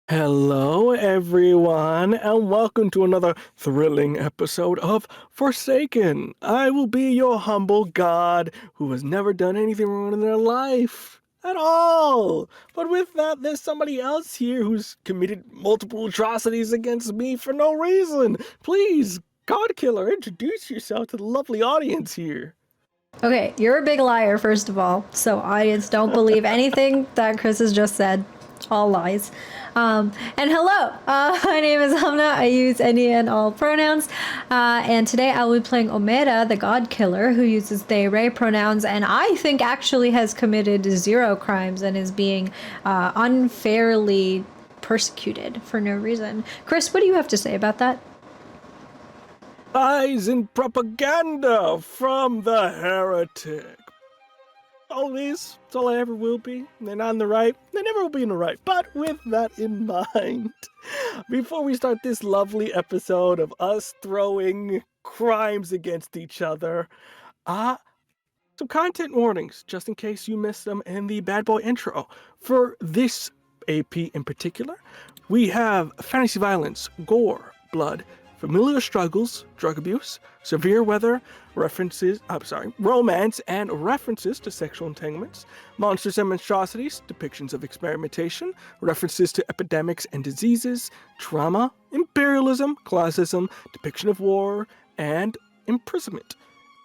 Hello, everyone, and welcome to another thrilling episode of Forsaken. I will be your humble god who has never done anything wrong in their life at all. But with that, there's somebody else here who's committed multiple atrocities against me for no reason. Please, God Killer, introduce yourself to the lovely audience here. Okay, you're a big liar, first of all. So, audience, don't believe anything that Chris has just said. All lies. And hello, my name is Hamna. I use any and all pronouns. And today I will be playing Omera, the god killer, who uses they, they pronouns, and I think actually has committed 0 crimes and is being unfairly persecuted for no reason. Chris, what do you have to say about that? Lies and propaganda from the heretic. Always, it's all I ever will be. They're not in the right. They never will be in the right. But with that in mind, before we start this lovely episode of us throwing crimes against each other, some content warnings, just in case you missed them in the bad boy intro. For this AP in particular, we have fantasy violence, gore, blood, familial struggles, drug abuse, severe weather, romance and references to sexual entanglements, monsters and monstrosities, depictions of experimentation, references to epidemics and diseases, trauma, imperialism, classism, depiction of war, and imprisonment.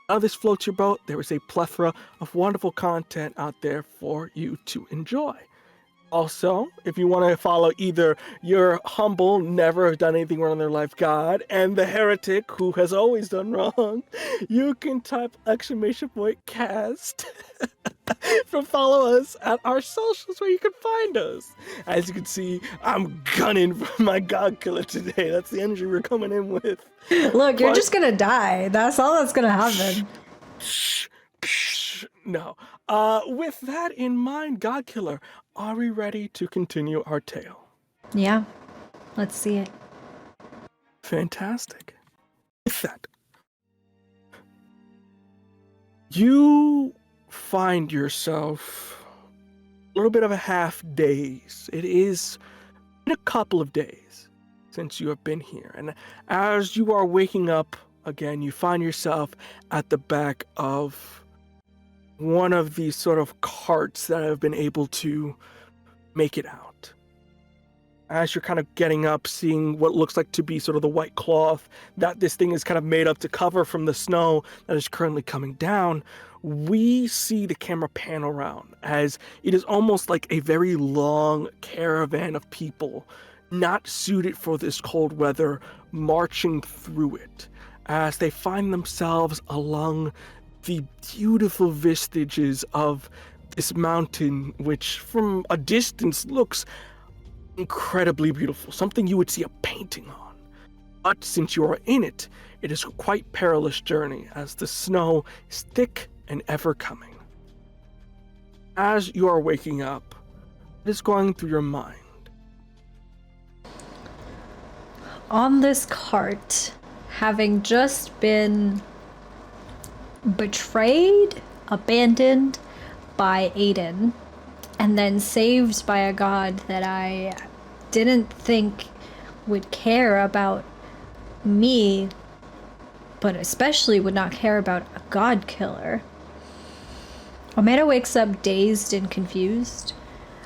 Now this floats your boat. There is a plethora of wonderful content out there for you to enjoy. Also, if you want to follow either your humble, never done anything wrong in their life god and the heretic who has always done wrong, you can type !cast to follow us at our socials where you can find us. As you can see, I'm gunning for my god killer today. That's the energy we're coming in with. Look, you're just gonna die. That's all that's gonna happen. No. With that in mind, God Killer, are we ready to continue our tale? Yeah, let's see it. Fantastic. With that, you find yourself a little bit of a half daze. It is been a couple of days since you have been here, and as you are waking up again, you find yourself at the back of one of these sort of carts that have been able to make it out. As you're kind of getting up, seeing what looks like to be sort of the white cloth that this thing is kind of made up to cover from the snow that is currently coming down, we see the camera pan around as it is almost like a very long caravan of people not suited for this cold weather marching through it as they find themselves along the beautiful vestiges of this mountain, which from a distance looks incredibly beautiful, something you would see a painting on. But since you are in it, it is a quite perilous journey as the snow is thick and ever coming. As you are waking up, what is going through your mind? On this cart, having just been betrayed, abandoned by Aiden, and then saved by a god that I didn't think would care about me, but especially would not care about a god killer. Omera wakes up dazed and confused.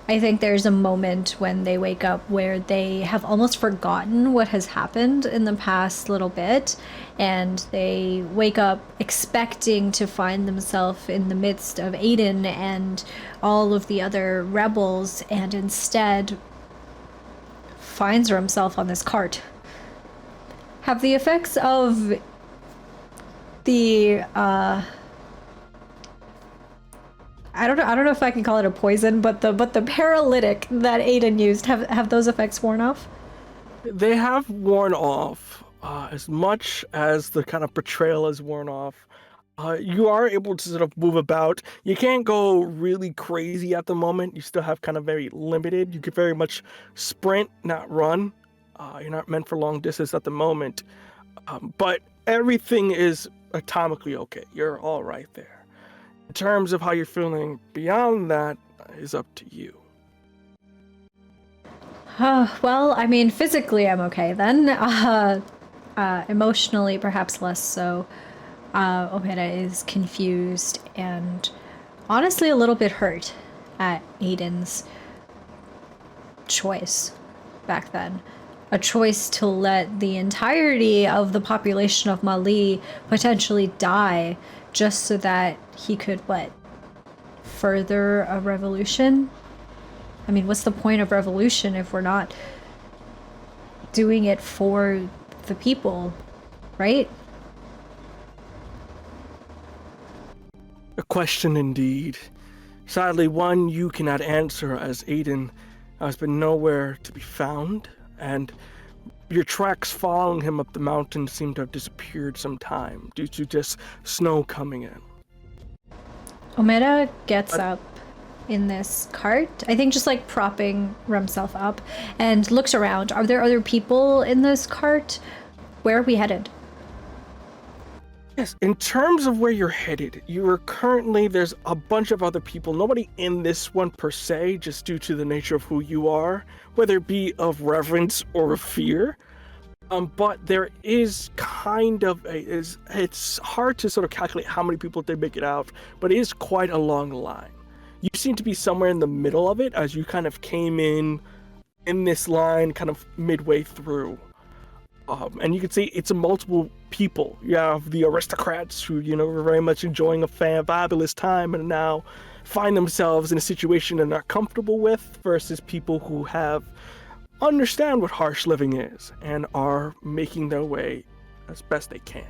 I think there's a moment when they wake up where they have almost forgotten what has happened in the past little bit, and they wake up expecting to find themselves in the midst of Aiden and all of the other rebels, and instead finds himself on this cart. Have the effects of the I don't know if I can call it a poison, but the paralytic that Aiden used, have those effects worn off? They have worn off as much as the kind of betrayal has worn off. You are able to sort of move about. You can't go really crazy at the moment. You still have kind of very limited. You could very much sprint, not run. You're not meant for long distance at the moment. But everything is atomically okay. You're all right there. In terms of how you're feeling beyond that is up to you. Well, I mean, physically I'm okay then. Emotionally, perhaps less so. Omera is confused and honestly a little bit hurt at Aiden's choice back then. A choice to let the entirety of the population of Mali potentially die just so that he could, what, further a revolution? I mean, what's the point of revolution if we're not doing it for the people, right? A question indeed. Sadly, one you cannot answer, as Aiden has been nowhere to be found, and your tracks following him up the mountain seem to have disappeared some time due to just snow coming in. Omera gets up in this cart, I think just like propping himself up, and looks around. Are there other people in this cart? Where are we headed? Yes, in terms of where you're headed, there's a bunch of other people, nobody in this one per se, just due to the nature of who you are, whether it be of reverence or of fear. But there is it's hard to sort of calculate how many people they make it out, but it is quite a long line. You seem to be somewhere in the middle of it as you kind of came in this line kind of midway through. And you can see it's a multiple people. You have the aristocrats who, were very much enjoying a fabulous time and now find themselves in a situation they're not comfortable with, versus people who understand what harsh living is and are making their way as best they can.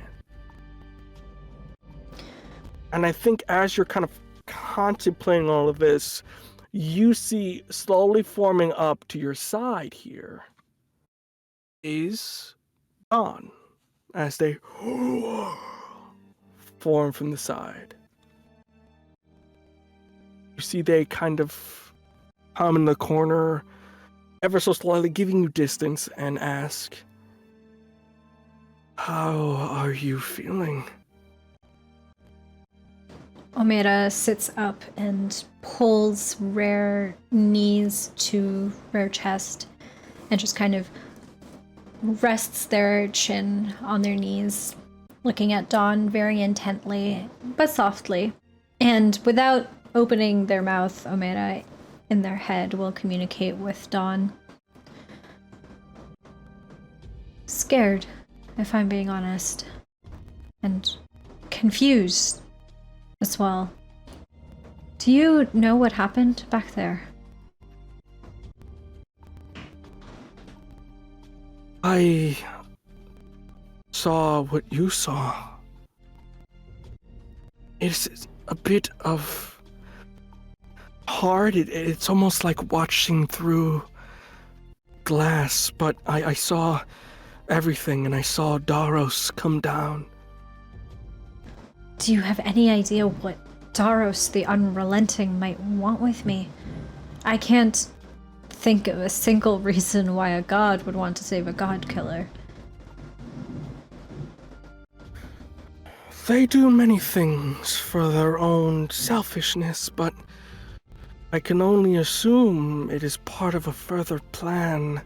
And I think as you're kind of contemplating all of this, you see slowly forming up to your side here is Dawn, as they form from the side. You see they kind of come in the corner, ever so slightly giving you distance, and ask, "How are you feeling?" Omera sits up and pulls Rare knees to Rare chest and just kind of rests their chin on their knees, looking at Dawn very intently, but softly. And without opening their mouth, Omera in their head will communicate with Dawn. Scared, if I'm being honest. And confused as well. Do you know what happened back there? I saw what you saw. It's a bit of hard. It's almost like watching through glass, but I saw everything, and I saw Daros come down. Do you have any idea what Daros the Unrelenting might want with me? I can't think of a single reason why a god would want to save a god killer. They do many things for their own selfishness, but I can only assume it is part of a further plan.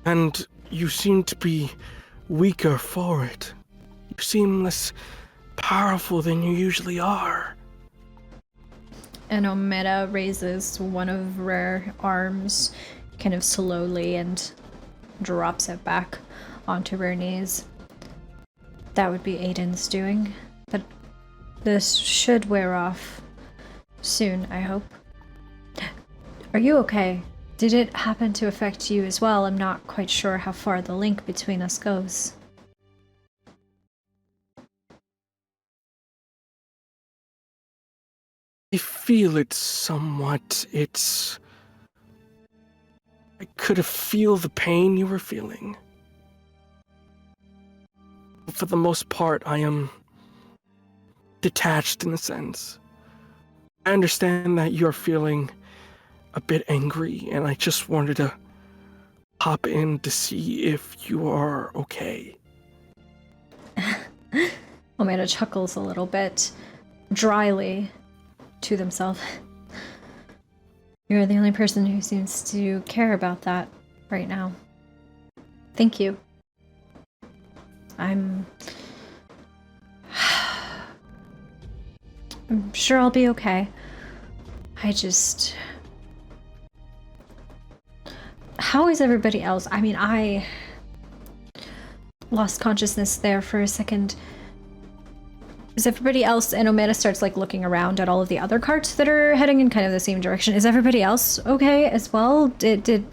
And you seem to be weaker for it. You seem less powerful than you usually are. And Omera raises one of Rare arms kind of slowly and drops it back onto Rare knees. That would be Aiden's doing, but this should wear off soon, I hope. Are you okay? Did it happen to affect you as well? I'm not quite sure how far the link between us goes. I feel it somewhat. I could feel the pain you were feeling. But for the most part, I am detached in a sense. I understand that you're feeling a bit angry, and I just wanted to hop in to see if you are okay. Omera chuckles a little bit, dryly, to themselves. You're the only person who seems to care about that right now. Thank you. I'm sure I'll be okay. How is everybody else? I mean, I lost consciousness there for a second. Is everybody else, and Omera starts like looking around at all of the other carts that are heading in kind of the same direction. Is everybody else okay as well? Did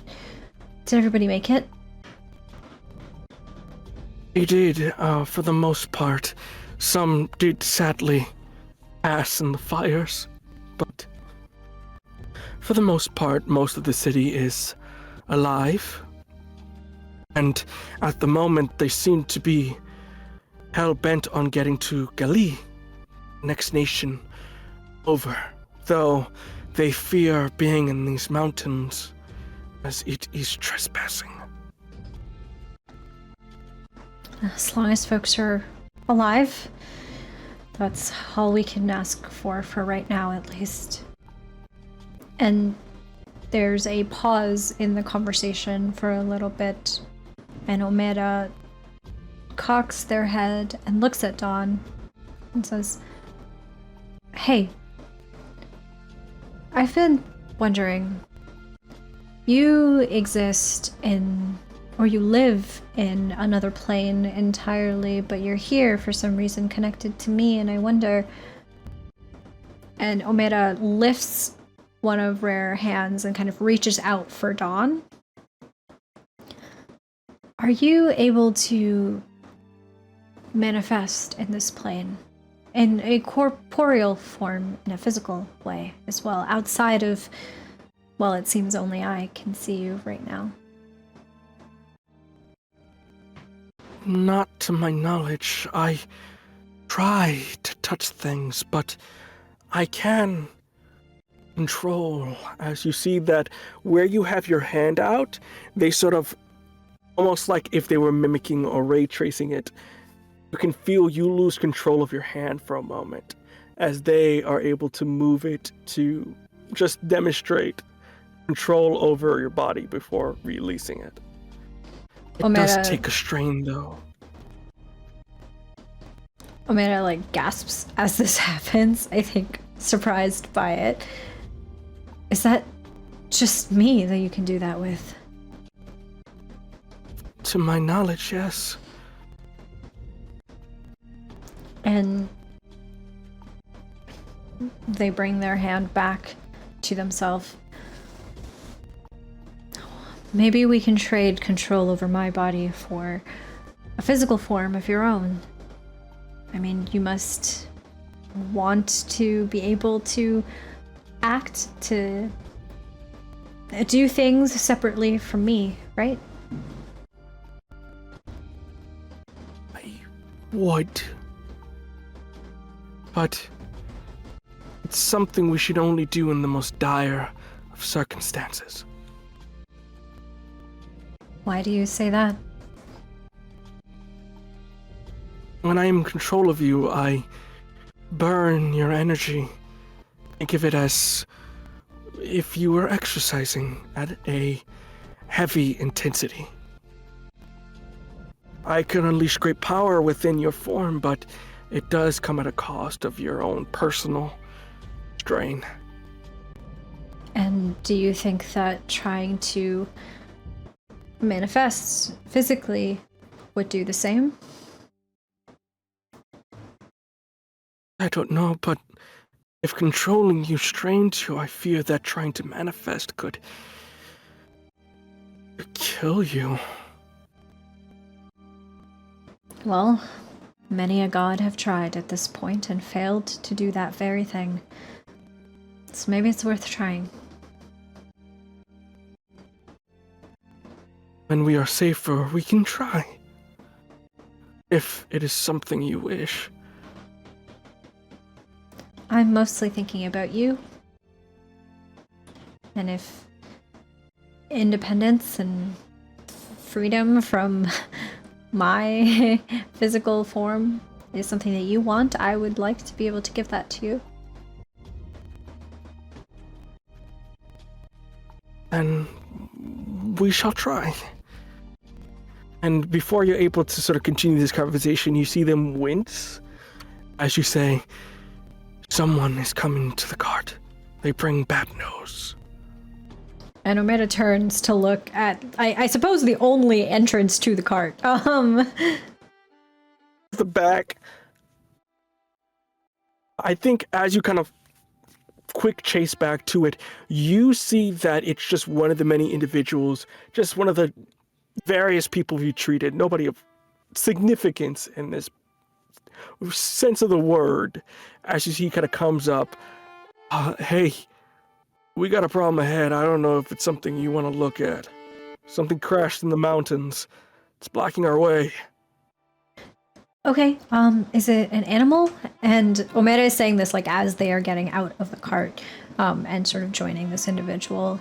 everybody make it? They did, for the most part. Some did sadly pass in the fires, but for the most part, most of the city is alive. And at the moment, they seem to be hell-bent on getting to Gali, next nation over, though they fear being in these mountains as it is trespassing. As long as folks are alive, that's all we can ask for right now, at least. And there's a pause in the conversation for a little bit, and Omera cocks their head and looks at Dawn and says, "Hey, I've been wondering, you exist in, or you live in another plane entirely, but you're here for some reason connected to me, and I wonder..." And Omera lifts one of Rare's hands and kind of reaches out for Dawn. Are you able to manifest in this plane in a corporeal form, in a physical way as well, outside of, well, it seems only I can see you right now? Not to my knowledge. I try to touch things, but I can control. As you see that where you have your hand out, they sort of, almost like if they were mimicking or ray tracing it, you can feel you lose control of your hand for a moment as they are able to move it to just demonstrate control over your body before releasing it. It does take a strain, though. Omera, like, gasps as this happens, I think, surprised by it. Is that just me that you can do that with? To my knowledge, yes. And they bring their hand back to themselves. Maybe we can trade control over my body for a physical form of your own. I mean, you must want to be able to act, to do things separately from me, right? I would. But it's something we should only do in the most dire of circumstances. Why do you say that? When I am in control of you, I burn your energy. Think of it as if you were exercising at a heavy intensity. I can unleash great power within your form, but it does come at a cost of your own personal strain. And do you think that trying to manifest physically would do the same? I don't know, but if controlling you strains you, I fear that trying to manifest could kill you. Well, many a god have tried at this point and failed to do that very thing. So maybe it's worth trying. When we are safer, we can try. If it is something you wish. I'm mostly thinking about you. And if independence and freedom from my physical form is something that you want, I would like to be able to give that to you. then we shall try. And before you're able to sort of continue this conversation, you see them wince as you say, "Someone is coming to the cart. They bring bad news." And Omera turns to look at, I suppose, the only entrance to the cart. The back. I think as you kind of quick chase back to it, you see that it's just one of the many individuals, just one of the various people you treated, nobody of significance in this sense of the word. As you see, he kind of comes up, "Hey, we got a problem ahead. I don't know if it's something you want to look at. Something crashed in the mountains. It's blocking our way." Okay, is it an animal? And Omera is saying this like as they are getting out of the cart, and sort of joining this individual.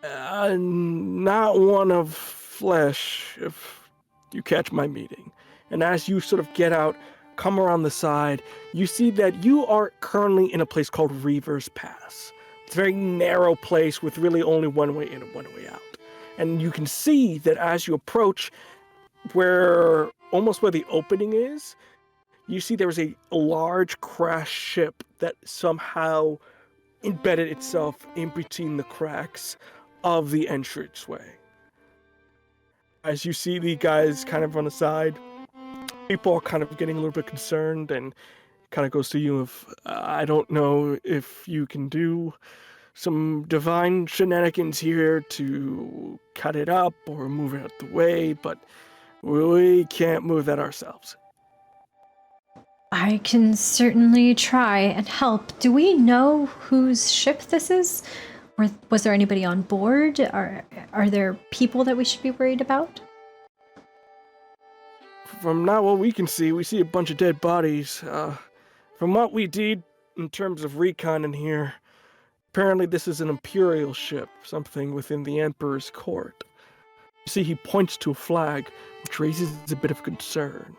Not one of flesh, if you catch my meaning. And as you sort of get out, come around the side, you see that you are currently in a place called Reaver's Pass. It's a very narrow place with really only one way in and one way out. And you can see that as you approach where the opening is, you see there is a large crashed ship that somehow embedded itself in between the cracks of the entranceway. As you see the guys kind of on the side, people are kind of getting a little bit concerned, and kind of goes to you of, "I don't know if you can do some divine shenanigans here to cut it up or move it out the way, but we can't move that ourselves." I can certainly try and help. Do we know whose ship this is? Or was there anybody on board? Are there people that we should be worried about? From now what we can see, we see a bunch of dead bodies. From what we did in terms of recon in here, apparently this is an Imperial ship, something within the Emperor's court. You see, he points to a flag, which raises a bit of concern.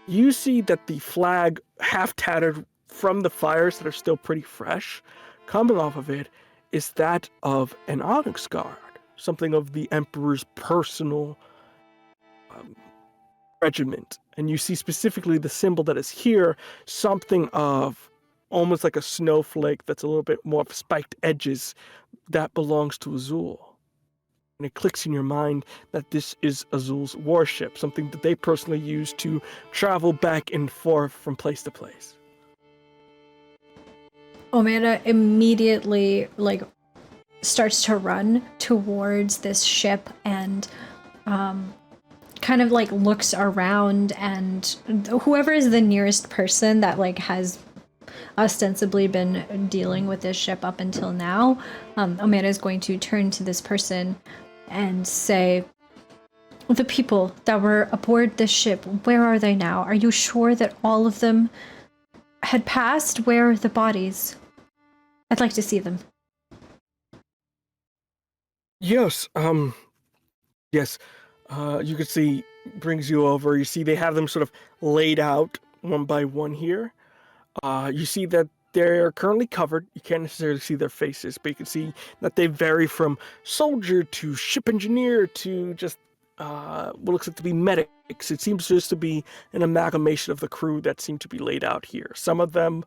You see that the flag, half tattered from the fires that are still pretty fresh, coming off of it, is that of an onyx guard, something of the Emperor's personal regiment. And you see specifically the symbol that is here, something of almost like a snowflake that's a little bit more of spiked edges, that belongs to Azul. And it clicks in your mind that this is Azul's warship, something that they personally use to travel back and forth from place to place. Omera immediately starts to run towards this ship and kind of looks around, and whoever is the nearest person that has ostensibly been dealing with this ship up until now, Omera is going to turn to this person and say, "The people that were aboard this ship, where are they now? Are you sure that all of them had passed? Where are the bodies? I'd like to see them." Yes, yes. You can see, brings you over. You see they have them sort of laid out one by one here. You see that they're currently covered. You can't necessarily see their faces, but you can see that they vary from soldier to ship engineer to just what looks like to be medics. It seems just to be an amalgamation of the crew that seem to be laid out here. Some of them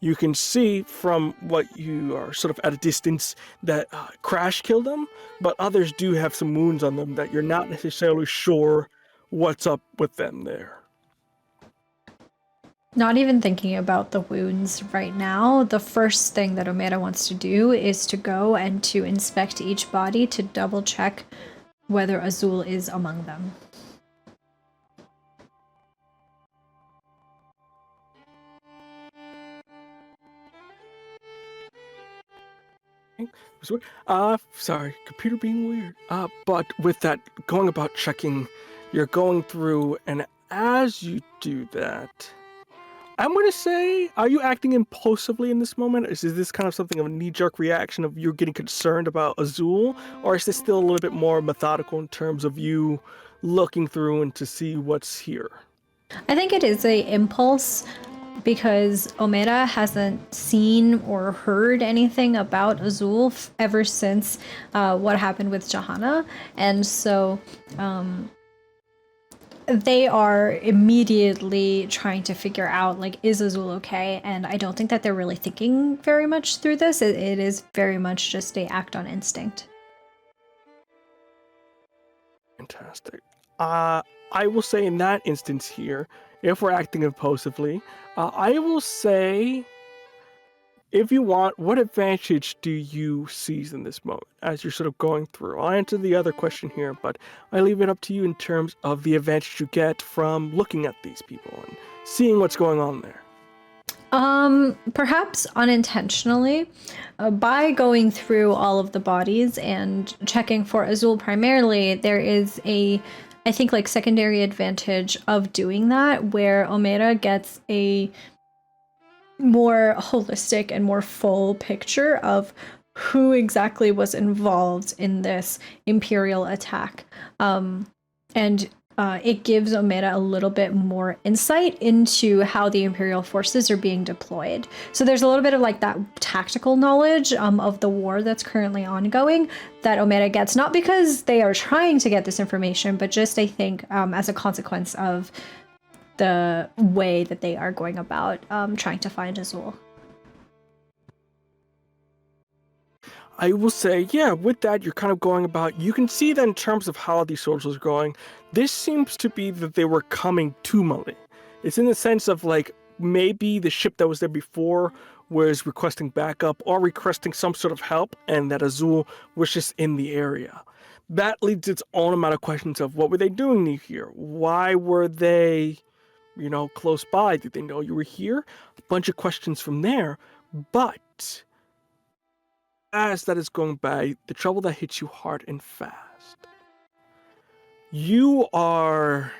you can see from what you are sort of at a distance that crash killed them, but others do have some wounds on them that you're not necessarily sure what's up with them there. Not even thinking about the wounds right now, the first thing that Omera wants to do is to go and to inspect each body to double check whether Azul is among them. Sorry, computer being weird. But with that, going about checking, you're going through, and as you do that, I'm going to say, are you acting impulsively in this moment? Is this kind of something of a knee-jerk reaction of you getting concerned about Azul? Or is this still a little bit more methodical in terms of you looking through and to see what's here? I think it is a impulse. because Omera hasn't seen or heard anything about Azul ever since what happened with Johanna. And so they are immediately trying to figure out, like, is Azul okay? And I don't think that they're really thinking very much through this. It is very much just a act on instinct. Fantastic. I will say in that instance here, if we're acting impulsively, I will say, if you want, what advantage do you seize in this moment as you're sort of going through? I'll answer the other question here, but I leave it up to you in terms of the advantage you get from looking at these people and seeing what's going on there. Perhaps unintentionally, by going through all of the bodies and checking for Azul primarily, there is I think, like, secondary advantage of doing that, where Omera gets a more holistic and more full picture of who exactly was involved in this Imperial attack. And it gives Omera a little bit more insight into how the Imperial forces are being deployed. So there's a little bit of, like, that tactical knowledge of the war that's currently ongoing that Omera gets, not because they are trying to get this information, but just, I think, as a consequence of the way that they are going about trying to find Azul. I will say, yeah, with that, you're kind of going about, you can see that in terms of how these soldiers are going, this seems to be that they were coming to Mali. It's in the sense of, like, maybe the ship that was there before was requesting backup or requesting some sort of help, and that Azul was just in the area. That leads its own amount of questions of, what were they doing here? Why were they, close by? Did they know you were here? A bunch of questions from there, but as that is going by, the trouble that hits you hard and fast. You are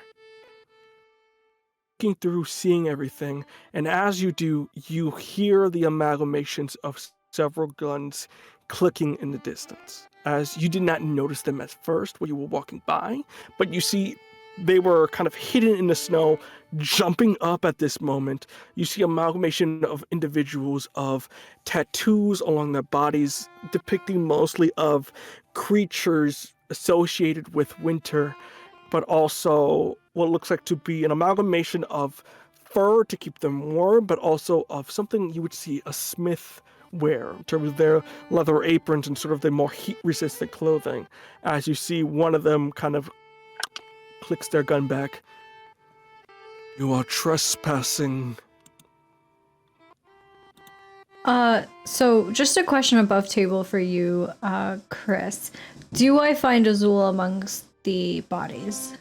looking through, seeing everything, and as you do, you hear the amalgamations of several guns clicking in the distance. As you did not notice them at first when you were walking by, but you see they were kind of hidden in the snow, jumping up at this moment. You see amalgamation of individuals of tattoos along their bodies, depicting mostly of creatures associated with winter, but also what looks like to be an amalgamation of fur to keep them warm, but also of something you would see a smith wear in terms of their leather aprons and sort of the more heat-resistant clothing. As you see one of them kind of clicks their gun back. You are trespassing. So just a question above table for you, Chris. Do I find Azul amongst the bodies?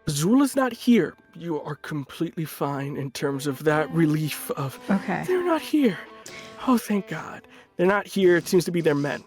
Azul is not here. You are completely fine in terms of that relief of, okay, they're not here. Oh, thank God. They're not here. It seems to be their men.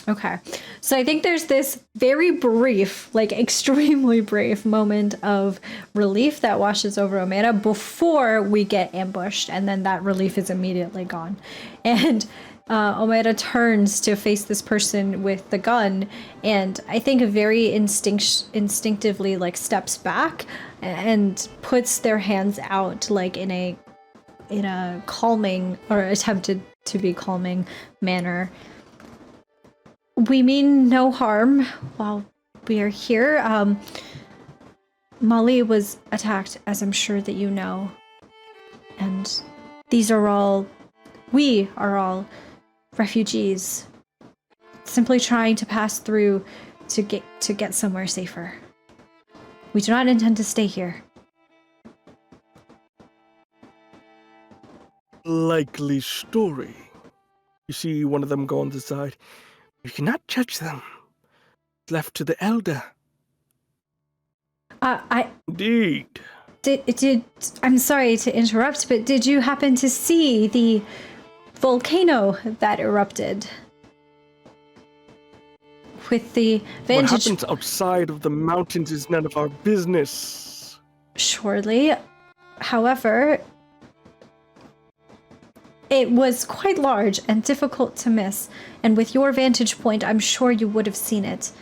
Okay, so I think there's this very brief, like extremely brief moment of relief that washes over Omera before we get ambushed, and then that relief is immediately gone. And Omera turns to face this person with the gun, and I think very instinctively, like, steps back and puts their hands out, like in a calming, or attempted to be calming manner. We mean no harm while we are here. Mali was attacked, as I'm sure that you know. And we are all refugees, simply trying to pass through to get somewhere safer. We do not intend to stay here. Likely story. You see one of them go on the side. You cannot judge them. It's left to the elder. Indeed. I'm sorry to interrupt, but did you happen to see the volcano that erupted? With the vantage... What happens outside of the mountains is none of our business. Surely. However, it was quite large and difficult to miss, and with your vantage point, I'm sure you would have seen it.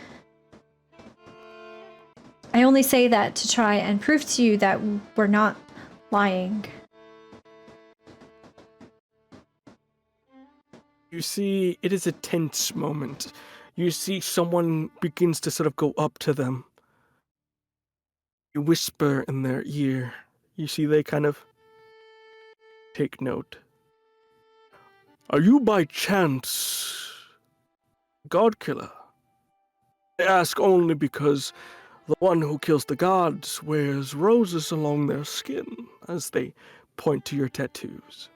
I only say that to try and prove to you that we're not lying. You see, it is a tense moment. You see someone begins to sort of go up to them. You whisper in their ear. You see they kind of take note. Are you by chance God killer? I ask only because the one who kills the gods wears roses along their skin as they point to your tattoos.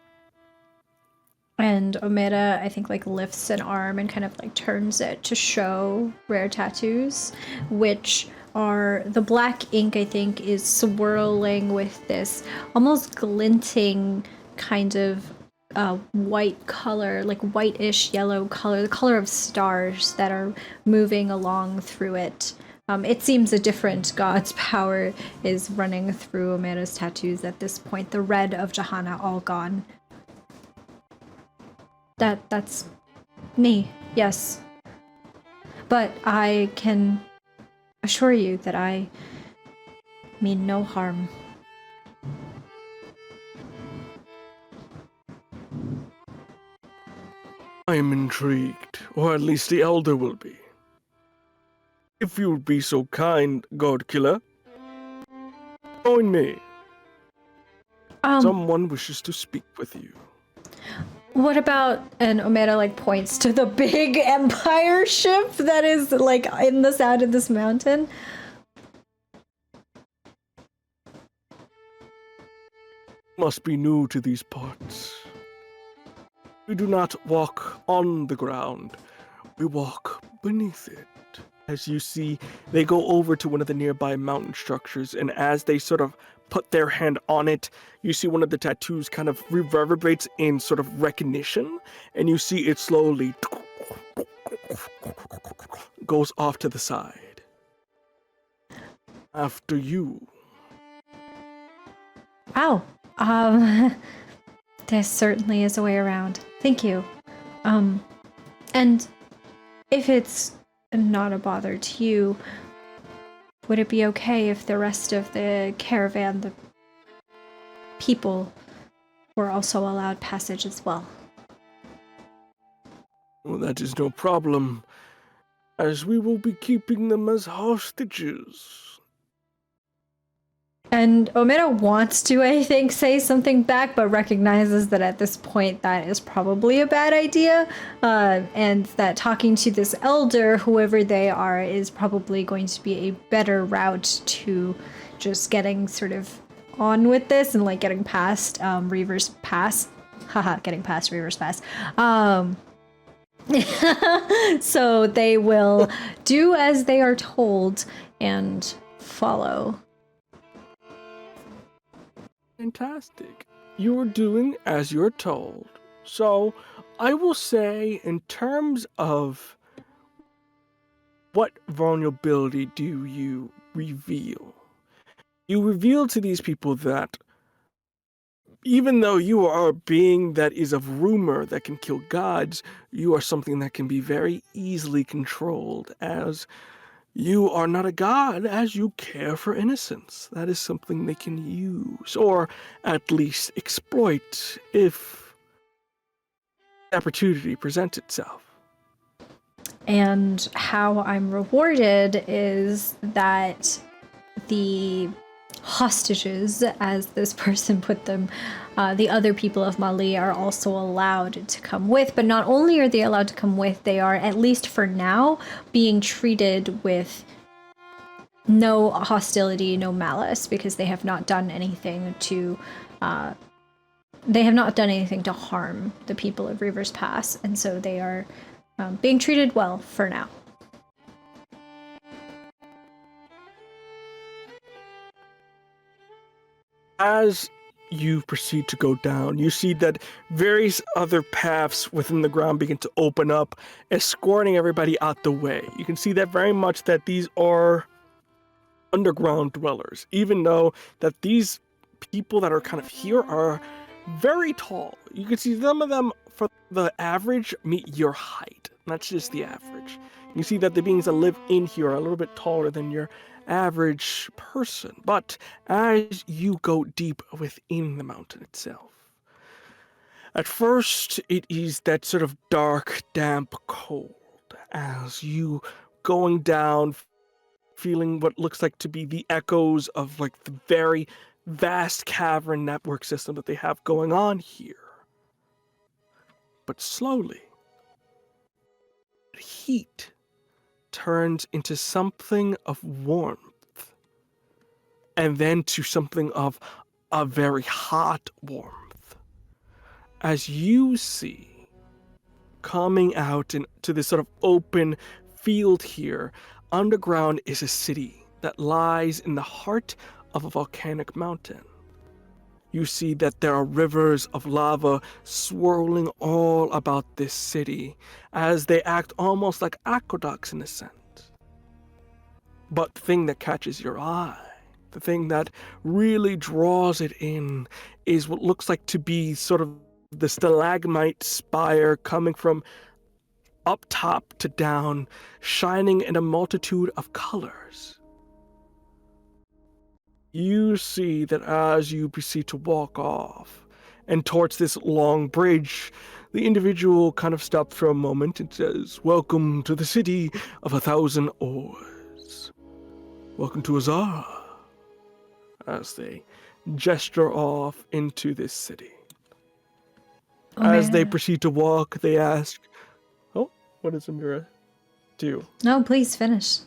And Omera, I think, like, lifts an arm and kind of, like, turns it to show rare tattoos, which are the black ink, I think, is swirling with this almost glinting kind of white color, like whitish yellow color, the color of stars that are moving along through it. It seems a different god's power is running through Omera's tattoos at this point. The red of Jahana all gone. That's me, yes. But I can assure you that I mean no harm. I am intrigued, or at least the elder will be. If you would be so kind, God Killer, join me. Someone wishes to speak with you. What about, and Omera, like, points to the big empire ship that is, like, in the side of this mountain. Must be new to these parts. We do not walk on the ground. We walk beneath it. As you see, they go over to one of the nearby mountain structures, and as they sort of put their hand on it, you see one of the tattoos kind of reverberates in sort of recognition, and you see it slowly goes off to the side. After you. Wow. There certainly is a way around. Thank you. And if it's not a bother to you, would it be okay if the rest of the caravan, the people, were also allowed passage as well? Well, that is no problem, as we will be keeping them as hostages. And Omera wants to, I think, say something back, but recognizes that at this point that is probably a bad idea, and that talking to this elder, whoever they are, is probably going to be a better route to just getting sort of on with this and, like, getting past Reaver's pass. Haha, getting past Reaver's pass. So they will do as they are told and follow. Fantastic. You're doing as you're told. So, I will say, in terms of what vulnerability do you reveal? You reveal to these people that even though you are a being that is of rumor that can kill gods, you are something that can be very easily controlled, as you are not a god, as you care for innocence. That is something they can use, or at least exploit, if the opportunity presents itself. And how I'm rewarded is that the hostages, as this person put them, the other people of Mali, are also allowed to come with. But not only are they allowed to come with, they are, at least for now, being treated with no hostility, no malice, because they have not done anything to harm the people of Reaver's Pass, and so they are being treated well for now. As you proceed to go down, you see that various other paths within the ground begin to open up, escorting everybody out the way. You can see that very much that these are underground dwellers, even though that these people that are kind of here are very tall. You can see some of them, for the average, meet your height. That's just the average. You see that the beings that live in here are a little bit taller than your average person. But as you go deep within the mountain itself, at first it is that sort of dark, damp cold as you going down, feeling what looks like to be the echoes of like the very vast cavern network system that they have going on here. But slowly, heat turns into something of warmth, and then to something of a very hot warmth. As you see, coming out into this sort of open field here, underground is a city that lies in the heart of a volcanic mountain. You see that there are rivers of lava swirling all about this city, as they act almost like aqueducts in a sense. But the thing that catches your eye, the thing that really draws it in, is what looks like to be sort of the stalagmite spire coming from up top to down, shining in a multitude of colors. You see that as you proceed to walk off and towards this long bridge, the individual kind of stops for a moment and says, "Welcome to the city of 1,000 oars. Welcome to Azara," as they gesture off into this city. As they proceed to walk, they ask, "Oh, what does Omera do?" No, please finish.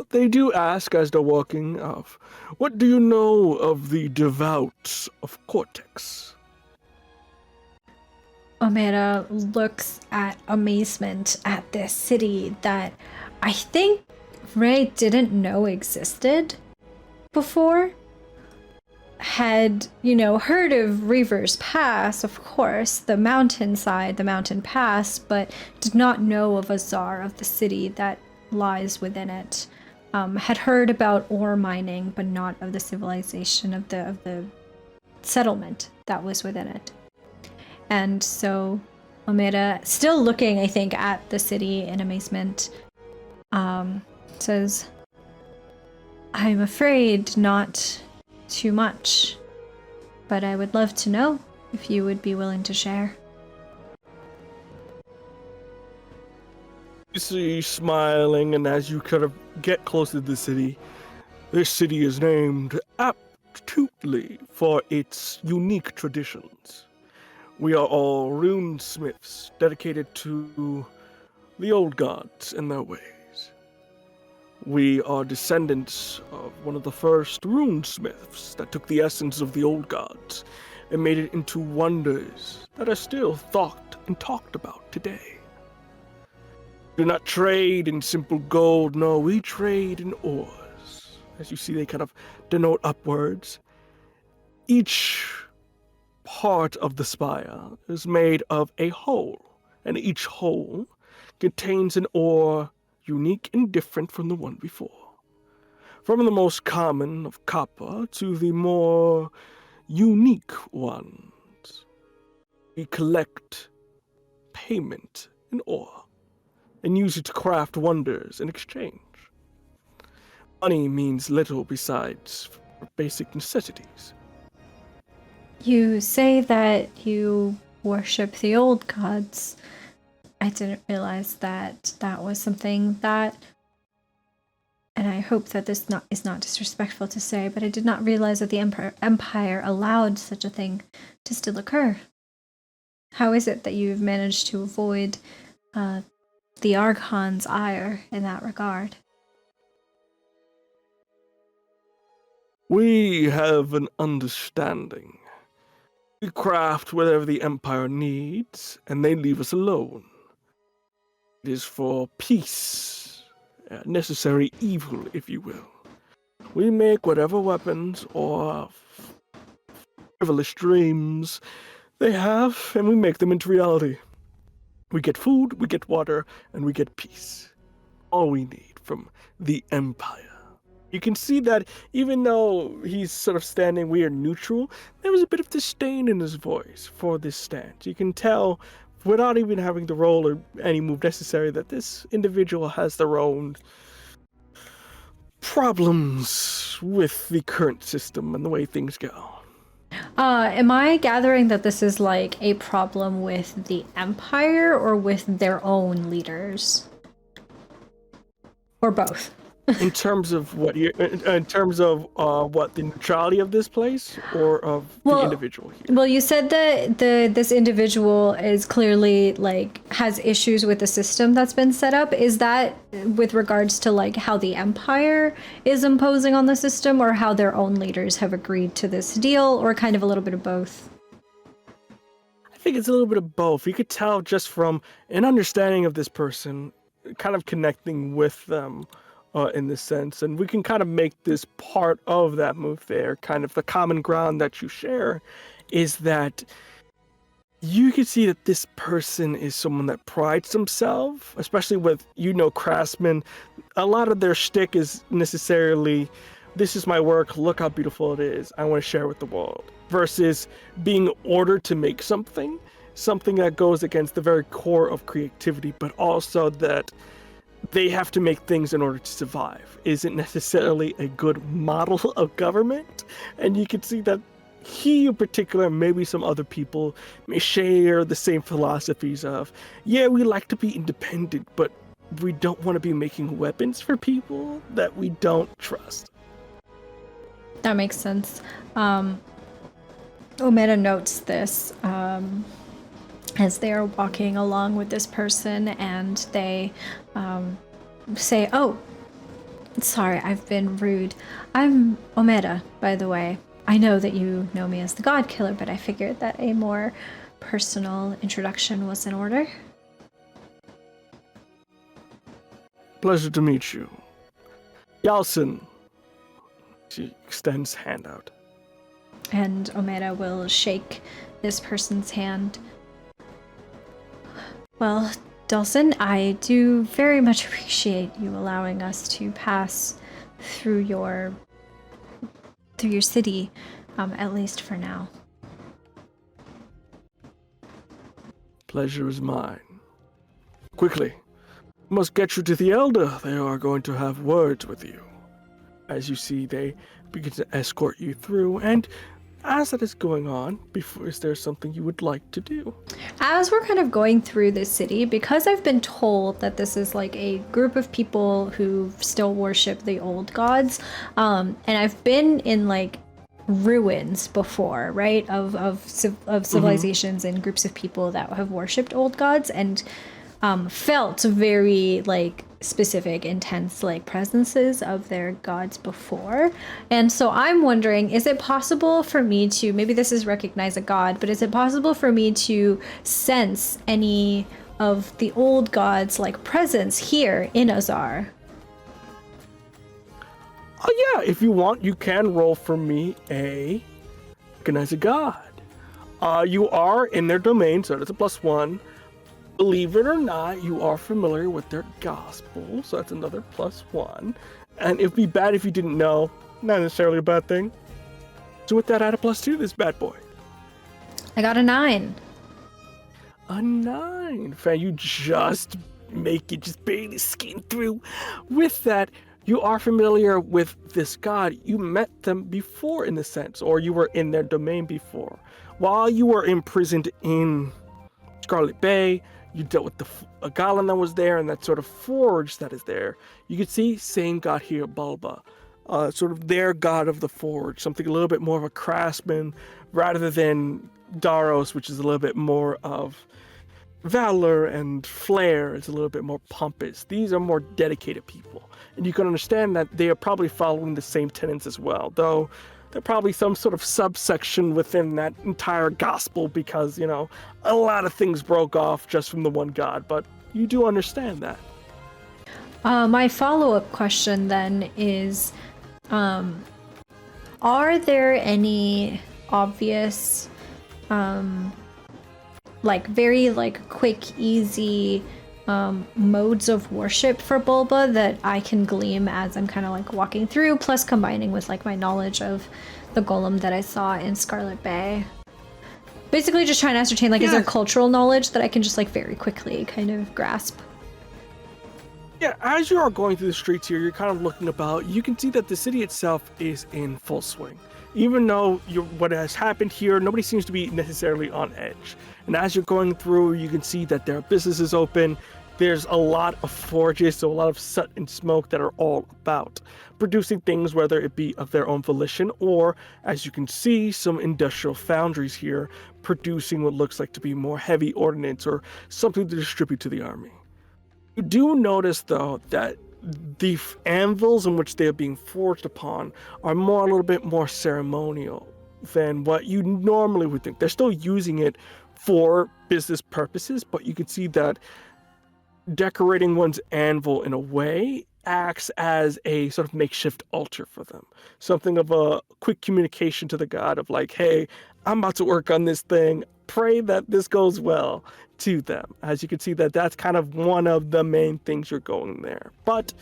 They do ask as they're walking of, "What do you know of the devout of Cortex?" Omera looks at amazement at this city that I think Ray didn't know existed before. Had, heard of Reaver's Pass, of course, the mountainside, the mountain pass, but did not know of Azar, of the city that lies within it. Had heard about ore mining, but not of the civilization of the settlement that was within it. And so Omera, still looking, I think, at the city in amazement, says, "I'm afraid not too much, but I would love to know if you would be willing to share." You see smiling, and as you kind of get closer to the city, this city is named aptly for its unique traditions. We are all runesmiths dedicated to the old gods and their ways. We are descendants of one of the first runesmiths that took the essence of the old gods and made it into wonders that are still thought and talked about today. Do not trade in simple gold, no, we trade in ores. As you see, they kind of denote upwards. Each part of the spire is made of a hole, and each hole contains an ore unique and different from the one before. From the most common of copper to the more unique ones, we collect payment in ore and use it to craft wonders in exchange. Money means little besides basic necessities. You say that you worship the old gods. I didn't realize that that was something that, and I hope that this is not disrespectful to say, but I did not realize that the Empire allowed such a thing to still occur. How is it that you've managed to avoid the Archon's ire in that regard? We have an understanding. We craft whatever the Empire needs, and they leave us alone. It is for peace, necessary evil, if you will. We make whatever weapons or frivolous dreams they have, and we make them into reality. We get food, we get water, and we get peace. All we need from the Empire. You can see that even though he's sort of standing weird neutral, there was a bit of disdain in his voice for this stance. You can tell, without even having to roll or any move necessary, that this individual has their own problems with the current system and the way things go. Am I gathering that this is like a problem with the Empire or with their own leaders? Or both? In terms of what the neutrality of this place or of the individual here? Well, you said that this individual is clearly like has issues with the system that's been set up. Is that with regards to like how the Empire is imposing on the system, or how their own leaders have agreed to this deal, or kind of a little bit of both? I think it's a little bit of both. You could tell just from an understanding of this person, kind of connecting with them. In this sense, and we can kind of make this part of that move there. Kind of the common ground that you share is that you can see that this person is someone that prides themselves, especially with, craftsmen. A lot of their shtick is necessarily, this is my work, look how beautiful it is, I want to share it with the world, versus being ordered to make something that goes against the very core of creativity, but also that they have to make things in order to survive isn't necessarily a good model of government. And you can see that he in particular, maybe some other people, may share the same philosophies of, yeah, we like to be independent, but we don't want to be making weapons for people that we don't trust. That makes sense. Omera notes this as they're walking along with this person, and they say, "Oh, sorry, I've been rude. I'm Omera, by the way. I know that you know me as the God Killer, but I figured that a more personal introduction was in order." Pleasure to meet you. Yalson. She extends hand out. And Omera will shake this person's hand. Well, Dawson, I do very much appreciate you allowing us to pass through your city, at least for now. Pleasure is mine. Quickly, must get you to the Elder. They are going to have words with you. As you see, they begin to escort you through, and as that is going on, is there something you would like to do? As we're kind of going through this city, because I've been told that this is like a group of people who still worship the old gods, and I've been in like ruins before, right, of civilizations and groups of people that have worshipped old gods, and felt very like specific, intense like presences of their gods before. And so I'm wondering, is it possible for me to, maybe this is recognize a god, but is it possible for me to sense any of the old gods like presence here in Azar? Oh yeah, if you want, you can roll for me a recognize a god. You are in their domain, so that's a +1. Believe it or not, you are familiar with their gospel, so that's another +1. And it'd be bad if you didn't know. Not necessarily a bad thing. So with that, add a +2 to this bad boy. I got a 9. A 9. Fan, you just make it, just barely skin through. With that, you are familiar with this god. You met them before, in a sense, or you were in their domain before. While you were imprisoned in Scarlet Bay, you dealt with a golem that was there and that sort of forge that is there. You could see same god here, Bulba, sort of their god of the forge, something a little bit more of a craftsman rather than Daros, which is a little bit more of valor and flair. It's a little bit more pompous. These are more dedicated people, and you can understand that they are probably following the same tenets as well, though there's probably some sort of subsection within that entire gospel because, a lot of things broke off just from the one god, but you do understand that. My follow-up question then is, are there any obvious, very quick, easy modes of worship for Bulba that I can glean as I'm kind of walking through, plus combining with my knowledge of the golem that I saw in Scarlet Bay? Basically just trying to ascertain is there cultural knowledge that I can just very quickly kind of grasp? Yeah, as you are going through the streets here, you're kind of looking about. You can see that the city itself is in full swing. Even though what has happened here, nobody seems to be necessarily on edge. And as you're going through, you can see that there are businesses open. There's a lot of forges, so a lot of soot and smoke that are all about, producing things, whether it be of their own volition, or, as you can see, some industrial foundries here producing what looks like to be more heavy ordnance or something to distribute to the army. You do notice, though, that the anvils in which they are being forged upon are a little bit more ceremonial than what you normally would think. They're still using it for business purposes, but you can see that decorating one's anvil in a way acts as a sort of makeshift altar for them. Something of a quick communication to the god of like, hey, I'm about to work on this thing. Pray that this goes well to them. As you can see that that's kind of one of the main things you're going there. But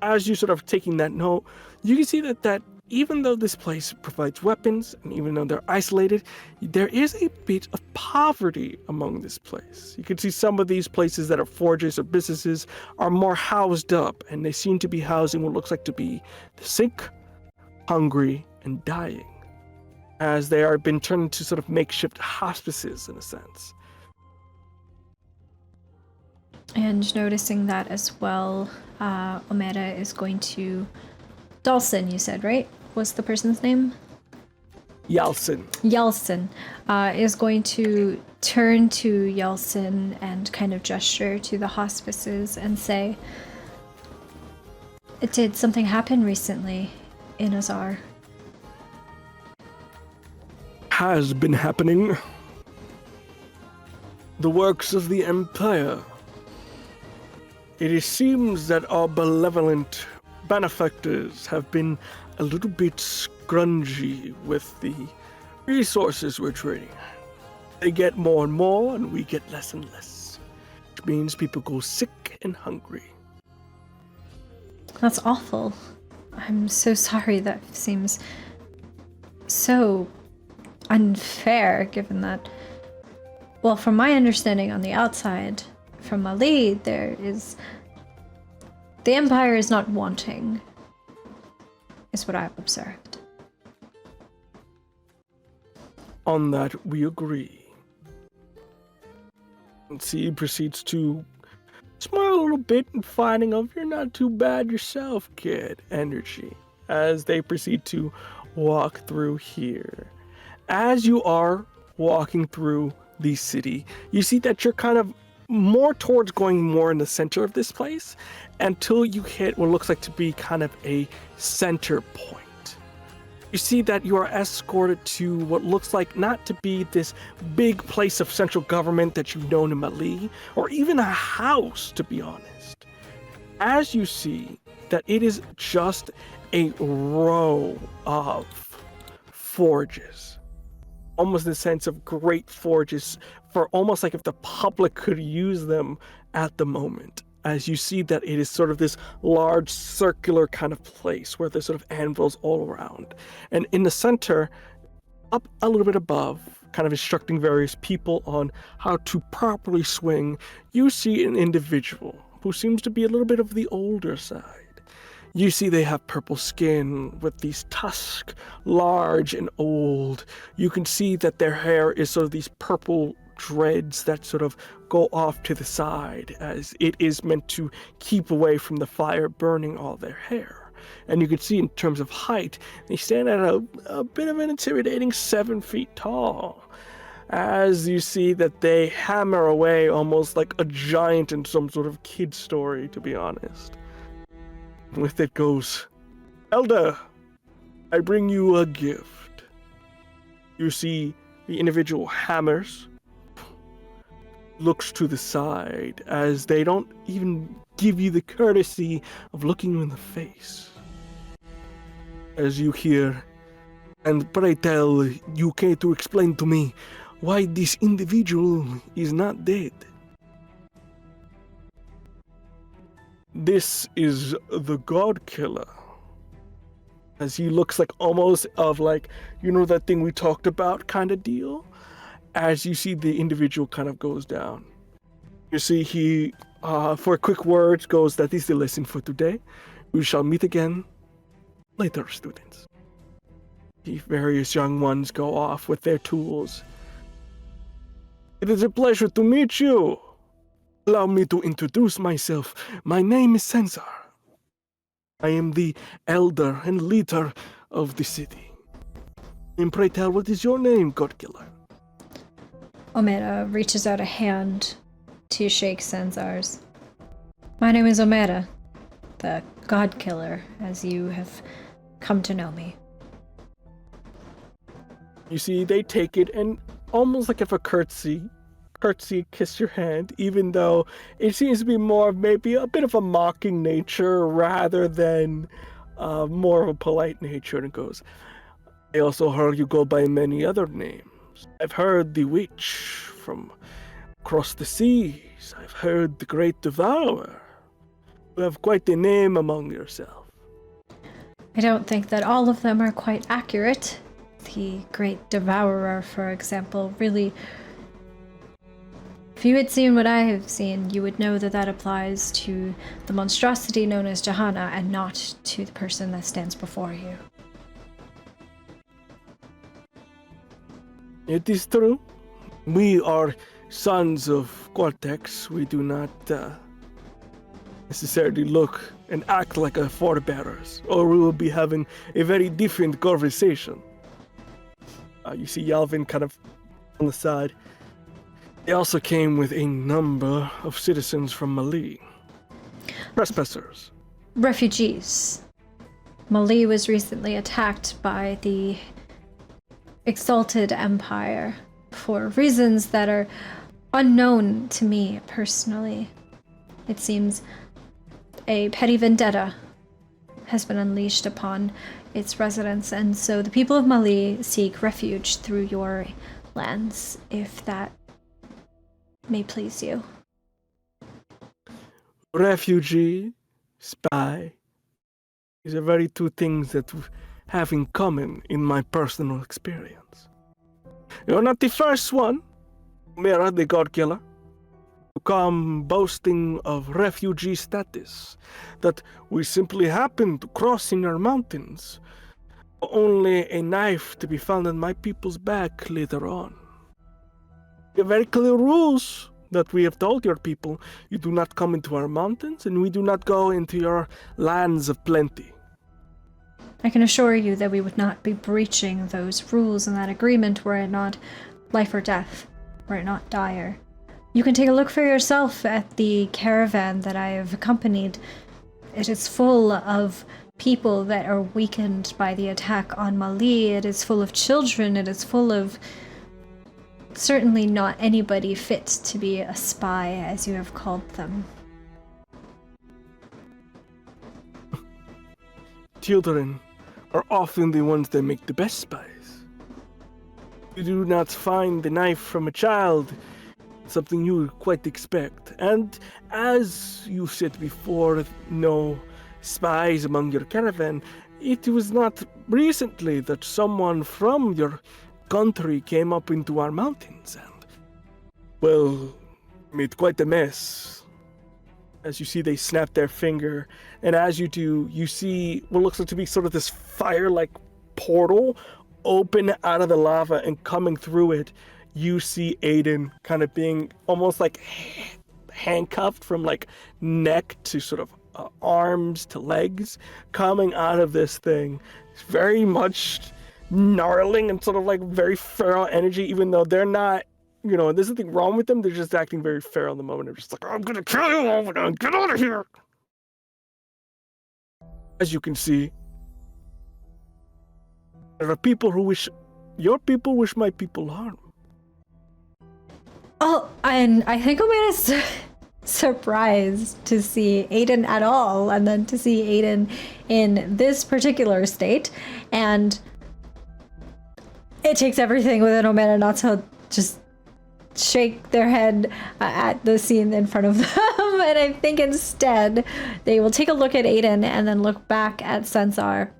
as you sort of taking that note, you can see that even though this place provides weapons, and even though they're isolated, there is a bit of poverty among this place. You can see some of these places that are forges or businesses are more housed up, and they seem to be housing what looks like to be the sick, hungry, and dying, as they are been turned into sort of makeshift hospices in a sense. And noticing that as well, Omera is going to... Dalson, you said, right? What's the person's name? Yeltsin. Yeltsin is going to turn to Yeltsin and kind of gesture to the hospices and say, did something happen recently in Azar? Has been happening. The works of the Empire. It seems that our benevolent benefactors have been a little bit scrungy with the resources we're trading. They get more and more, and we get less and less, which means people go sick and hungry. That's awful. I'm so sorry. That seems so unfair, given that, well, from my understanding on the outside, from Ali, the Empire is not wanting, is what I've observed. On that, we agree. And he proceeds to smile a little bit and finding of, you're not too bad yourself, kid, energy, as they proceed to walk through here. As you are walking through the city, you see that you're kind of more towards going more in the center of this place until you hit what looks like to be kind of a center point. You see that you are escorted to what looks like not to be this big place of central government that you've known in Mali, or even a house, to be honest. As you see that it is just a row of forges, almost in the sense of great forges, for almost like if the public could use them at the moment. As you see that it is sort of this large circular kind of place where there's sort of anvils all around. And in the center, up a little bit above, kind of instructing various people on how to properly swing, you see an individual who seems to be a little bit of the older side. You see they have purple skin with these tusks, large and old. You can see that their hair is sort of these purple dreads that sort of go off to the side, as it is meant to keep away from the fire burning all their hair. And you can see in terms of height, they stand at a bit of an intimidating 7 feet tall. As you see that they hammer away almost like a giant in some sort of kid story, to be honest. With it goes, Elder, I bring you a gift. You see the individual hammers, looks to the side, as they don't even give you the courtesy of looking you in the face. As you hear, and pray tell, you came to explain to me why this individual is not dead. This is the God Killer. As he looks like almost of like, you know, that thing we talked about kind of deal? As you see the individual kind of goes down. You see he For quick words goes that is the lesson for today. We shall meet again later, students. The various young ones go off with their tools. It is a pleasure to meet you. Allow me to introduce myself. My name is Censar. I am the elder and leader of the city. And pray tell, what is your name, God Killer? Omera reaches out a hand to shake Censar's. My name is Omera, the God Killer, as you have come to know me. You see, they take it and almost like if a curtsy kiss your hand, even though it seems to be more of maybe a bit of a mocking nature rather than more of a polite nature. And it goes, I also heard you go by many other names. I've heard the witch from across the seas. I've heard the great devourer. You have quite a name among yourself. I don't think that all of them are quite accurate. The Great Devourer, for example, really... If you had seen what I have seen, you would know that that applies to the monstrosity known as Johanna and not to the person that stands before you. It is true. We are sons of Cortex. We do not necessarily look and act like our forebearers, or we will be having a very different conversation. You see Yalvin kind of on the side. They also came with a number of citizens from Mali. Trespassers. Refugees. Mali was recently attacked by the Exalted Empire for reasons that are unknown to me personally. It seems a petty vendetta has been unleashed upon its residents, and so the people of Mali seek refuge through your lands, if that may please you. Refugee, spy, these are very two things that we have in common in my personal experience. You're not the first one, Omera the God Killer, to come boasting of refugee status, that we simply happened to cross in our mountains, only a knife to be found on my people's back later on. We have very clear rules that we have told your people. You do not come into our mountains, and we do not go into your lands of plenty. I can assure you that we would not be breaching those rules and that agreement were it not life or death, were it not dire. You can take a look for yourself at the caravan that I have accompanied. It is full of people that are weakened by the attack on Mali. It is full of children. It is full of certainly not anybody fit to be a spy, as you have called them. Children are often the ones that make the best spies. You do not find the knife from a child, something you would quite expect. And as you said before, no spies among your caravan, it was not recently that someone from your country came up into our mountains and, well, made quite a mess. As you see, they snap their finger, and as you do, you see what looks like to be sort of this fire-like portal open out of the lava, and coming through it, you see Aiden kind of being almost like handcuffed from like neck to sort of arms to legs, coming out of this thing. It's very much gnarling and sort of like very feral energy, even though they're not, you know, there's nothing wrong with them. They're just acting very feral in the moment. They're just like, I'm gonna kill you over there, get out of here. As you can see, there are people who wish, your people wish my people harm. Oh, and I think I'm surprised to see Aiden at all, and then to see Aiden in this particular state, and it takes everything within Omera not to just shake their head at the scene in front of them. And I think instead they will take a look at Aiden and then look back at Censar.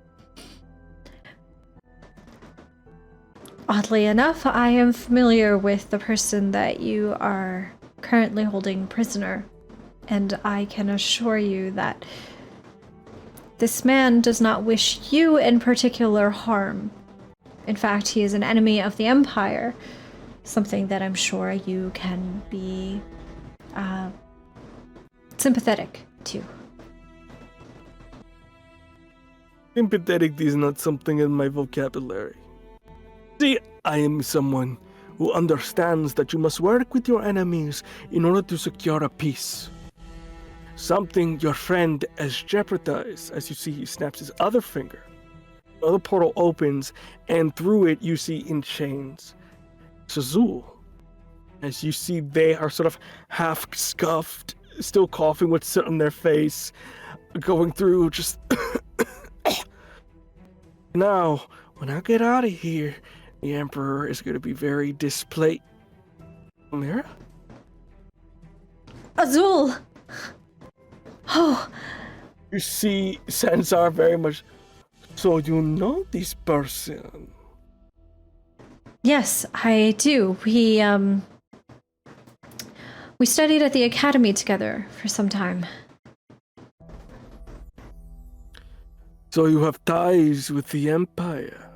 Oddly enough, I am familiar with the person that you are currently holding prisoner. And I can assure you that this man does not wish you in particular harm. In fact, he is an enemy of the Empire, something that I'm sure you can be sympathetic to. Sympathetic is not something in my vocabulary. See, I am someone who understands that you must work with your enemies in order to secure a peace. Something your friend has jeopardized. As you see, he snaps his other finger. Another portal opens, and through it you see in chains Sazul. As you see, they are sort of half scuffed, still coughing with soot on their face, going through just... Now, when I get out of here, the Emperor is going to be very displeased. Omera? Azul! Oh, You see Sansar very much... So you know this person? yes, I do. We studied at the academy together for some time. So you have ties with the Empire.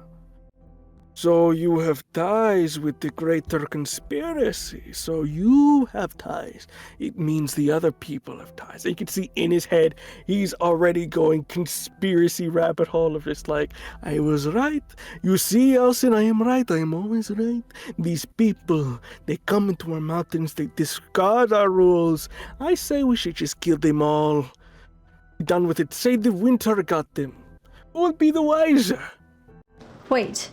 So you have ties with the greater conspiracy. So you have ties. It means the other people have ties. You can see in his head, he's already going conspiracy rabbit hole of just like, I was right. You see, Elsin, I am right. I am always right. These people, they come into our mountains, they discard our rules. I say we should just kill them all. Be done with it. Say the winter got them. Who will be the wiser? Wait.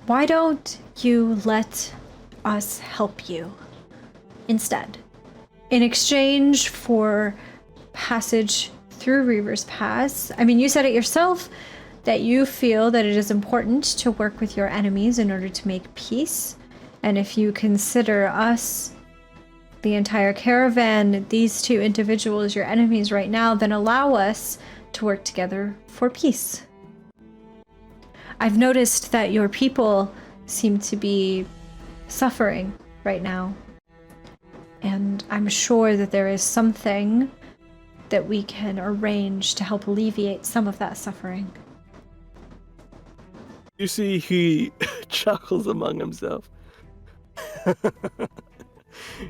Why don't you let us help you instead? In exchange for passage through Reaver's Pass. I mean, you said it yourself that you feel that it is important to work with your enemies in order to make peace. And if you consider us, the entire caravan, these two individuals, your enemies right now, then allow us to work together for peace. I've noticed that your people seem to be suffering right now. And I'm sure that there is something that we can arrange to help alleviate some of that suffering. You see, he chuckles among himself.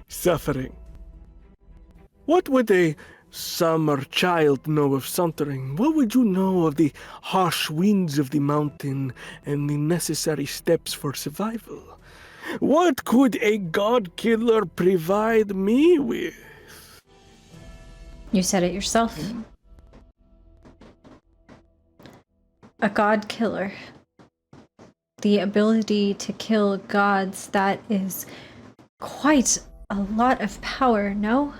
Suffering. What would a summer child know of suffering? What would you know of the harsh winds of the mountain and the necessary steps for survival? What could a god killer provide me with? You said it yourself. A god killer. The ability to kill gods, that is quite a lot of power, no?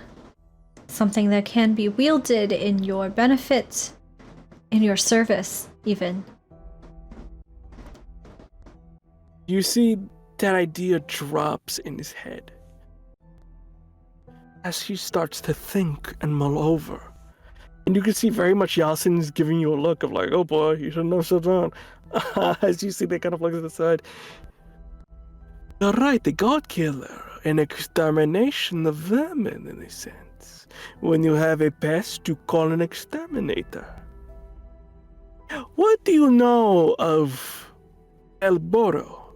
Something that can be wielded in your benefit, in your service, even. You see, that idea drops in his head. As he starts to think and mull over. And you can see very much Yasin's giving you a look of like, oh boy, you shouldn't have sat down. As you see, they kind of look to the side. You're right, the god killer. An extermination of vermin, in a sense. When you have a pest, you call an exterminator. What do you know of El Boro?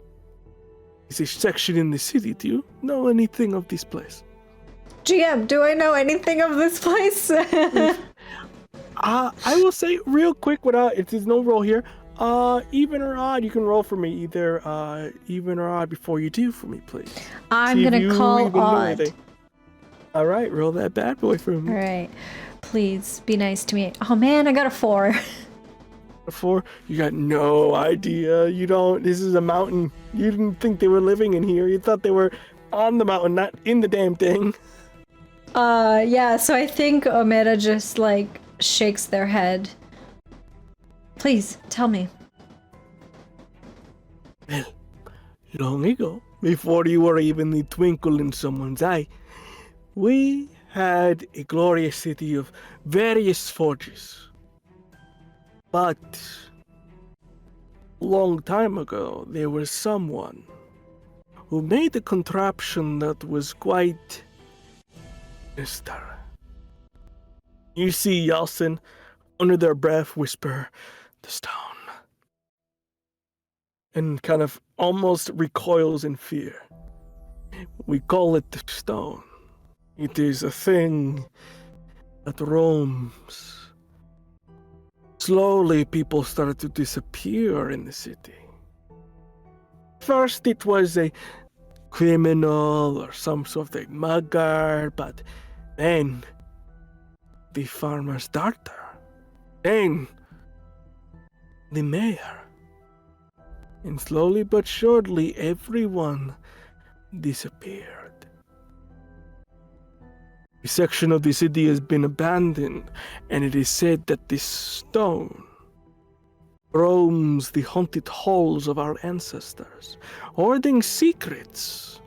It's a section in the city. Do you know anything of this place? GM, do I know anything of this place? I will say real quick, without there's no roll here. Even or odd, you can roll for me. Either even or odd before you do for me, please. I'm gonna call odd. All right, roll that bad boy for me. All right, please be nice to me. Oh man, I got a 4. A 4? You got no idea. You don't. This is a mountain. You didn't think they were living in here. You thought they were on the mountain, not in the damn thing. Yeah. So I think Omera just like shakes their head. Please, tell me. Well, long ago, before you were even the twinkle in someone's eye, we had a glorious city of various forges. But, long time ago, there was someone who made a contraption that was quite sinister. You see Yalcin, under their breath, whisper, "The stone," and kind of almost recoils in fear. We call it the stone. It is a thing that roams. Slowly, people started to disappear in the city. First, it was a criminal or some sort of mugger, but then the farmer's daughter, then the mayor. And slowly but surely, everyone disappeared. A section of the city has been abandoned, and it is said that this stone roams the haunted halls of our ancestors, hoarding secrets.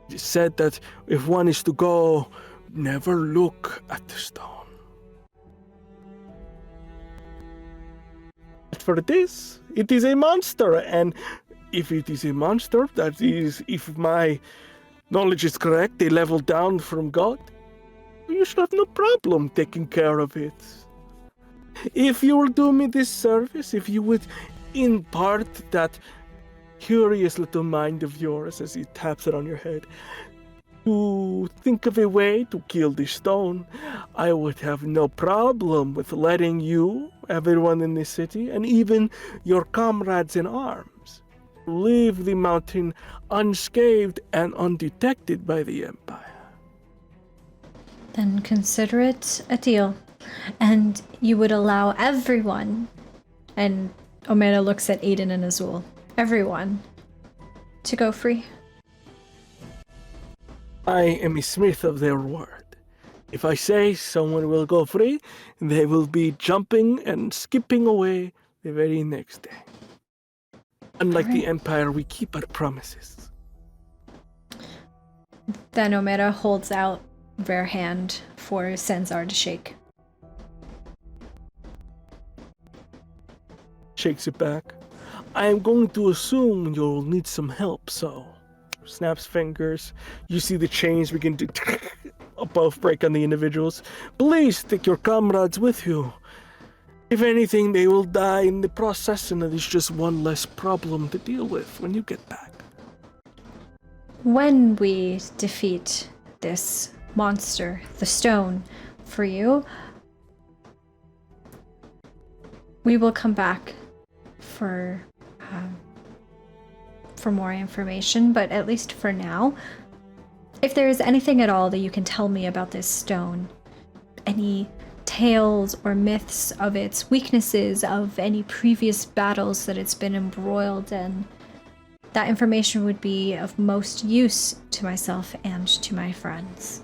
It is said that if one is to go, never look at the stone. But for this, it is a monster, and if it is a monster, that is, if my knowledge is correct, a level down from God, you should have no problem taking care of it. If you will do me this service, if you would impart that curious little mind of yours as he taps it on your head, to think of a way to kill the stone, I would have no problem with letting you, everyone in this city, and even your comrades in arms, leave the mountain unscathed and undetected by the Empire. Then consider it a deal. And you would allow everyone, and Omera looks at Aiden and Azul, everyone, to go free. I am a smith of their word. If I say someone will go free, they will be jumping and skipping away the very next day. Unlike the Empire, we keep our promises. Then Omera holds out their hand for Senzar to shake. Shakes it back. I am going to assume you'll need some help, so snaps fingers. You see the chains begin to both break on the individuals. Please take your comrades with you. If anything, they will die in the process, and it is just one less problem to deal with when you get back. When we defeat this monster, the stone, for you, we will come back for more information, but at least for now, if there is anything at all that you can tell me about this stone, any tales or myths of its weaknesses, of any previous battles that it's been embroiled in, that information would be of most use to myself and to my friends.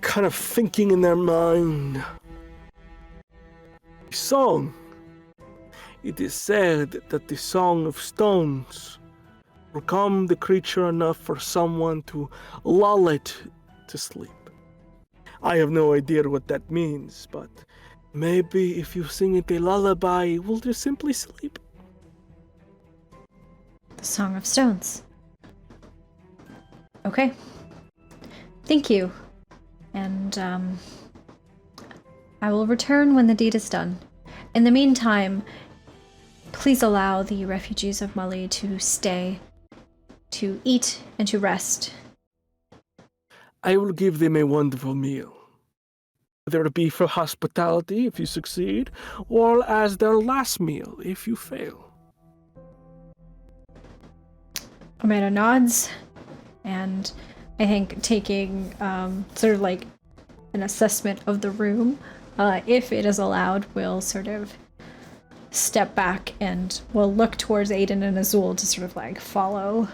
Kind of thinking in their mind. A song. It is said that the Song of Stones will calm the creature enough for someone to lull it to sleep. I have no idea what that means, but maybe if you sing it a lullaby, it will just simply sleep. The Song of Stones. Okay. Thank you. And I will return when the deed is done. In the meantime, please allow the refugees of Mali to stay, to eat, and to rest. I will give them a wonderful meal. Whether it be for hospitality if you succeed, or as their last meal if you fail. Omera nods, and I think taking sort of like an assessment of the room, if it is allowed, will sort of step back and will look towards Aiden and Azul to sort of like follow.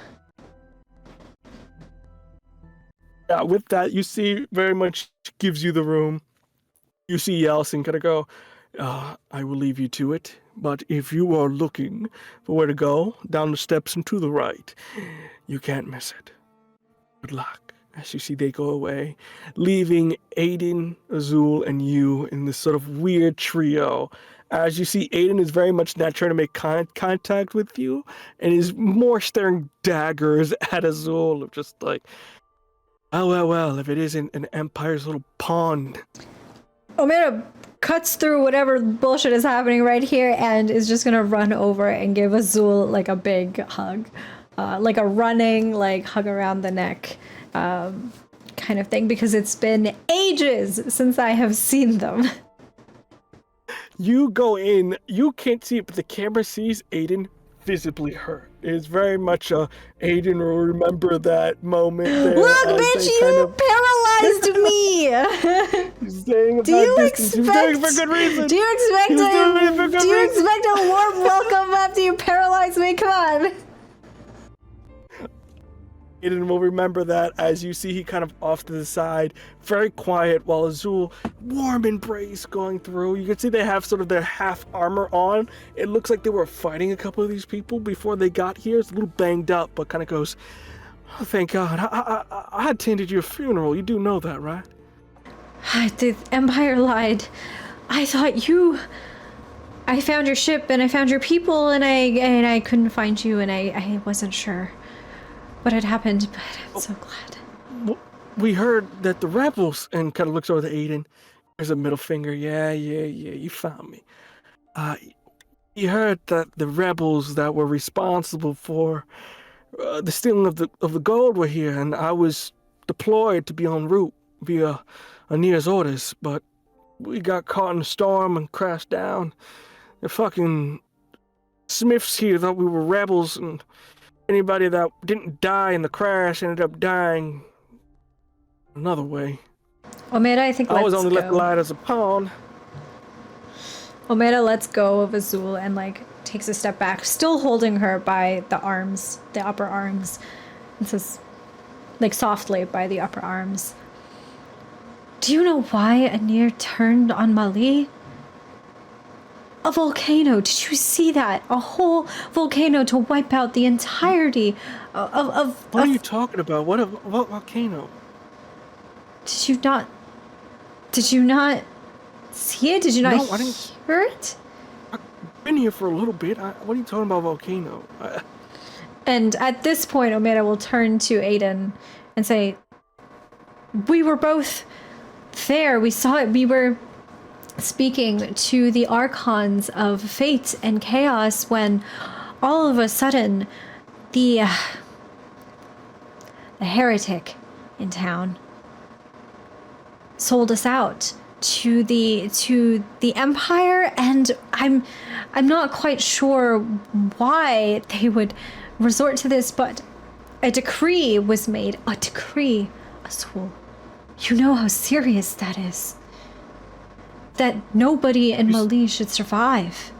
Yeah, with that, you see very much gives you the room. You see Yalcin kind of go, I will leave you to it, but if you are looking for where to go, down the steps and to the right, you can't miss it. Good luck. As you see they go away, leaving Aiden, Azul, and you in this sort of weird trio as you see, Aiden is very much not trying to make contact with you, and is more staring daggers at Azul, of just like, oh, well, if it isn't an Empire's little pawn. Omera cuts through whatever bullshit is happening right here and is just gonna run over and give Azul like a big hug. Like a running, like, hug around the neck kind of thing, because it's been ages since I have seen them. You go in, you can't see it, but the camera sees Aiden visibly hurt. It's very much Aiden will remember that moment there. Look, bitch, you paralyzed me! Staying about Do you distance. He's doing it for good reason. Do you expect a warm welcome after you paralyze me? Come on. Aiden will remember that as you see he kind of off to the side, very quiet, while Azul, warm embrace going through. You can see they have sort of their half armor on. It looks like they were fighting a couple of these people before they got here. It's a little banged up, but kind of goes, oh, thank God. I attended your funeral. You do know that, right? The Empire lied. I thought I found your ship and I found your people and I couldn't find you and I wasn't sure what had happened, but I'm so glad. We heard that the rebels, and kind of looks over to Aiden. There's a middle finger. Yeah, you found me. You heard that the rebels that were responsible for the stealing of the gold were here, and I was deployed to be en route via Anir's orders, but we got caught in a storm and crashed down. The fucking Smiths here thought we were rebels, and anybody that didn't die in the crash ended up dying another way. Omera, I think I was only left alive as a pawn. Omera lets go of Azul and like takes a step back, still holding her by the arms, the upper arms, and says, like softly by the upper arms, "Do you know why Anir turned on Mali? A volcano. Did you see that? A whole volcano to wipe out the entirety of What are you talking about? What volcano? Did you not see it? Did you not No, I didn't hear it? I've been here for a little bit. What are you talking about, volcano? And at this point, Omera will turn to Aiden and say, "We were both there. We saw it. We were speaking to the archons of fate and chaos when all of a sudden the heretic in town sold us out to the Empire, and I'm not quite sure why they would resort to this, but a decree was made. A decree, Azul. You know how serious that is. That nobody in Mali should survive."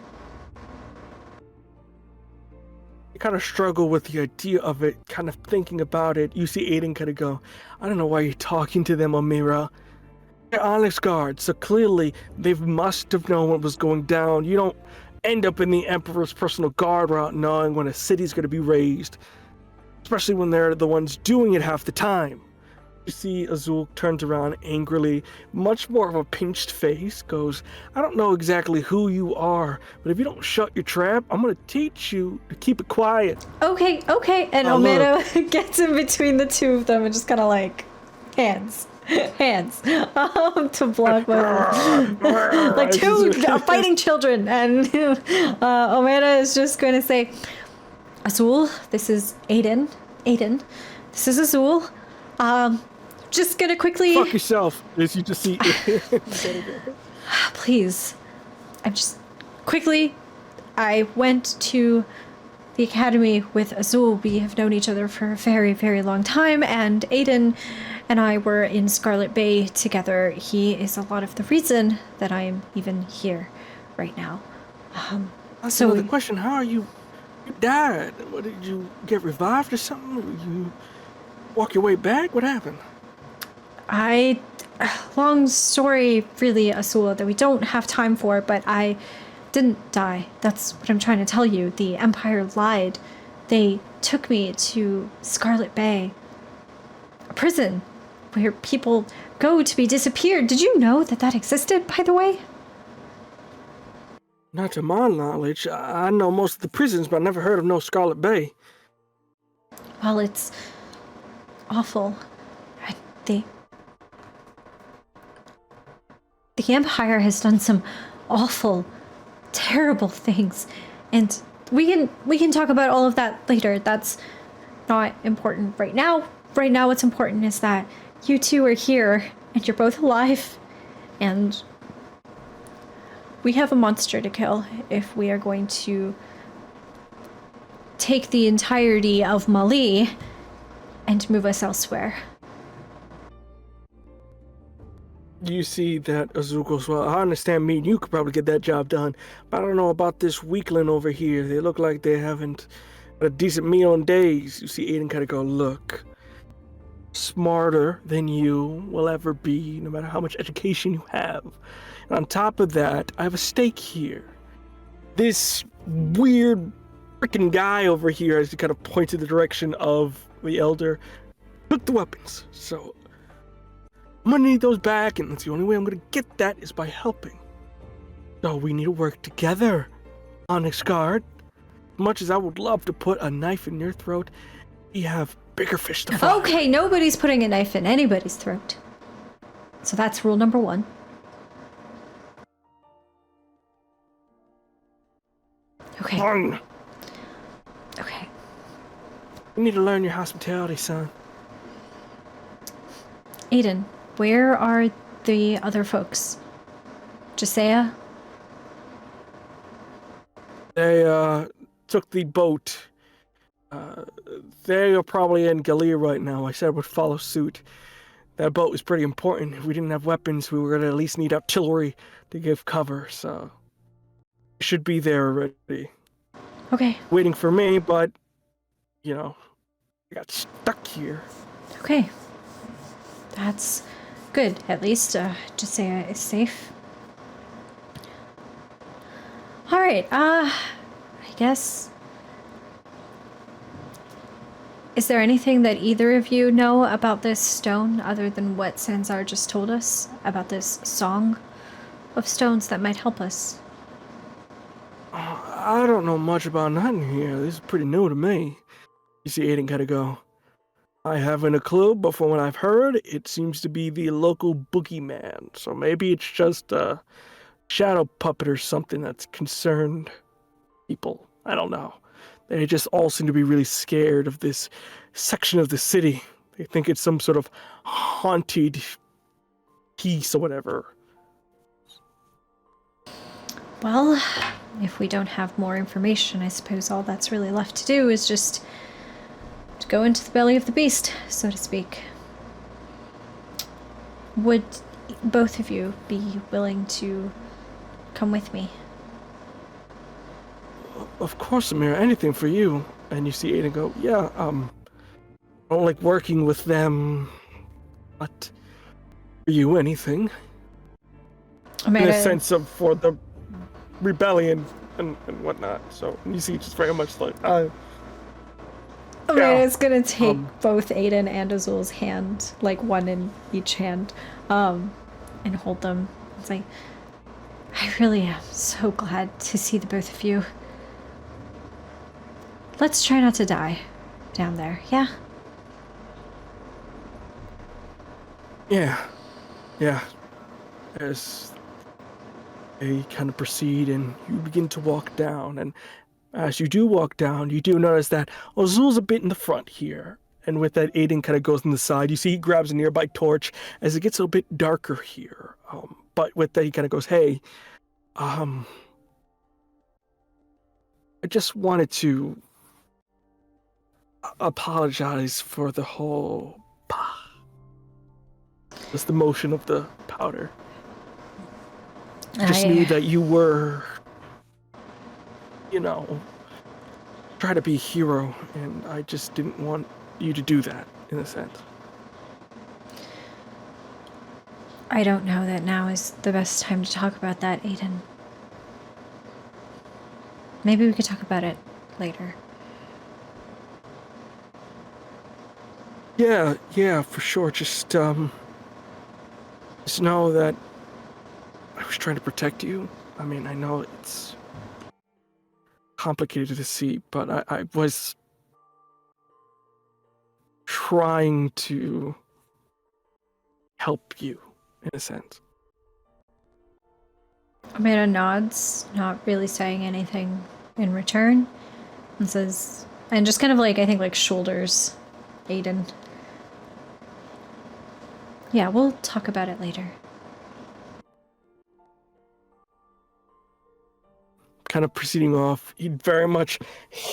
You kind of struggle with the idea of it, kind of thinking about it. You see Aiden kind of go, I don't know why you're talking to them, Omera. They're Onyx guards, so clearly they must have known what was going down. You don't end up in the Emperor's personal guard route knowing when a city's going to be raised, especially when they're the ones doing it half the time. You see Azul turns around angrily, much more of a pinched face, goes, I don't know exactly who you are, but if you don't shut your trap, I'm going to teach you to keep it quiet. Okay. And Omera gets in between the two of them and just kind of like, hands to block like two fighting children. And Omera is just going to say, Azul, this is Aiden, this is Azul. Just gonna quickly... Fuck yourself, as you just see. Please. I'm just... Quickly, I went to the academy with Azul. We have known each other for a very, very long time, and Aiden and I were in Scarlet Bay together. He is a lot of the reason that I am even here right now. So the question, how are you... You died. What, did you get revived or something? You walk your way back? What happened? Long story, really, Azul, that we don't have time for, but I didn't die. That's what I'm trying to tell you. The Empire lied. They took me to Scarlet Bay, a prison where people go to be disappeared. Did you know that existed, by the way? Not to my knowledge. I know most of the prisons, but I never heard of no Scarlet Bay. Well, it's awful. The Empire has done some awful, terrible things, and we can talk about all of that later. That's not important right now. Right now, what's important is that you two are here, and you're both alive, and we have a monster to kill if we are going to take the entirety of Mali and move us elsewhere. You see that Azul goes, well, I understand me and you could probably get that job done, but I don't know about this weakling over here. They look like they haven't had a decent meal in days. You see Aiden kind of go, look, smarter than you will ever be, no matter how much education you have. And on top of that, I have a stake here. This weird freaking guy over here, as he kind of points in the direction of the elder, took the weapons. So I'm gonna need those back, and that's the only way I'm gonna get that is by helping. So we need to work together, Onyx Guard. As much as I would love to put a knife in your throat, we have bigger fish to fry. Okay, nobody's putting a knife in anybody's throat. So that's rule number 1. Okay. Fine. Okay. You need to learn your hospitality, son. Aiden, where are the other folks? Jasea? They took the boat. They are probably in Galia right now. I said I would follow suit. That boat was pretty important. If we didn't have weapons, we were going to at least need artillery to give cover, so it should be there already. Okay. Waiting for me, but, you know, I got stuck here. Okay. That's good. At least Jasea is safe. Alright, I guess... Is there anything that either of you know about this stone other than what Sanzar just told us about this song of stones that might help us? I don't know much about nothing here. This is pretty new to me. You see Aiden kind of go, I haven't a clue, but from what I've heard, it seems to be the local boogeyman. So maybe it's just a shadow puppet or something that's concerned people. I don't know. They just all seem to be really scared of this section of the city. They think it's some sort of haunted piece or whatever. Well, if we don't have more information, I suppose all that's really left to do is just to go into the belly of the beast, so to speak. Would both of you be willing to come with me? Of course, Omera, anything for you. And you see Aiden go, yeah, I don't like working with them, but for you, anything. In a sense of for the rebellion and whatnot. So you see, just very much like, Omera's gonna take both Aiden and Azul's hand, like one in each hand, and hold them. It's like, I really am so glad to see the both of you. Let's try not to die down there, yeah? Yeah. As they kind of proceed and you begin to walk down, and as you do walk down, you do notice that Azul's a bit in the front here. And with that, Aiden kind of goes on the side. You see he grabs a nearby torch as it gets a little bit darker here. But with that, he kind of goes, hey, I just wanted to apologize for the whole just the motion of the powder. Just knew that you were, try to be a hero, and I just didn't want you to do that, in a sense. I don't know that now is the best time to talk about that, Aiden. Maybe we could talk about it later. Yeah, for sure. Just know that I was trying to protect you. I mean, I know it's complicated to see, but I was trying to help you, in a sense. Omera nods, not really saying anything in return, and says, and just kind of like, I think, like shoulders Aiden. Yeah, we'll talk about it later. Kind of proceeding off, he very much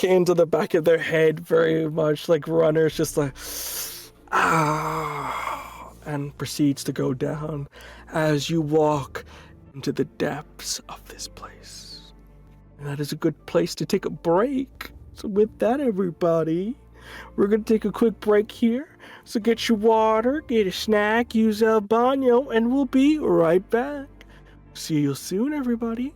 hands on the back of their head, very much like runners, just like, and proceeds to go down as you walk into the depths of this place. And that is a good place to take a break. So with that, everybody, we're going to take a quick break here. So get your water, get a snack, use el baño, and we'll be right back. See you soon, everybody.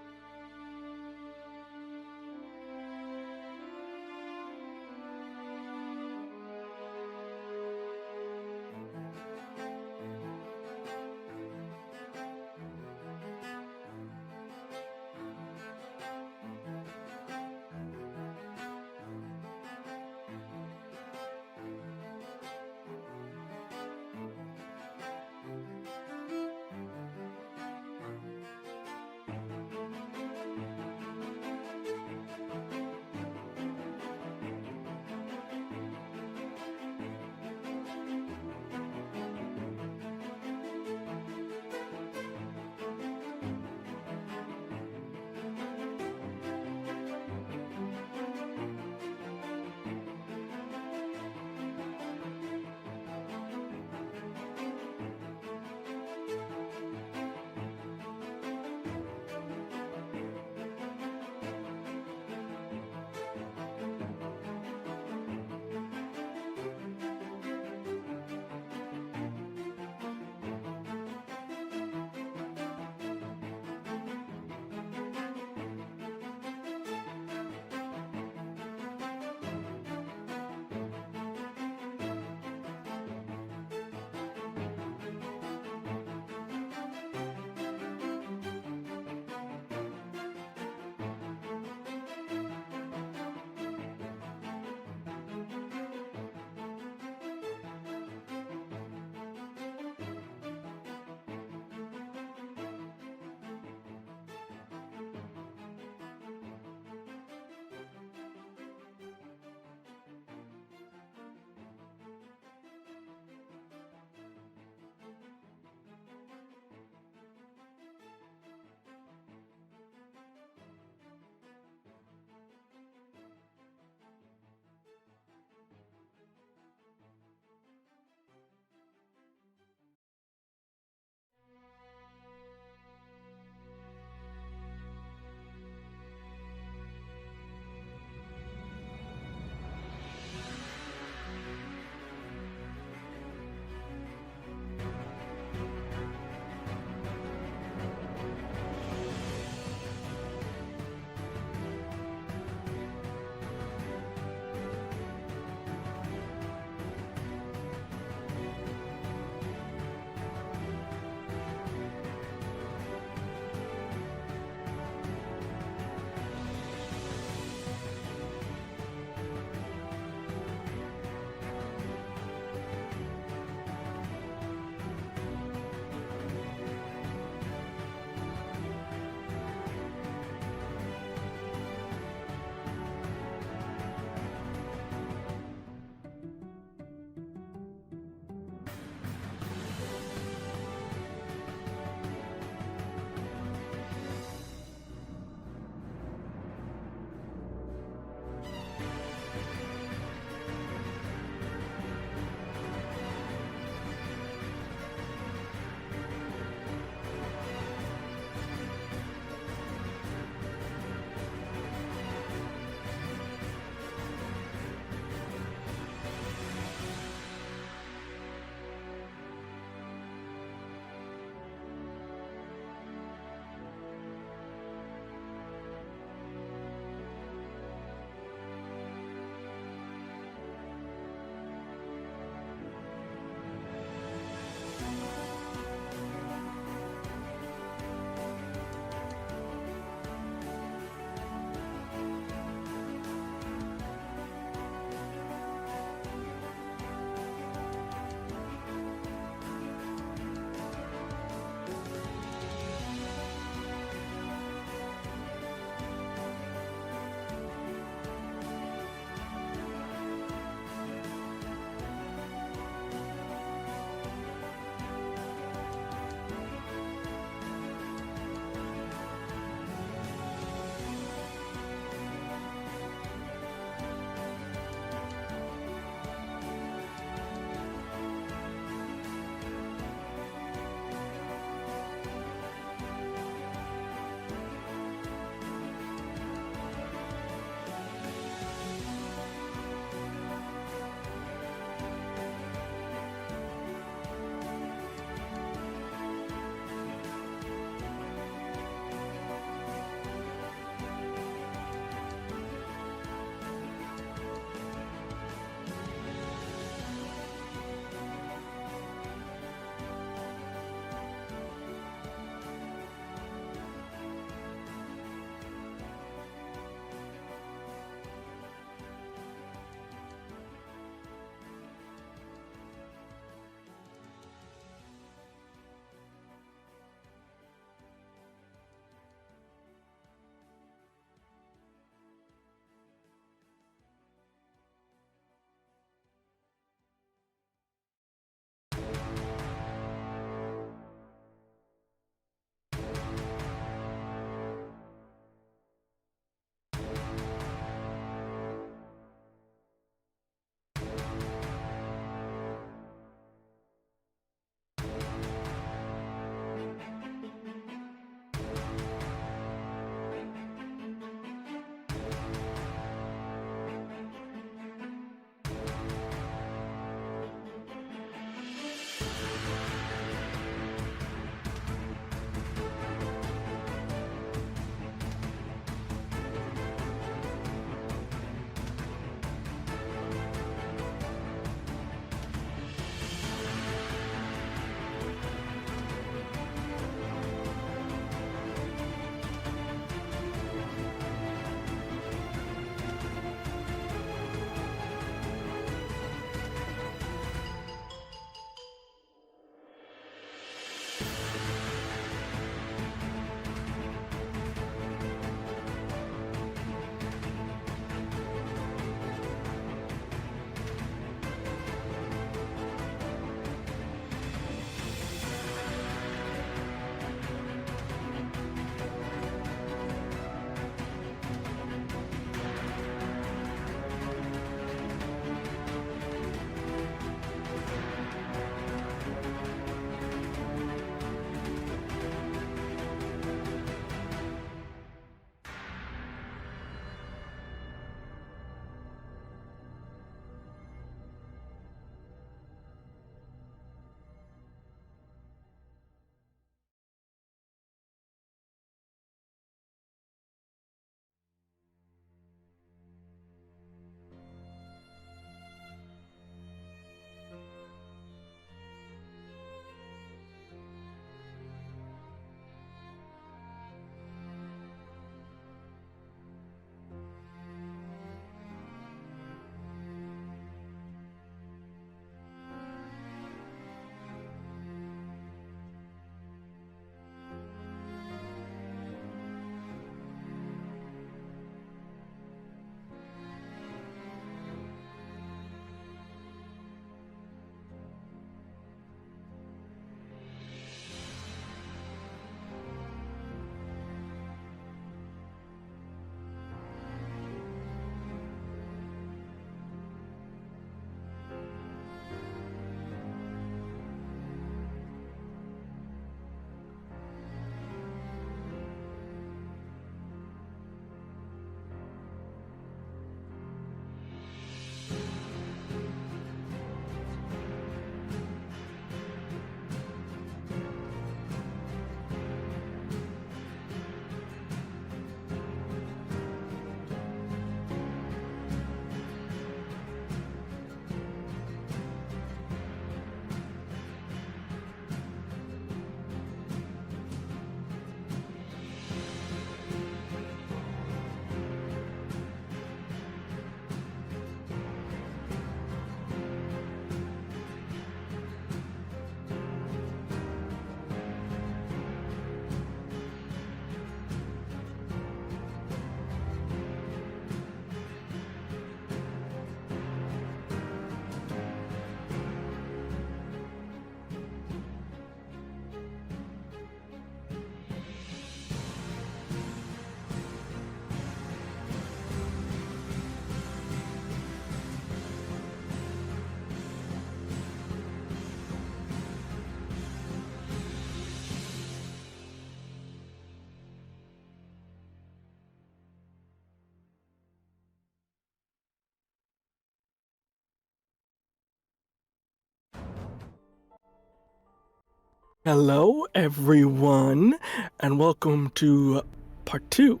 Hello, everyone, and welcome to part 2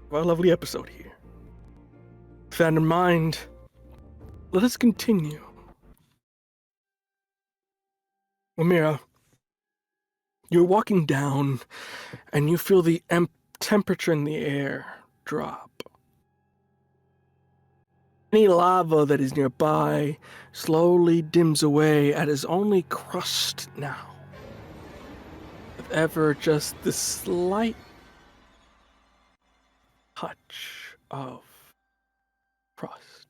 of our lovely episode here. With that in mind, let us continue. Omera, you're walking down, and you feel the temperature in the air drop. Any lava that is nearby slowly dims away and is only crust now, with ever just the slight touch of crust.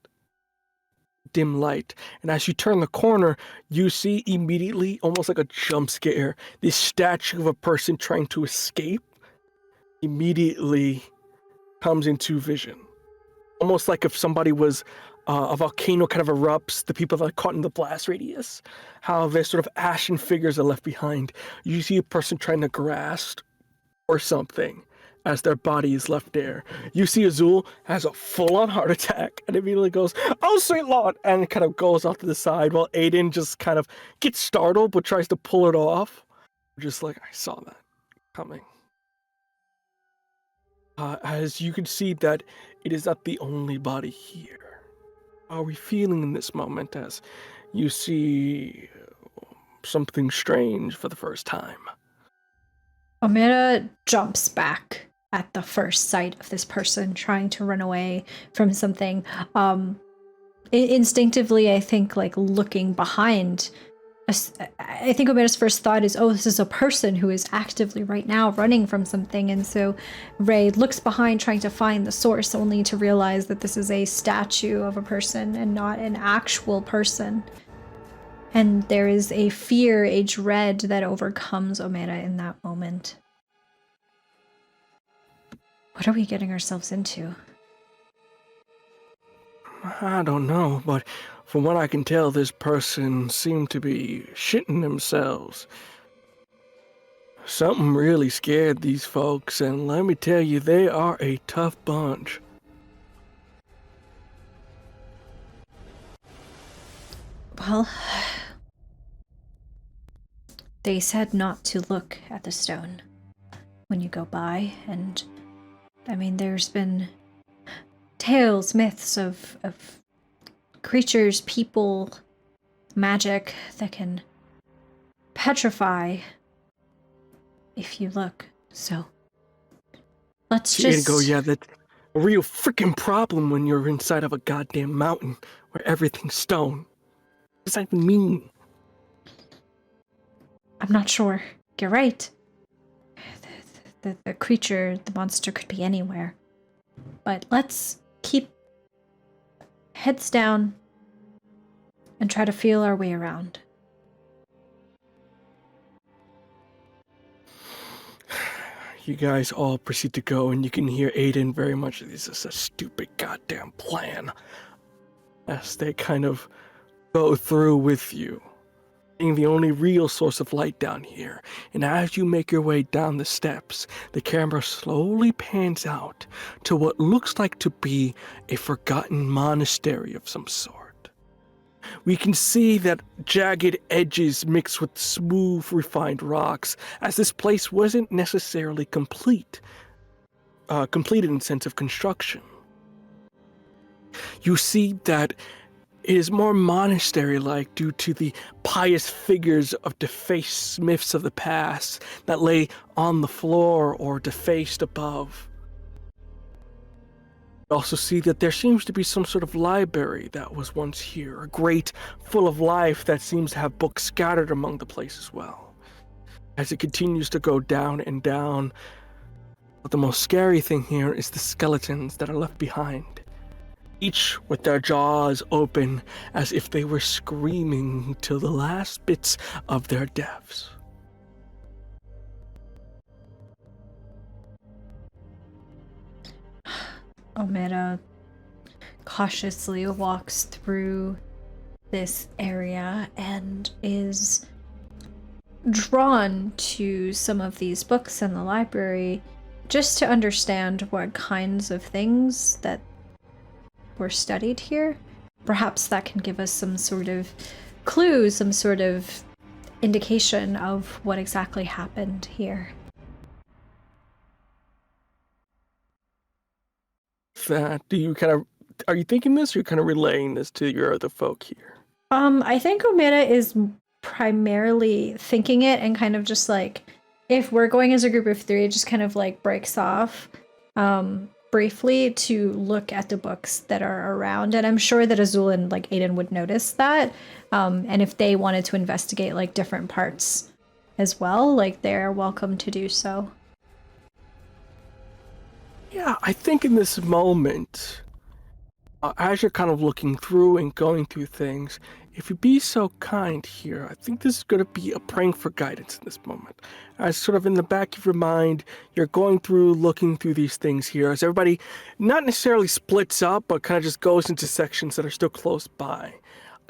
Dim light, and as you turn the corner, you see immediately, almost like a jump scare, this statue of a person trying to escape immediately comes into vision. Almost like if somebody was a volcano kind of erupts, the people that are caught in the blast radius, how their sort of ashen figures are left behind. You see a person trying to grasp or something as their body is left there. You see Azul has a full-on heart attack and immediately goes, "Oh, sweet Lord," and kind of goes off to the side while Aiden just kind of gets startled but tries to pull it off. Just like, I saw that coming. As you can see that it is not the only body here. How are we feeling in this moment as you see something strange for the first time? Omera jumps back at the first sight of this person trying to run away from something. Instinctively, I think, like, looking behind, I think Omera's first thought is, oh, this is a person who is actively right now running from something. And so Ray looks behind trying to find the source, only to realize that this is a statue of a person and not an actual person. And there is a fear, a dread that overcomes Omera in that moment. What are we getting ourselves into? I don't know, but from what I can tell, this person seemed to be shitting themselves. Something really scared these folks, and let me tell you, they are a tough bunch. Well, they said not to look at the stone when you go by, and I mean, there's been tales, myths of creatures, people, magic that can petrify if you look. So let's just go, yeah, that's a real freaking problem when you're inside of a goddamn mountain where everything's stone. What does that even mean? I'm not sure. You're right. The creature, the monster could be anywhere. But let's keep heads down and try to feel our way around. You guys all proceed to go, and you can hear Aiden very much, "This is a stupid goddamn plan," as they kind of go through with you, being the only real source of light down here. And as you make your way down the steps, the camera slowly pans out to what looks like to be a forgotten monastery of some sort. We can see that jagged edges mixed with smooth, refined rocks, as this place wasn't necessarily completed in sense of construction. You see that it is more monastery-like due to the pious figures of defaced smiths of the past that lay on the floor or defaced above. You also see that there seems to be some sort of library that was once here, a grate full of life that seems to have books scattered among the place as well. As it continues to go down and down, but the most scary thing here is the skeletons that are left behind, each with their jaws open as if they were screaming till the last bits of their deaths. Omera cautiously walks through this area and is drawn to some of these books in the library just to understand what kinds of things that were studied here. Perhaps that can give us some sort of clue, some sort of indication of what exactly happened here. Do you are you thinking this, or you're kind of relaying this to your other folk here? I think Omera is primarily thinking it and kind of just like, if we're going as a group of three, it just kind of like breaks off briefly to look at the books that are around. And I'm sure that Azul and like Aiden would notice that. And if they wanted to investigate like different parts as well, like they're welcome to do so. Yeah, I think in this moment, as you're kind of looking through and going through things, if you'd be so kind here, I think this is going to be a praying for guidance in this moment. As sort of in the back of your mind, you're going through, looking through these things here, as everybody not necessarily splits up, but kind of just goes into sections that are still close by.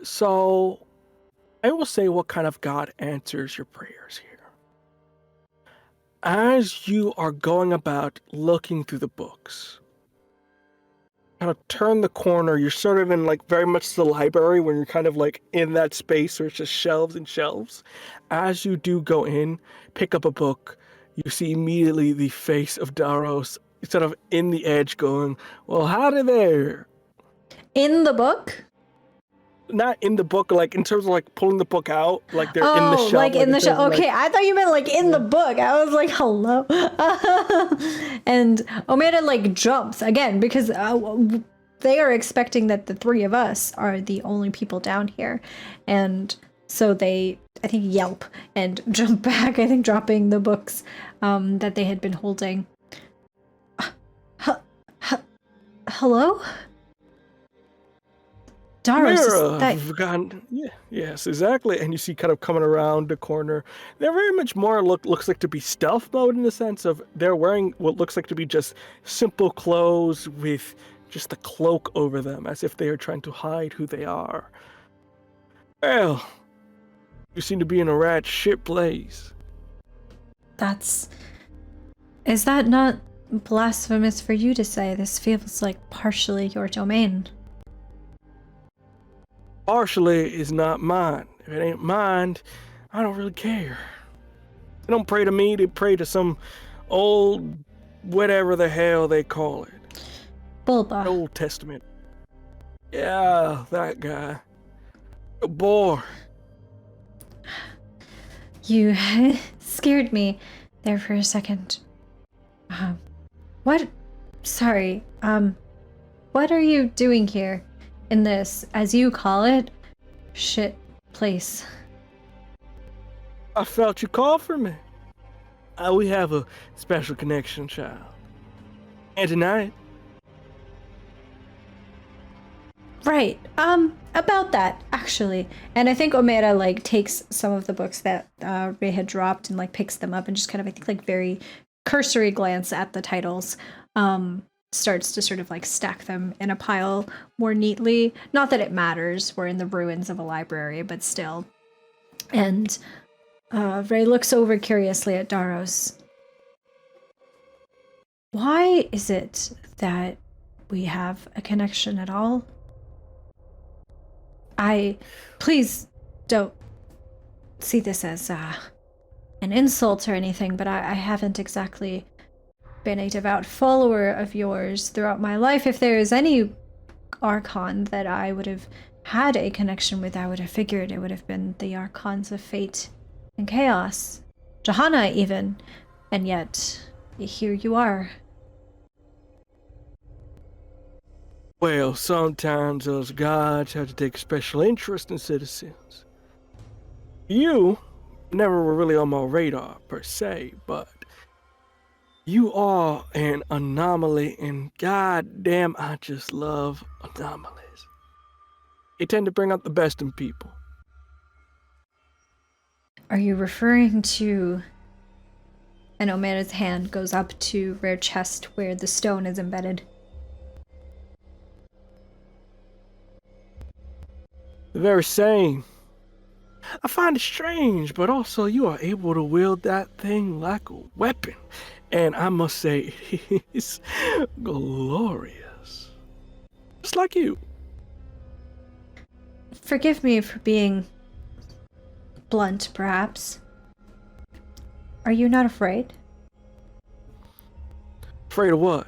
So, I will say what kind of God answers your prayers here. As you are going about looking through the books, kind of turn the corner, you're sort of in like very much the library when you're kind of like in that space where it's just shelves and shelves. As you do go in, pick up a book, you see immediately the face of Daros sort of in the edge going, well, howdy there. In the book? Not in the book, like in terms of like pulling the book out, like they're in the shelf. Like in the shelf. Okay, I thought you meant like in the book. I was like, hello. And Omera like jumps again because they are expecting that the three of us are the only people down here. And so they, I think, yelp and jump back, I think dropping the books that they had been holding. Hello? Daros, yes, exactly. And you see kind of coming around the corner. They're very much more looks like to be stealth mode in the sense of they're wearing what looks like to be just simple clothes with just a cloak over them, as if they are trying to hide who they are. Well, you seem to be in a rat shit place. Is that not blasphemous for you to say? This feels like partially your domain. Partially is not mine. If it ain't mine, I don't really care. They don't pray to me, they pray to some old whatever the hell they call it. Bulba. Old Testament. Yeah, that guy. A bore. You scared me there for a second. What? Sorry. What are you doing here in this, as you call it, shit place? I felt you call for me. We have a special connection, child. And tonight. Right. About that, actually. And I think Omera, like, takes some of the books that Ray had dropped and, like, picks them up and just kind of, I think, like, very cursory glance at the titles. Starts to sort of, like, stack them in a pile more neatly. Not that it matters. We're in the ruins of a library, but still. And Ray looks over curiously at Daros. Why is it that we have a connection at all? Please don't see this as an insult or anything, but I haven't exactly been a devout follower of yours throughout my life. If there is any Archon that I would have had a connection with, I would have figured it would have been the Archons of Fate and Chaos. Johanna, even. And yet, here you are. Well, sometimes those gods have to take a special interest in citizens. You never were really on my radar, per se, but you are an anomaly, and goddamn, I just love anomalies. They tend to bring out the best in people. Are you referring to... And Omera's hand goes up to Rare chest where the stone is embedded. The very same. I find it strange, but also you are able to wield that thing like a weapon. And I must say, it is glorious. Just like you. Forgive me for being blunt, perhaps. Are you not afraid? Afraid of what?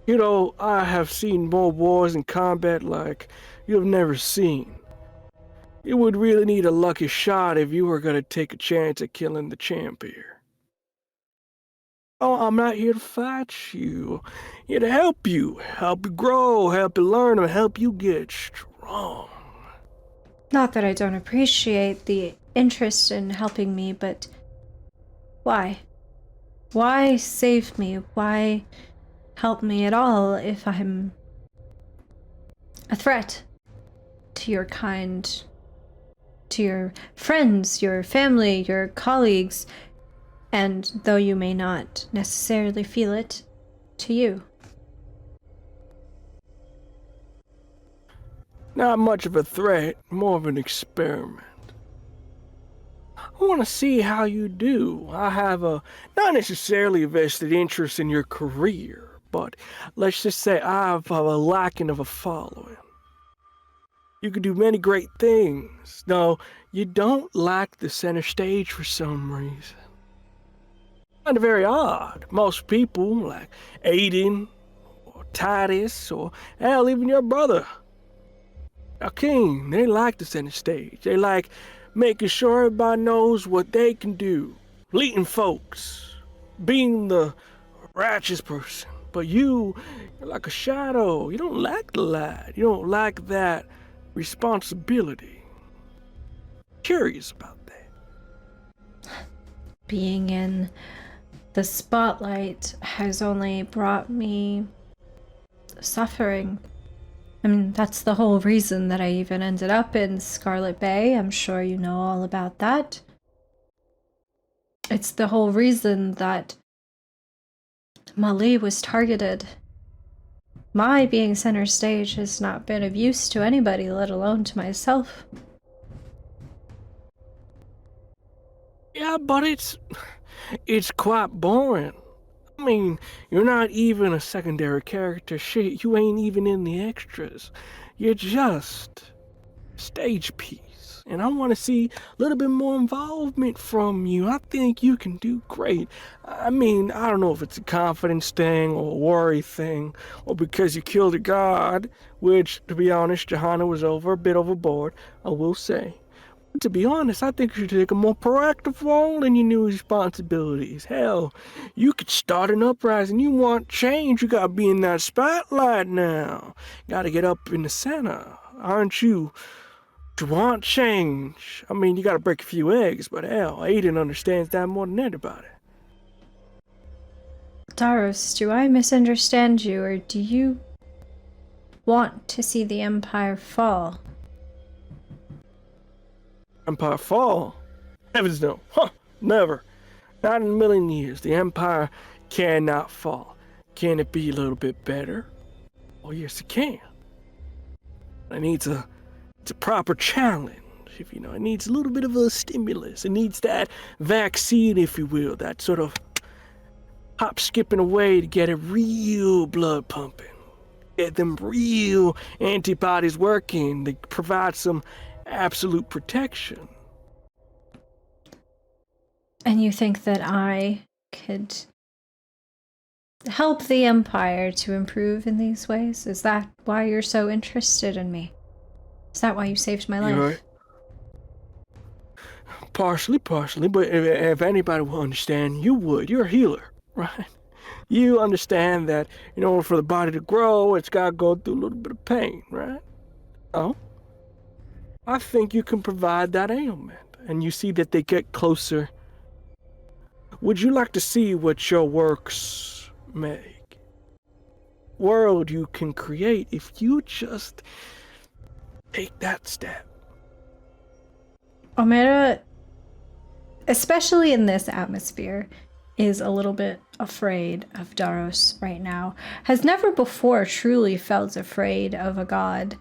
You know, I have seen more wars and combat like you have never seen. You would really need a lucky shot if you were gonna take a chance at killing the champ here. Oh, I'm not here to fight you. I'm here to help you grow, help you learn, and help you get strong. Not that I don't appreciate the interest in helping me, but why? Why save me? Why help me at all if I'm a threat to your kind, to your friends, your family, your colleagues, and though you may not necessarily feel it, to you? Not much of a threat, more of an experiment. I want to see how you do. I have a not necessarily a vested interest in your career, but let's just say I have a lacking of a following. You can do many great things. No, you don't lack the center stage for some reason. Kind of very odd. Most people, like Aiden, or Titus, or hell, even your brother, King, they like the center stage. They like making sure everybody knows what they can do. Leading folks. Being the righteous person. But you're like a shadow. You don't like the light. You don't like that responsibility. Curious about that. Being in the spotlight has only brought me suffering. I mean, that's the whole reason that I even ended up in Scarlet Bay. I'm sure you know all about that. It's the whole reason that Mali was targeted. My being center stage has not been of use to anybody, let alone to myself. Yeah, but it's quite boring. I mean, you're not even a secondary character. Shit, you ain't even in the extras. You're just stage piece. And I want to see a little bit more involvement from you. I think you can do great. I mean, I don't know if it's a confidence thing or a worry thing, or because you killed a god, which, to be honest, Johanna was a bit overboard, I will say. To be honest, I think you should take a more proactive role in your new responsibilities. Hell, you could start an uprising. You want change, you gotta be in that spotlight now. Gotta get up in the center, aren't you? To want change. I mean, you gotta break a few eggs, but hell, Aiden understands that more than anybody. Taros, do I misunderstand you, or do you want to see the Empire fall? Empire fall? Heavens no. Huh, never. Not in a million years. The Empire cannot fall. Can it be a little bit better? Oh yes, it can. It needs it's a proper challenge, if you know. It needs a little bit of a stimulus. It needs that vaccine, if you will, that sort of hop skipping away to get it real blood pumping. Get them real antibodies working. They provide some absolute protection. And you think that I could help the Empire to improve in these ways? Is that why you're so interested in me? Is that why you saved my life? Right. Partially, but if anybody will understand, you would. You're a healer, right? You understand that in order for the body to grow, it's got to go through a little bit of pain, right? Oh? I think you can provide that ailment, and you see that they get closer. Would you like to see what your works make? World you can create if you just take that step. Omera, especially in this atmosphere, is a little bit afraid of Daros right now. Has never before truly felt afraid of a god.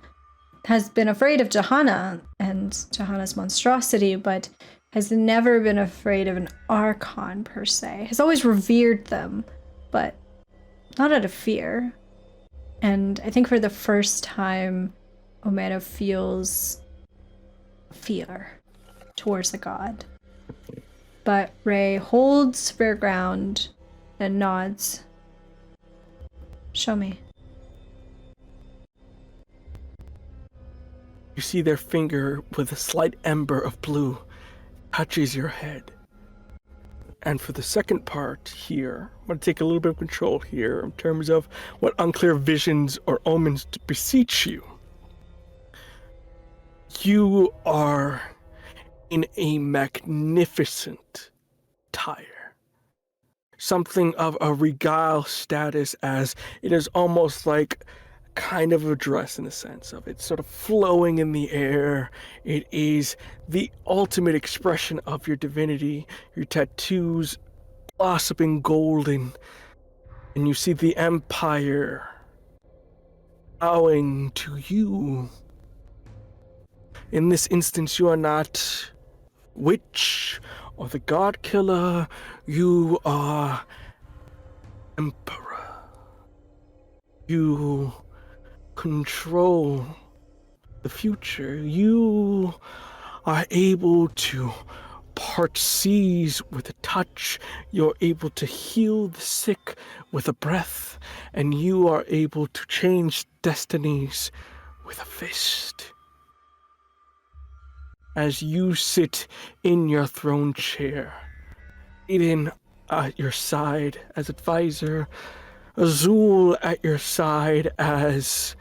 Has been afraid of Johanna and Johanna's monstrosity, but has never been afraid of an Archon per se. Has always revered them, but not out of fear. And I think for the first time, Omera feels fear. towards the god. But Ray holds fair ground and nods. Show me. You see their finger with a slight ember of blue touches your head. And for the second part here, I'm going to take a little bit of control here in terms of what unclear visions or omens beseech you. You are in a magnificent attire. Something of a regale status, as it is almost like kind of a dress in the sense of it's sort of flowing in the air. It is the ultimate expression of your divinity, your tattoos blossoming golden, and you see the Empire bowing to you. In this instance, you are not witch or the god killer, you are Emperor. You control the future. You are able to part seas with a touch. You're able to heal the sick with a breath. And you are able to change destinies with a fist. As you sit in your throne chair, Aiden at your side as advisor, Azul at your side as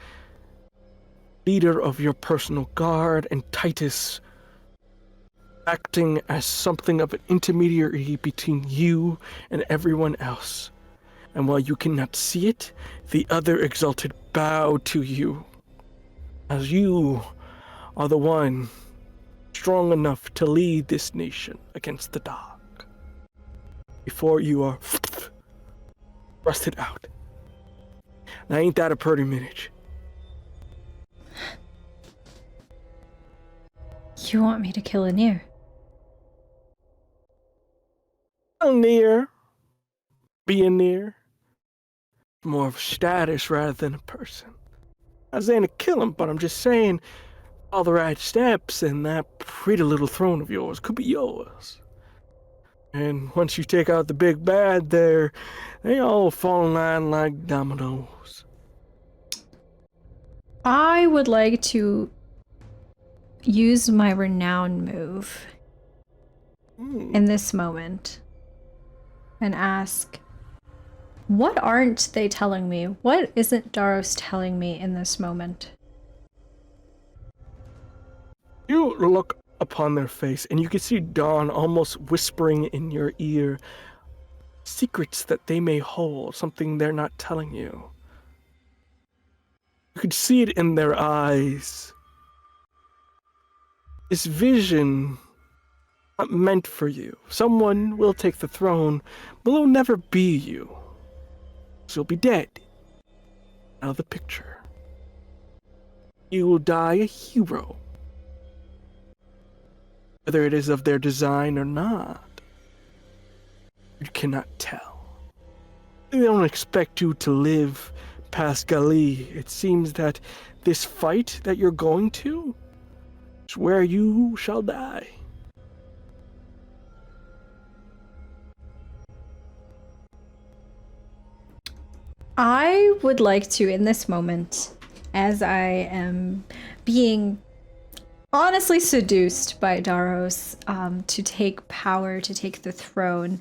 leader of your personal guard, and Titus acting as something of an intermediary between you and everyone else. And while you cannot see it, the other exalted bow to you, as you are the one strong enough to lead this nation against the dark. Before you are thrusted out. Now ain't that a pretty image? You want me to kill Anir? Near. Being near. More of a status rather than a person. I was saying to kill him, but I'm just saying all the right steps and that pretty little throne of yours could be yours. And once you take out the big bad there, they all fall in line like dominoes. I would like to use my renown move in this moment and ask, what aren't they telling me? What isn't Daros telling me in this moment? You look upon their face, and you can see Dawn almost whispering in your ear secrets that they may hold, something they're not telling you. You could see it in their eyes. This vision, not meant for you. Someone will take the throne, but it'll never be you. You'll be dead. Out of the picture. You will die a hero. Whether it is of their design or not, you cannot tell. They don't expect you to live past Gali. It seems that this fight that you're going to is where you shall die. I would like to, in this moment, as I am being honestly seduced by Daros, to take power, to take the throne,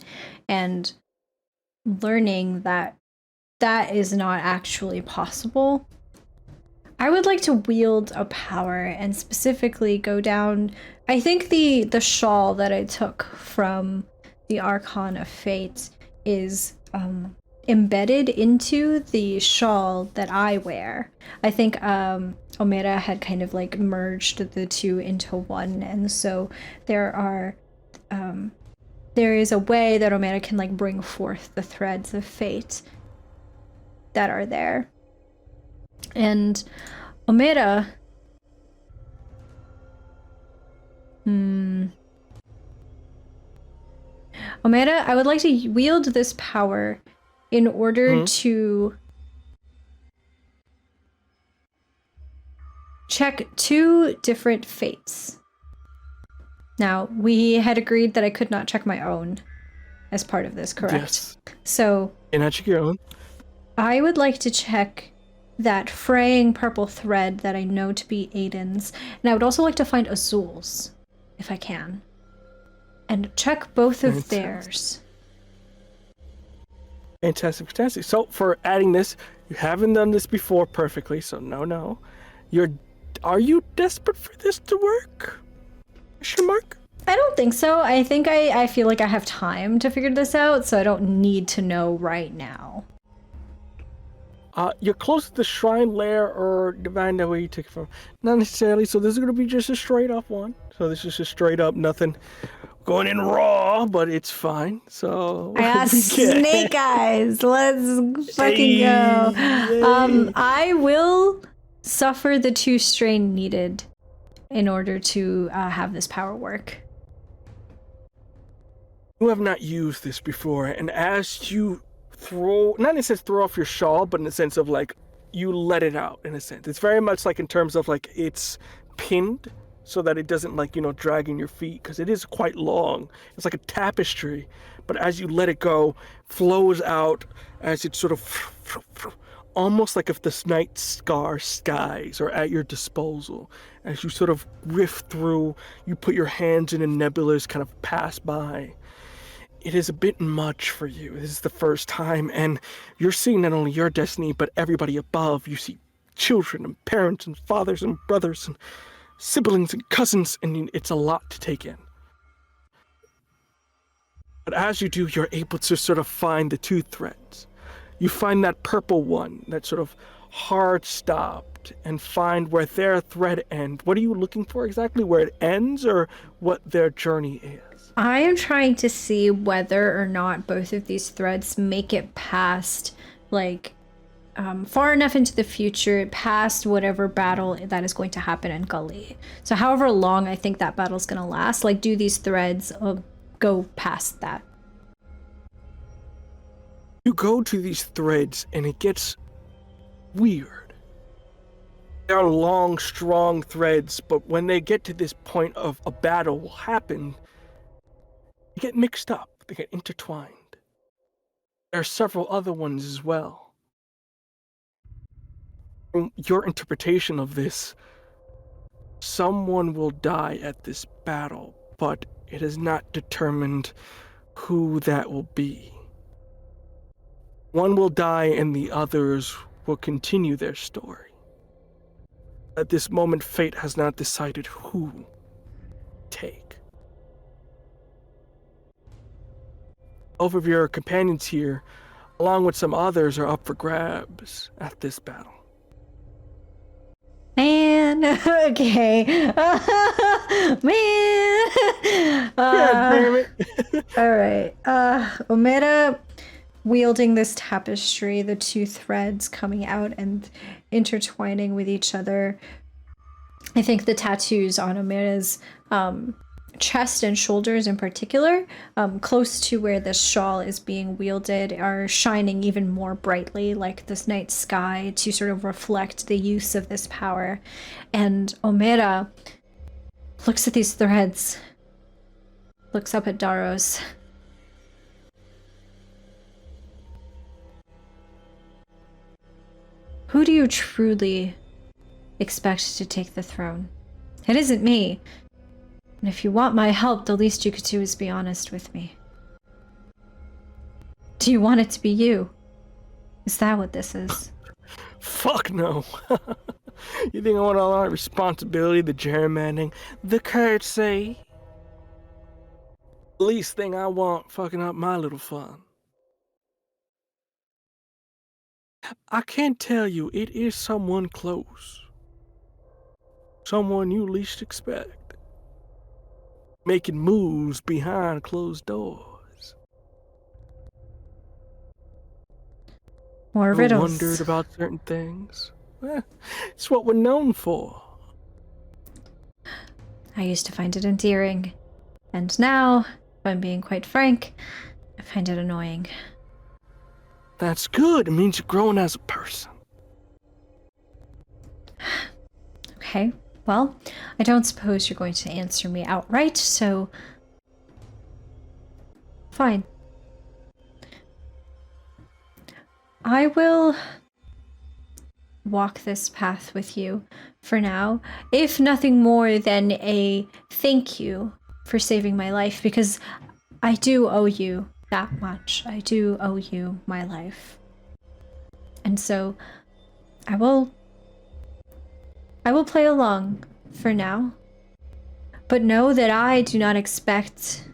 and learning that that is not actually possible, I would like to wield a power and specifically go down. I think the shawl that I took from the Archon of Fate is embedded into the shawl that I wear. I think Omera had kind of like merged the two into one, and so there is a way that Omera can like bring forth the threads of fate that are there. And Omera, Omera, I would like to wield this power in order to check two different fates. Now, we had agreed that I could not check my own as part of this, correct? Yes. So, And I check your own. I would like to check that fraying purple thread that I know to be Aiden's, and I would also like to find Azul's, if I can. And check both of theirs. Fantastic. So for adding this, you haven't done this before perfectly, so no. Are you desperate for this to work? Question mark? I don't think so. I think I feel like I have time to figure this out, so I don't need to know right now. You're close to the shrine lair or divine that way you take it from. Not necessarily, so this is going to be just a straight up one. So this is just straight up, nothing going in raw, but it's fine. So I got snake eyes. Let's fucking go. I will suffer the 2 strain needed in order to have this power work. You have not used this before, and as you not in a sense throw off your shawl, but in the sense of like you let it out in a sense. It's very much like in terms of like it's pinned so that it doesn't like, drag in your feet, because it is quite long. It's like a tapestry, but as you let it go, flows out as it sort of almost like if the night skies are at your disposal. As you sort of riff through, you put your hands in and nebulas kind of pass by. It is a bit much for you. This is the first time, and you're seeing not only your destiny, but everybody above. You see children and parents and fathers and brothers and siblings and cousins, and it's a lot to take in. But as you do, you're able to sort of find the 2 threads. You find that purple one, that sort of hard stopped, and find where their thread ends. What are you looking for exactly? Where it ends, or what their journey is? I am trying to see whether or not both of these threads make it past, like, far enough into the future, past whatever battle that is going to happen in Gully. So however long I think that battle's going to last, like, do these threads go past that? You go to these threads, and it gets weird. They are long, strong threads, but when they get to this point of a battle will happen, they get mixed up, they get intertwined. There are several other ones as well. From your interpretation of this, someone will die at this battle, but it is not determined who that will be. One will die and the others will continue their story. At this moment, fate has not decided who to take. Both of your companions here, along with some others, are up for grabs at this battle. Man, okay. Man. God damn it. All right. Omera wielding this tapestry, the 2 threads coming out and intertwining with each other. I think the tattoos on Omera's chest and shoulders in particular, close to where this shawl is being wielded, are shining even more brightly like this night sky to sort of reflect the use of this power. And Omera looks at these threads, looks up at Daros. Who do you truly expect to take the throne? It isn't me. And if you want my help, the least you could do is be honest with me. Do you want it to be you? Is that what this is? Fuck no. You think I want all that responsibility, the gerrymandering, the courtesy? The least thing I want fucking up my little fun. I can't tell you, it is someone close. Someone you least expect. Making moves behind closed doors. More riddles. Wondered about certain things. Well, it's what we're known for. I used to find it endearing. And now, if I'm being quite frank, I find it annoying. That's good. It means you're growing as a person. Okay, well, I don't suppose you're going to answer me outright, so... Fine. I will walk this path with you for now, if nothing more than a thank you for saving my life, because I do owe you that much. I do owe you my life. And so I will play along for now. But know that I do not expect,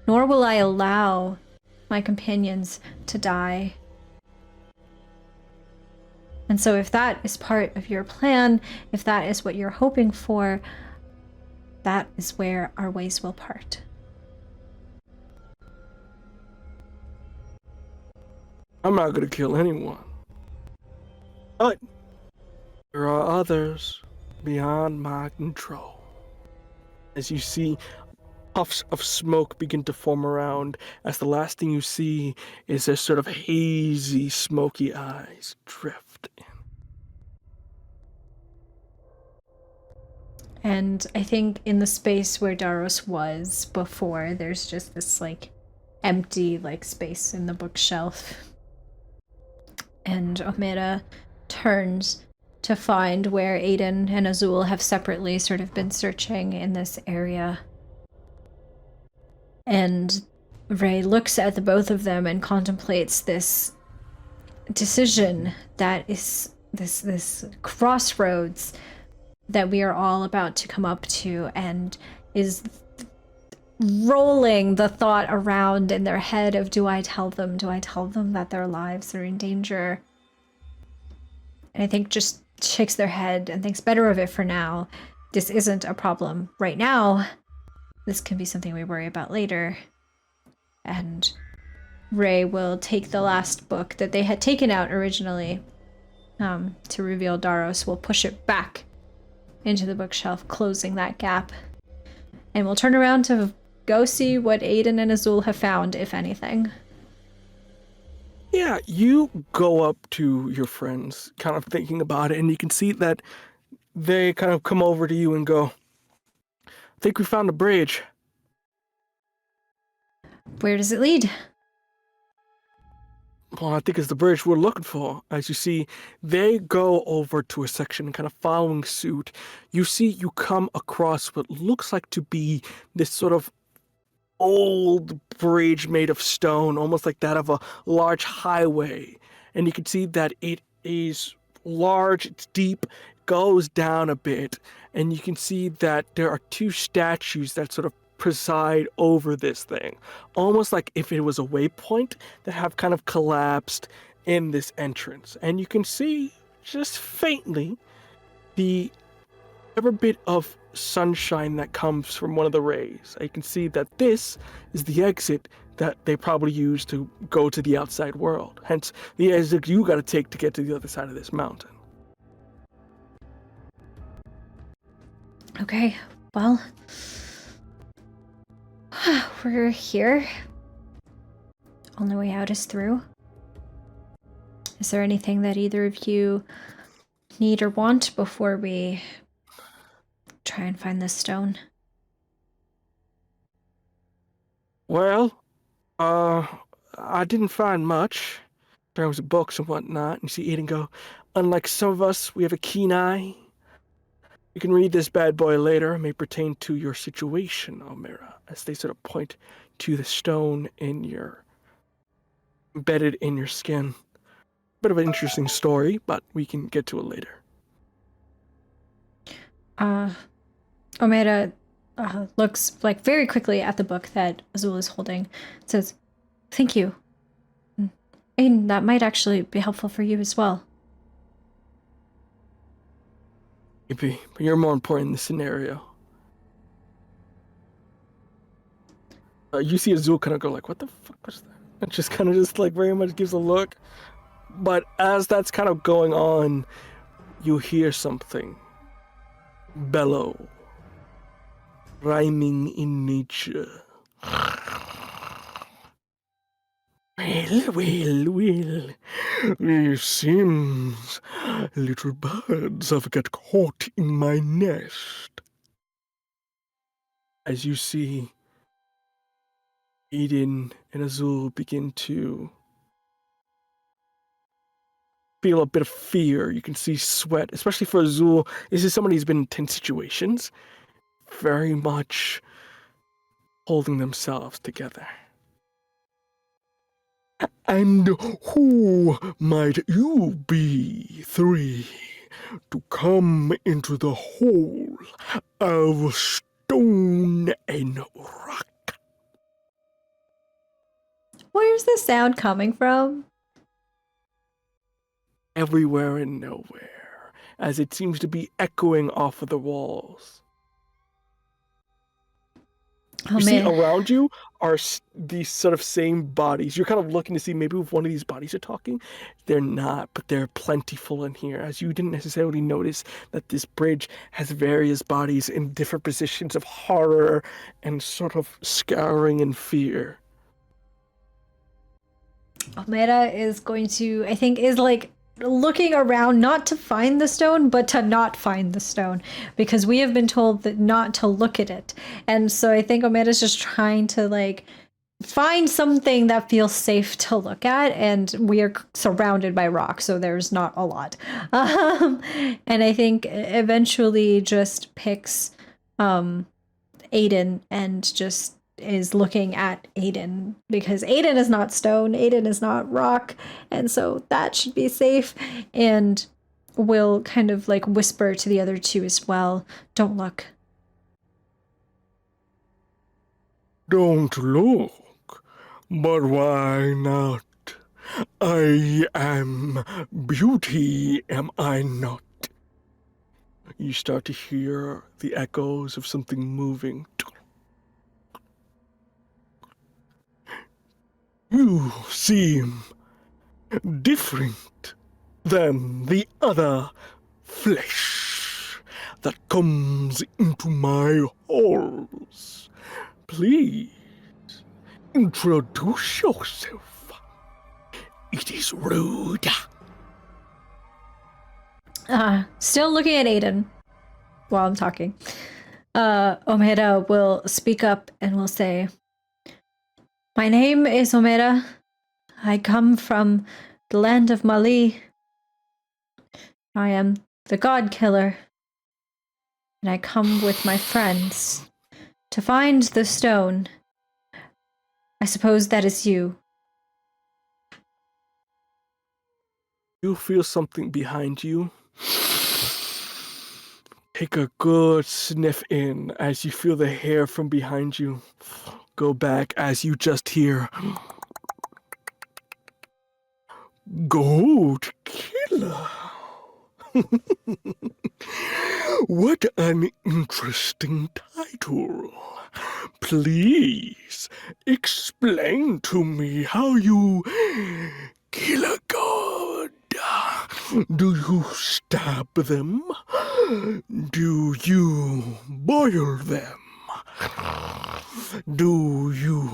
nor will I allow my companions to die. And so if that is part of your plan, if that is what you're hoping for, that is where our ways will part. I'm not gonna kill anyone. But there are others beyond my control. As you see puffs of smoke begin to form around, as the last thing you see is their sort of hazy, smoky eyes drift in. And I think in the space where Daros was before, there's just this, like, empty, like, space in the bookshelf. And Omera turns to find where Aiden and Azul have separately sort of been searching in this area. And Ray looks at the both of them and contemplates this decision that is this crossroads that we are all about to come up to, and is rolling the thought around in their head of, do I tell them that their lives are in danger? And I think just shakes their head and thinks better of it for now. This isn't a problem right now. This can be something we worry about later. And Ray will take the last book that they had taken out originally to reveal Daros. Will push it back into the bookshelf, closing that gap. And we'll turn around to go see what Aiden and Azul have found, if anything. Yeah, you go up to your friends, kind of thinking about it, and you can see that they kind of come over to you and go, I think we found a bridge. Where does it lead? Well, I think it's the bridge we're looking for. As you see, they go over to a section, kind of following suit. You see, you come across what looks like to be this sort of old bridge made of stone, almost like that of a large highway. And you can see that it is large, it's deep, goes down a bit. And you can see that there are two statues that sort of preside over this thing, almost like if it was a waypoint, that have kind of collapsed in this entrance. And you can see just faintly the every bit of sunshine that comes from one of the rays. You can see that this is the exit that they probably use to go to the outside world. Hence, the exit you got to take to get to the other side of this mountain. Okay, well, we're here. Only way out is through. Is there anything that either of you need or want before we try and find this stone? Well, I didn't find much in terms of books and whatnot. You see Eden go, unlike some of us, we have a keen eye. You can read this bad boy later. It may pertain to your situation, Omera, as they sort of point to the stone embedded in your skin. Bit of an interesting story, but we can get to it later. Omera looks like very quickly at the book that Azul is holding. Says, "Thank you. Aiden, that might actually be helpful for you as well." Maybe, but you're more important in this scenario. You see Azul kind of go like, what the fuck was that? And just kind of just like very much gives a look. But as that's kind of going on, you hear something bellow, rhyming in nature. Well, well, well. It seems little birds have got caught in my nest. As you see, Eden and Azul begin to feel a bit of fear. You can see sweat, especially for Azul. This is somebody who's been in tense situations, very much holding themselves together. And who might you be, three, to come into the hole of stone and rock? Where's the sound coming from? Everywhere and nowhere, as it seems to be echoing off of the walls. Oh You see man. around you are these sort of same bodies. You're kind of looking to see maybe if one of these bodies are talking. They're not, but they're plentiful in here, as you didn't necessarily notice that this bridge has various bodies in different positions of horror and sort of scouring and fear. Omera is going to, I think, is like looking around not to find the stone, but to not find the stone, because we have been told that not to look at it. And so I think Omera's just trying to like find something that feels safe to look at, and we are surrounded by rock, so there's not a lot. And I think eventually just picks Aiden and just is looking at Aiden, because Aiden is not stone, Aiden is not rock, and so that should be safe. And will kind of like whisper to the other two as well, don't look. Don't look, but why not? I am beauty, am I not? You start to hear the echoes of something moving. You seem different than the other flesh that comes into my halls. Please, introduce yourself. It is rude. Still looking at Aiden while I'm talking. Omera will speak up and will say, my name is Omera. I come from the land of Mali. I am the God Killer. And I come with my friends to find the stone. I suppose that is you. You feel something behind you. Take a good sniff in as you feel the hair from behind you go back as you just hear, Gold Killer. What an interesting title. Please explain to me how you kill a god. Do you stab them? Do you boil them? Do you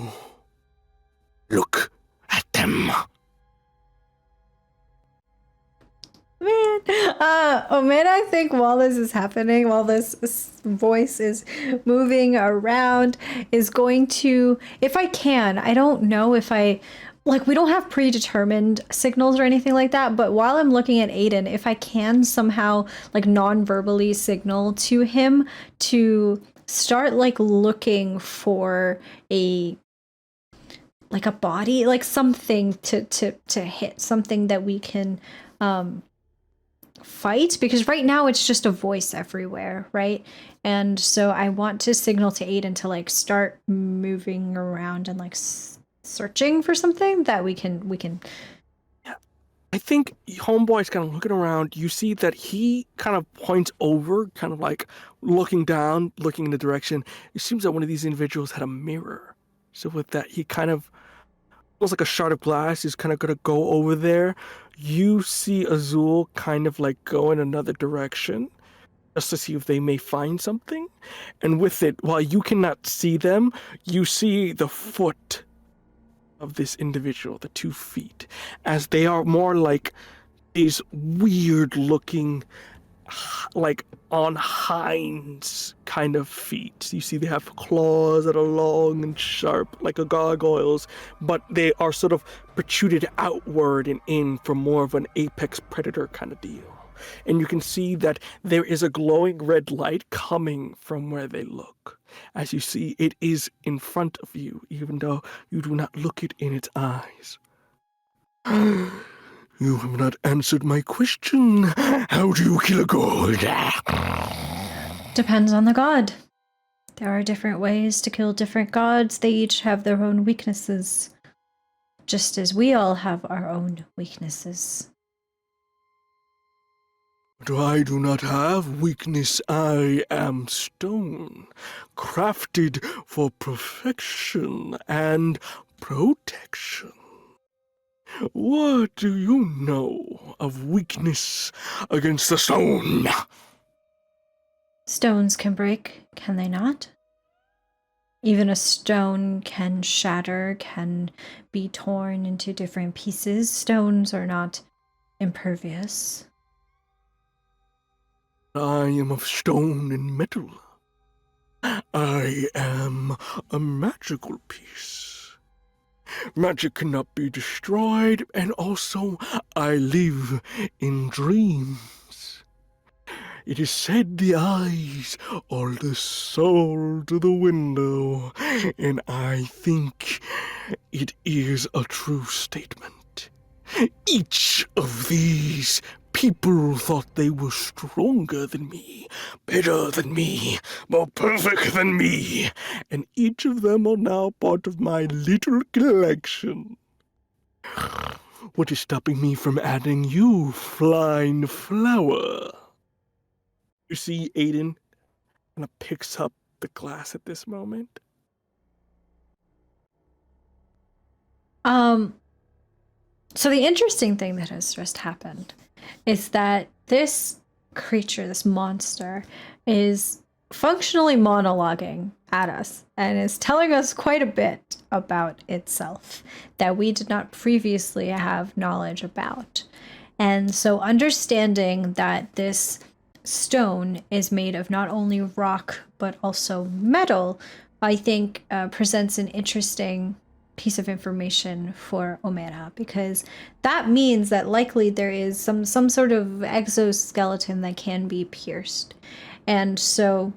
look at them? Man, Omera, I think while this is happening, while this voice is moving around, is going to, if I can, I don't know if I, like, we don't have predetermined signals or anything like that, but while I'm looking at Aiden, if I can somehow, like, non-verbally signal to him to start, like, looking for a body, like something to hit, something that we can fight, because right now it's just a voice everywhere, right? And so I want to signal to Aiden to like start moving around and like searching for something that we can. Yeah, I think Homeboy's kind of looking around. You see that he kind of points over, kind of like looking down, looking in the direction. It seems that one of these individuals had a mirror. So with that, he kind of, almost like a shard of glass, is kind of going to go over there. You see Azul kind of like go in another direction just to see if they may find something. And with it, while you cannot see them, you see the foot of this individual, the 2 feet, as they are more like these weird-looking, like on hinds kind of feet. You see they have claws that are long and sharp like a gargoyle's, but they are sort of protruded outward and in for more of an apex predator kind of deal. And you can see that there is a glowing red light coming from where they look. As you see, it is in front of you, even though you do not look it in its eyes. You have not answered my question. How do you kill a god? Depends on the god. There are different ways to kill different gods. They each have their own weaknesses, just as we all have our own weaknesses. But I do not have weakness. I am stone, crafted for perfection and protection. What do you know of weakness against the stone? Stones can break, can they not? Even a stone can shatter, can be torn into different pieces. Stones are not impervious. I am of stone and metal. I am a magical piece. Magic cannot be destroyed, and also I live in dreams. It is said the eyes are the soul to the window, and I think it is a true statement. Each of these people thought they were stronger than me, better than me, more perfect than me, and each of them are now part of my little collection. What is stopping me from adding you, flying flower? You see Aiden kind of picks up the glass at this moment. So the interesting thing that has just happened is that this creature, this monster, is functionally monologuing at us and is telling us quite a bit about itself that we did not previously have knowledge about. And so understanding that this stone is made of not only rock but also metal, I think presents an interesting piece of information for Omera, because that means that likely there is some sort of exoskeleton that can be pierced. And so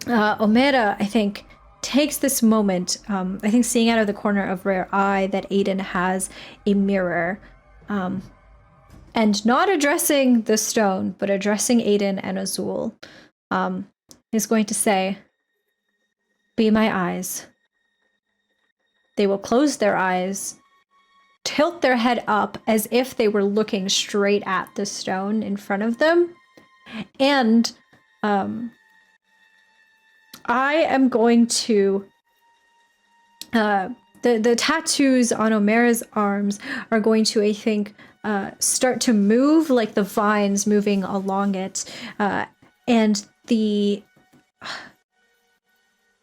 Omera, I think, takes this moment, I think seeing out of the corner of her eye that Aiden has a mirror, and not addressing the stone, but addressing Aiden and Azul, is going to say, "Be my eyes." They will close their eyes, tilt their head up as if they were looking straight at the stone in front of them. And I am going to... the tattoos on Omera's arms are going to, I think, start to move like the vines moving along it. And the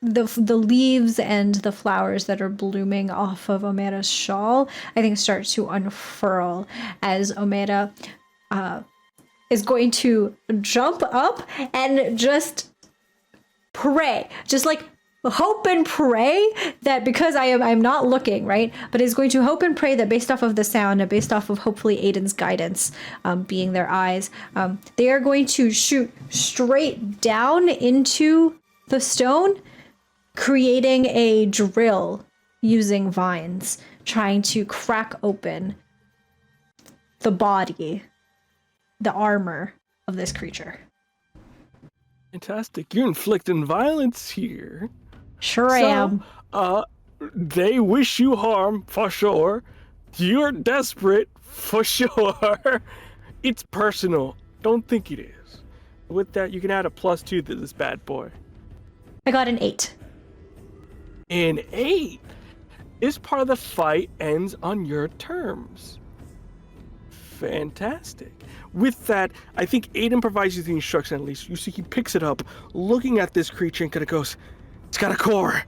leaves and the flowers that are blooming off of Omera's shawl, I think, start to unfurl as Omera is going to jump up and just pray, just like hope and pray that, because I'm not looking, right, but is going to hope and pray that based off of the sound and based off of hopefully Aiden's guidance being their eyes, they are going to shoot straight down into the stone, creating a drill using vines, trying to crack open the body, the armor of this creature. Fantastic. You're inflicting violence here. Sure I am. They wish you harm, for sure. You're desperate, for sure. It's personal. Don't think it is. With that, you can add a +2 to this bad boy. I got an 8. An 8? This part of the fight ends on your terms. Fantastic. With that, I think Aiden provides you the instruction at least. You see he picks it up, looking at this creature and kind of goes, "It's got a core.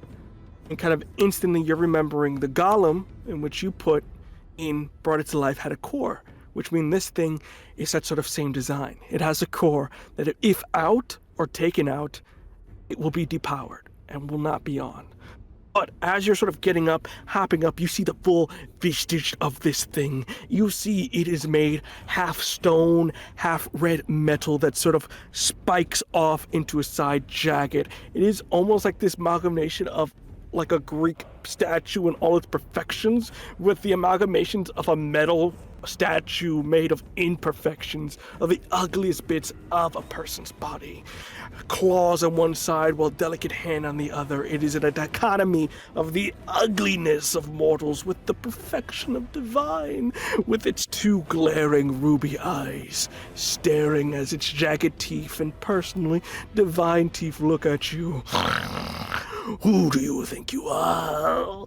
And kind of instantly you're remembering the golem in which you brought it to life had a core, which means this thing is that sort of same design. It has a core that if out or taken out, it will be depowered and will not be on. But as you're sort of getting up, hopping up, you see the full vestige of this thing. You see it is made half stone, half red metal that sort of spikes off into a side jagged. It is almost like this amalgamation of like a Greek statue in all its perfections with the amalgamations of a metal statue made of imperfections, of the ugliest bits of a person's body. Claws on one side while delicate hand on the other. It is a dichotomy of the ugliness of mortals with the perfection of divine, with its two glaring ruby eyes, staring as its jagged teeth and personally divine teeth look at you. Who do you think you are?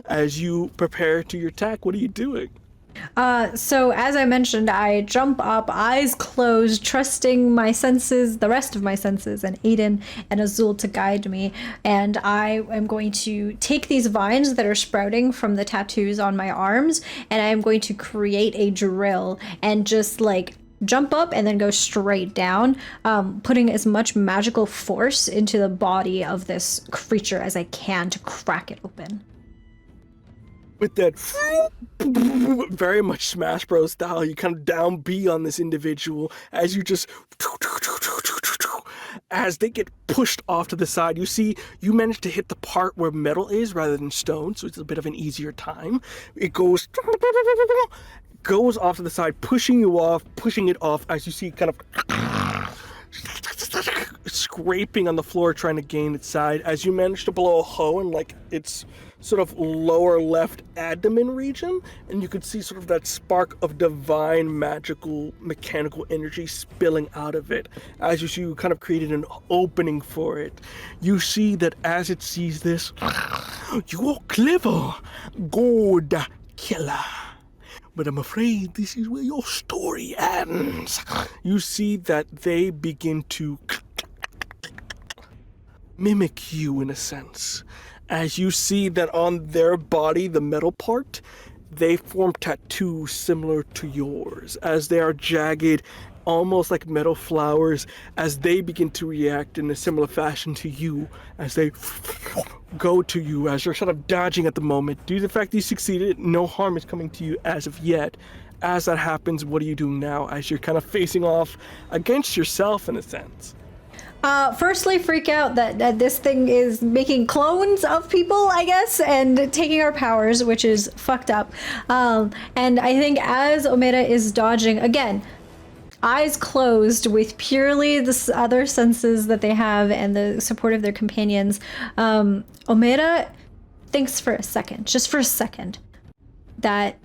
As you prepare to your attack, what are you doing? So as I mentioned, I jump up, eyes closed, trusting my senses, the rest of my senses, and Aiden and Azul to guide me. And I am going to take these vines that are sprouting from the tattoos on my arms, and I am going to create a drill and just like jump up and then go straight down, putting as much magical force into the body of this creature as I can to crack it open. With that very much Smash Bros style, you kind of down B on this individual as you just, as they get pushed off to the side, you see you manage to hit the part where metal is rather than stone, so it's a bit of an easier time. It goes off to the side, pushing it off as you see kind of scraping on the floor trying to gain its side as you manage to blow a hole in like its sort of lower left abdomen region, and you could see sort of that spark of divine magical mechanical energy spilling out of it. As you see, you kind of created an opening for it. You see that as it sees this, you are clever, good killer. But I'm afraid this is where your story ends. You see that they begin to mimic you in a sense. As you see that on their body, the metal part, they form tattoos similar to yours, as they are jagged, almost like metal flowers, as they begin to react in a similar fashion to you, as they go to you, as you're sort of dodging at the moment. Due to the fact that you succeeded, no harm is coming to you as of yet. As that happens, what are you doing now, as you're kind of facing off against yourself in a sense? Firstly, freak out that this thing is making clones of people, I guess, and taking our powers, which is fucked up. And I think as Omera is dodging, again, eyes closed with purely the other senses that they have and the support of their companions, Omera thinks for a second, just for a second, that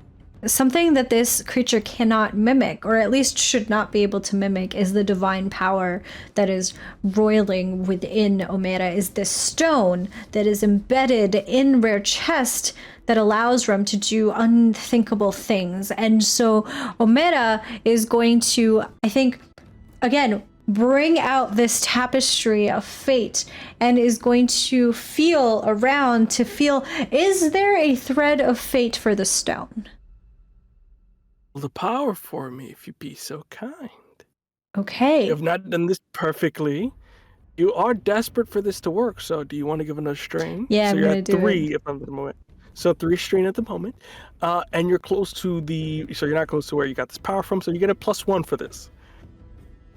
something that this creature cannot mimic, or at least should not be able to mimic, is the divine power that is roiling within Omera, is this stone that is embedded in Rare Chest that allows Rem to do unthinkable things. And so Omera is going to, I think, again, bring out this tapestry of fate and is going to feel around to feel, is there a thread of fate for the stone? The power for me, if you be so kind. Okay. You have not done this perfectly. You are desperate for this to work, so do you want to give another strain? Yeah, so I'm you're gonna at do 3 it. if I'm at the moment. So 3 strain at the moment. And you're close to so you're not close to where you got this power from, so you get a +1 for this.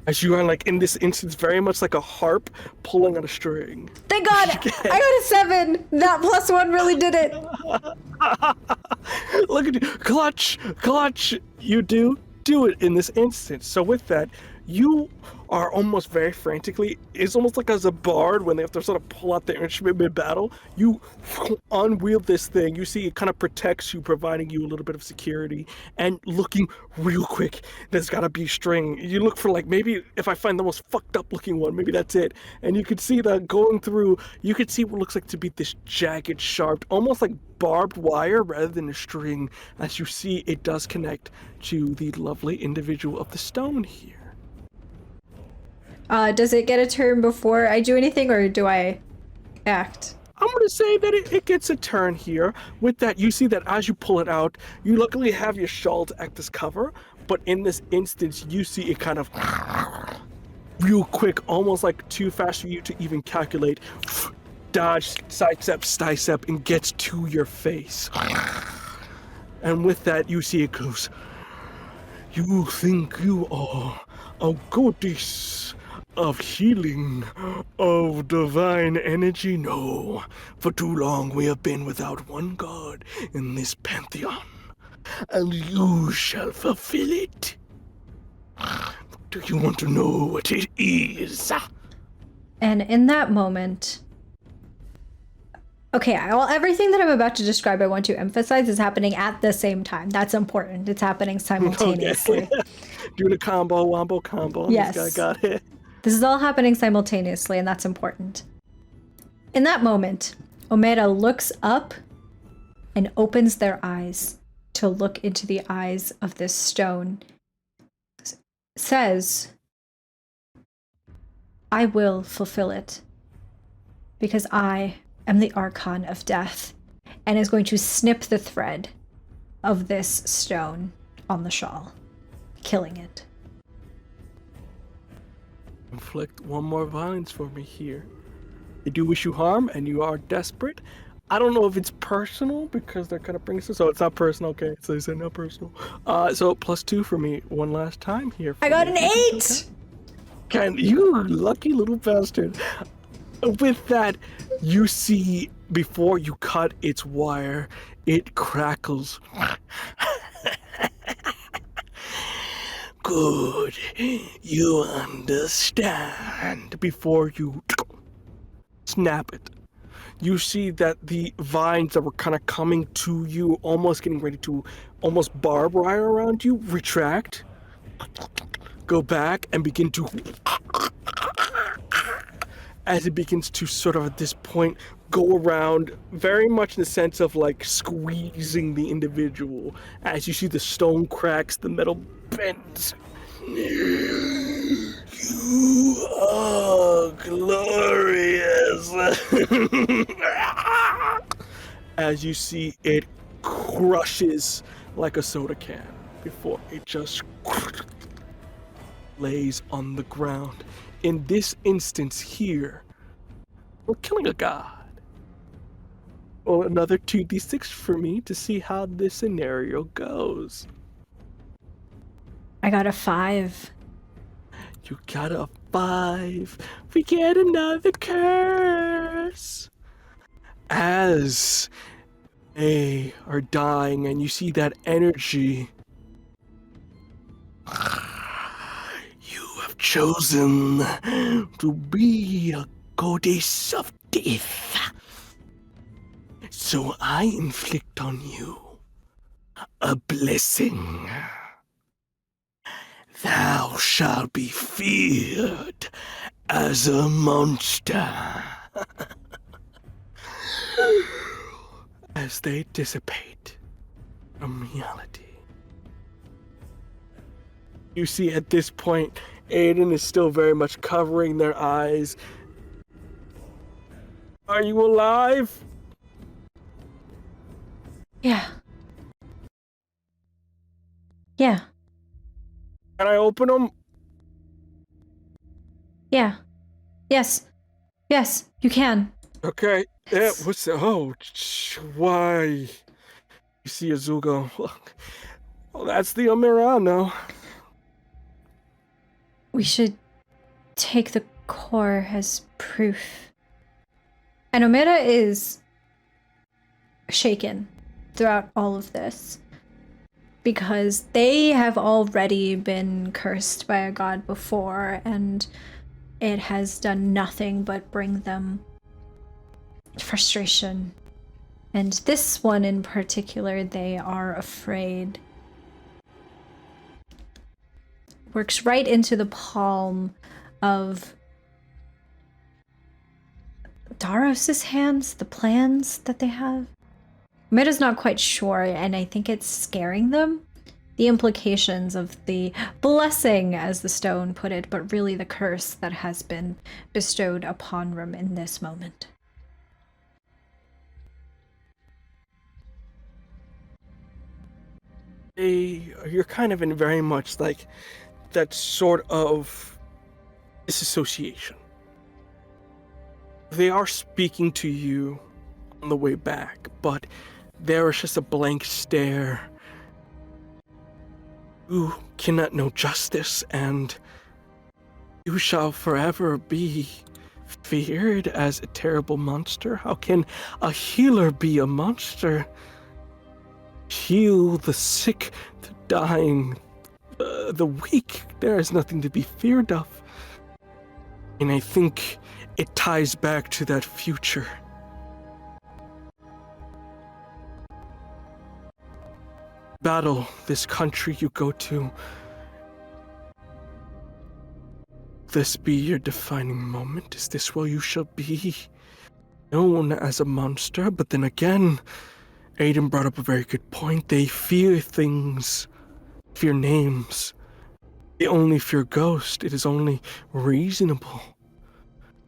As you are, like, in this instance, very much like a harp pulling on a string. Thank God! I got a 7! That +1 really did it! Look at you. Clutch! You do it in this instance. So with that, you are almost very frantically, it's almost like as a bard when they have to sort of pull out their instrument mid-battle, you unwield this thing. You see it kind of protects you, providing you a little bit of security, and looking real quick, there's gotta be string. You look for, like, maybe if I find the most fucked up looking one, maybe that's it. And you could see that going through, you could see what looks like to be this jagged, sharp, almost like barbed wire rather than a string, as you see it does connect to the lovely individual of the stone here. Does it get a turn before I do anything, or do I act? I I'm going to say that it gets a turn here. With that, you see that as you pull it out, you luckily have your shawl to act as cover, but in this instance, you see it kind of real quick, almost like too fast for you to even calculate, dodge, sidestep, and gets to your face. And with that, you see it goes, "You think you are a goddess of healing, of divine energy? No. For too long we have been without one god in this pantheon, and you shall fulfill it. Do you want to know what it is?" And in that moment... Okay, well, everything that I'm about to describe, I want to emphasize, is happening at the same time. That's important. It's happening simultaneously. Okay. Doing a wombo combo. Yes. This guy got it. This is all happening simultaneously, and that's important. In that moment, Omera looks up and opens their eyes to look into the eyes of this stone. Says, "I will fulfill it, because I am the Archon of Death," and is going to snip the thread of this stone on the shawl, killing it. Inflict one more violence for me here. They do wish you harm, and you are desperate. I don't know if it's personal, because they're gonna bring us. So it's not personal, okay? So they said not personal. So +2 for me one last time here. I got an 8! Can you lucky little bastard? With that, you see before you cut its wire, it crackles. Good, you understand. Before you snap it, you see that the vines that were kind of coming to you, almost getting ready to almost barb wire around you, retract, go back, and begin to, as it begins to sort of at this point go around, very much in the sense of like squeezing the individual. As you see the stone cracks, the metal bends. You are glorious. As you see it crushes like a soda can before it just lays on the ground. In this instance here, we're killing a god. Or another 2d6 for me to see how this scenario goes. I got a 5. You got a 5. We get another curse. As they are dying and you see that energy, you have chosen to be a goddess of death. So I inflict on you a blessing. Thou shalt be feared as a monster. As they dissipate from reality. You see at this point, Aiden is still very much covering their eyes. Are you alive? Yeah. Yeah. Can I open them? Yeah. Yes. Yes, you can. Okay. Yeah, what's the... Oh, why? You see Azugo. Well, that's the Omera now. We should take the core as proof. And Omera is shaken throughout all of this, because they have already been cursed by a god before, and it has done nothing but bring them frustration. And this one in particular, they are afraid. Works right into the palm of Daros's hands, the plans that they have. Meta's not quite sure, and I think it's scaring them. The implications of the blessing, as the stone put it, but really the curse that has been bestowed upon Rim in this moment. you're kind of in very much like that sort of disassociation. They are speaking to you on the way back, but there is just a blank stare. You cannot know justice, and you shall forever be feared as a terrible monster. How can a healer be a monster? Heal the sick, the dying, the weak. There is nothing to be feared of. And I think it ties back to that future. Battle this country you go to. This be your defining moment? Is this where you shall be known as a monster? But then again, Aiden brought up a very good point. They fear things, fear names. They only fear ghosts. It is only reasonable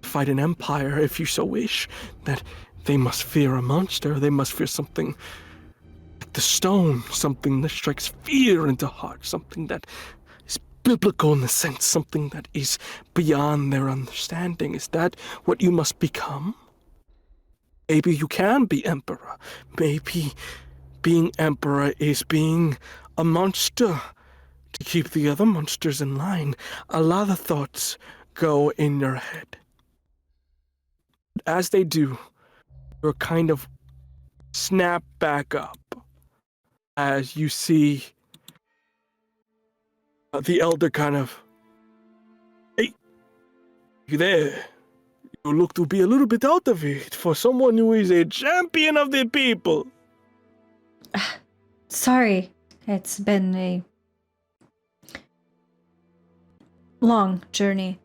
to fight an empire, if you so wish, that they must fear a monster. They must fear something like the stone, something that strikes fear into hearts, something that is biblical in the sense, something that is beyond their understanding. Is that what you must become? Maybe you can be emperor. Maybe being emperor is being a monster to keep the other monsters in line. A lot of thoughts go in your head. As they do, you're kind of snap back up as you see the elder kind of, "Hey, you there? You look to be a little bit out of it for someone who is a champion of the people." Sorry, it's been a long journey.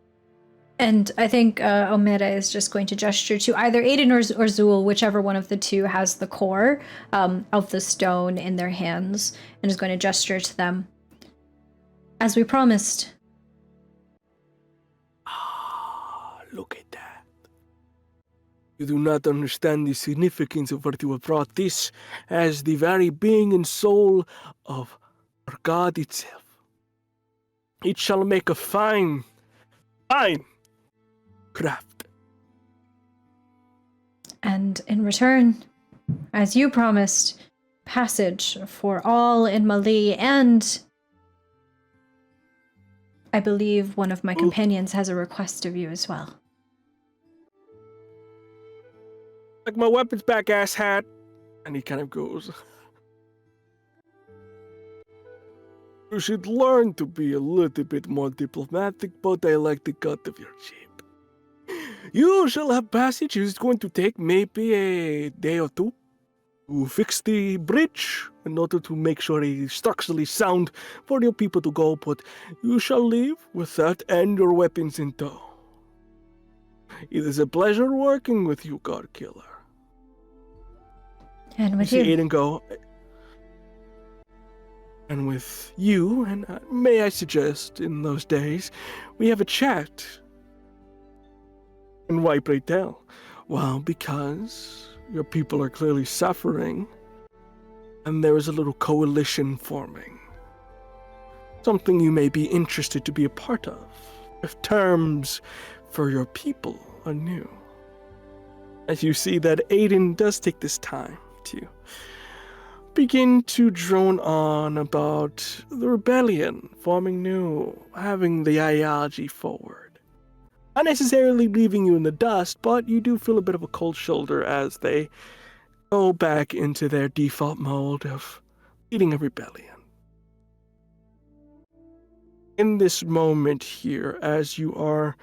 And I think Omera is just going to gesture to either Aiden or Zool, whichever one of the two has the core of the stone in their hands, and is going to gesture to them. As we promised. Look at that. You do not understand the significance of what you have brought. This as the very being and soul of our God itself. It shall make a fine craft. And in return, as you promised, passage for all in Mali, and I believe one of my companions has a request of you as well. Like my weapons back, asshat. And he kind of goes, "You should learn to be a little bit more diplomatic, but I like the cut of your cheek. You shall have passage. It's going to take maybe a day or two to fix the bridge in order to make sure it is structurally sound for your people to go, but you shall leave with that and your weapons in tow. It is a pleasure working with you, God Killer." And with you. you. See Aiden go, "And with you, and may I suggest, in those days, we have a chat." And why, pray tell? Well, because your people are clearly suffering, and there is a little coalition forming. Something you may be interested to be a part of, if terms for your people are new. As you see that Aiden does take this time to begin to drone on about the rebellion, forming new, having the ideology forward. Not necessarily leaving you in the dust, but you do feel a bit of a cold shoulder as they go back into their default mode of leading a rebellion. In this moment here, as you are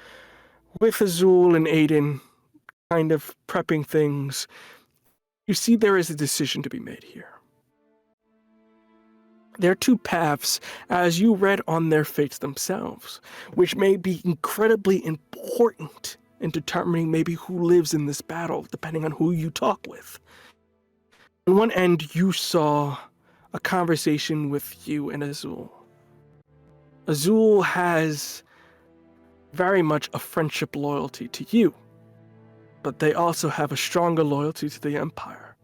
with Azul and Aiden kind of prepping things, you see there is a decision to be made here. There are two paths, as you read on their fates themselves, which may be incredibly important in determining maybe who lives in this battle, depending on who you talk with. On one end, you saw a conversation with you and Azul. Azul has very much a friendship loyalty to you, but they also have a stronger loyalty to the Empire.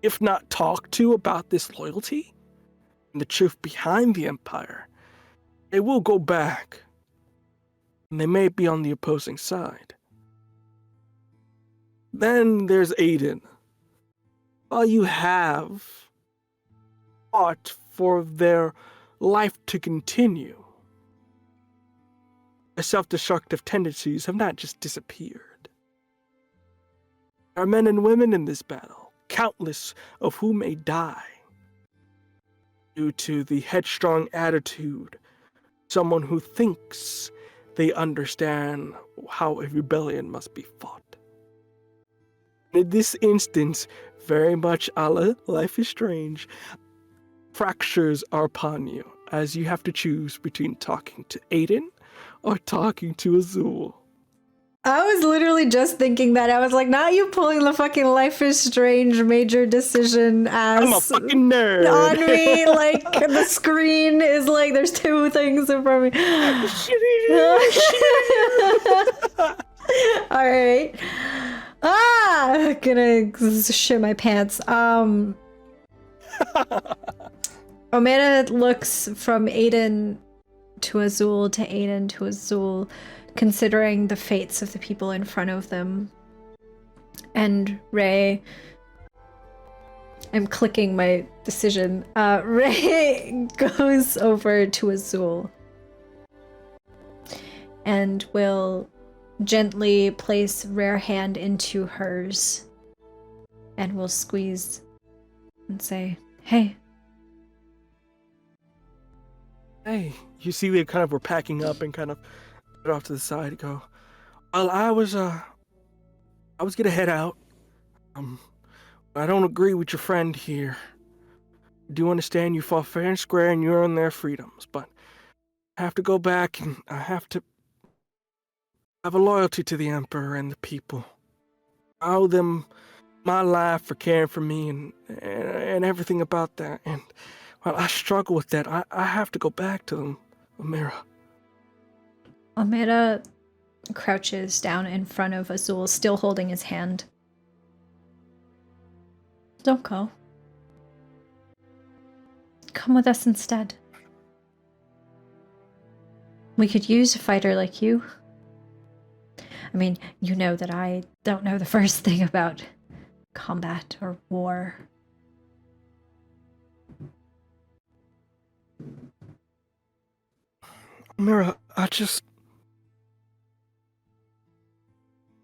If not talked to about this loyalty, and the truth behind the Empire, they will go back. And they may be on the opposing side. Then there's Aiden. While you have fought for their life to continue, their self-destructive tendencies have not just disappeared. There are men and women in this battle, countless of whom may die due to the headstrong attitude, someone who thinks they understand how a rebellion must be fought. In this instance, very much a la Life is Strange, fractures are upon you as you have to choose between talking to Aiden or talking to Azul. I was literally just thinking that. I was like, not you pulling the fucking Life is Strange major decision as I'm a fucking nerd. on me. Like, the screen is like, there's two things in front of me. All right. Gonna shit my pants. Omera looks from Aiden to Azul to Aiden to Azul, considering the fates of the people in front of them. And Ray, I'm clicking my decision. Ray goes over to Azul and will gently place Rare hand into hers and will squeeze and say, hey. Hey, you see they kind of were packing up and kind of put off to the side and go, well, I was gonna head out. I don't agree with your friend here. I do understand you fought fair and square and you earned their freedoms, but I have to go back and I have to have a loyalty to the Emperor and the people. I owe them my life for caring for me and everything about that. And while I struggle with that, I have to go back to them, Omera. Omera crouches down in front of Azul, still holding his hand. Don't go. Come with us instead. We could use a fighter like you. I mean, you know that I don't know the first thing about combat or war. Omera,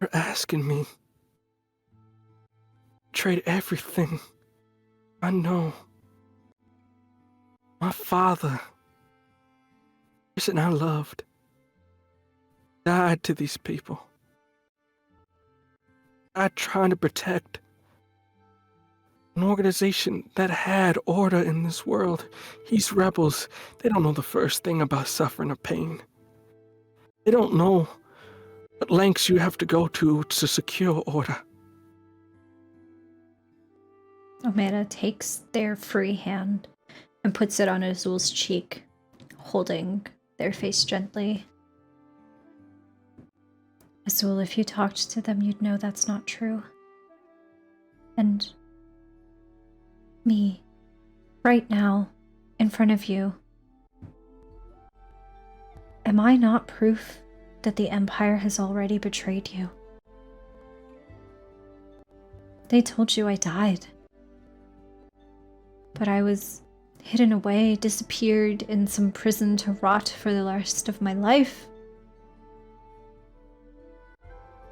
you're asking me to trade everything I know. My father, the person I loved, died to these people. Died trying to protect an organization that had order in this world. These rebels, they don't know the first thing about suffering or pain. They don't know what lengths you have to go to secure order. Omera takes their free hand and puts it on Azul's cheek, holding their face gently. Azul, if you talked to them, you'd know that's not true. And me, right now, in front of you, am I not proof that the Empire has already betrayed you? They told you I died. But I was hidden away, disappeared in some prison to rot for the rest of my life.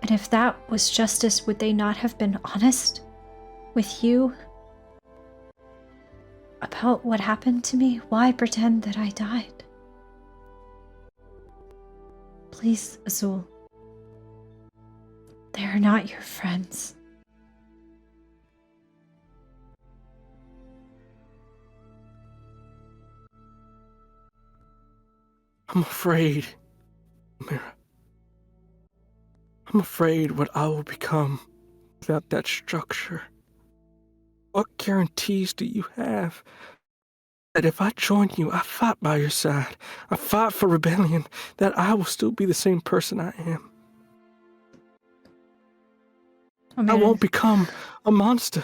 And if that was justice, would they not have been honest with you about what happened to me? Why pretend that I died? Please, Azul. They are not your friends. I'm afraid, Omera. I'm afraid what I will become without that structure. What guarantees do you have that if I join you, I fought by your side, I fought for rebellion, that I will still be the same person I am? I won't become a monster.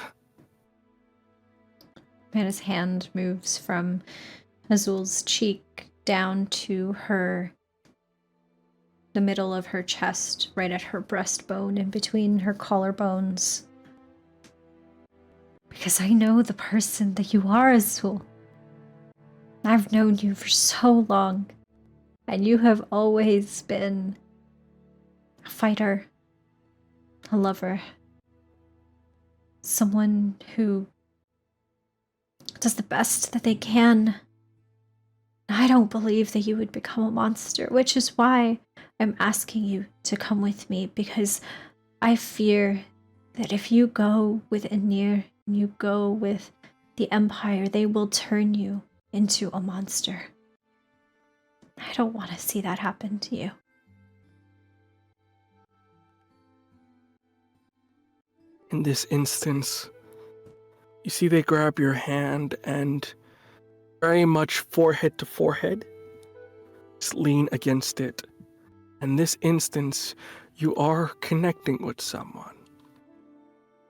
And his hand moves from Azul's cheek down to the middle of her chest, right at her breastbone, in between her collarbones. Because I know the person that you are, Azul. I've known you for so long, and you have always been a fighter, a lover, someone who does the best that they can. I don't believe that you would become a monster, which is why I'm asking you to come with me, because I fear that if you go with Aenir and you go with the Empire, they will turn you into a monster. I don't want to see that happen to you. In this instance, you see they grab your hand and very much forehead to forehead, just lean against it. In this instance, you are connecting with someone.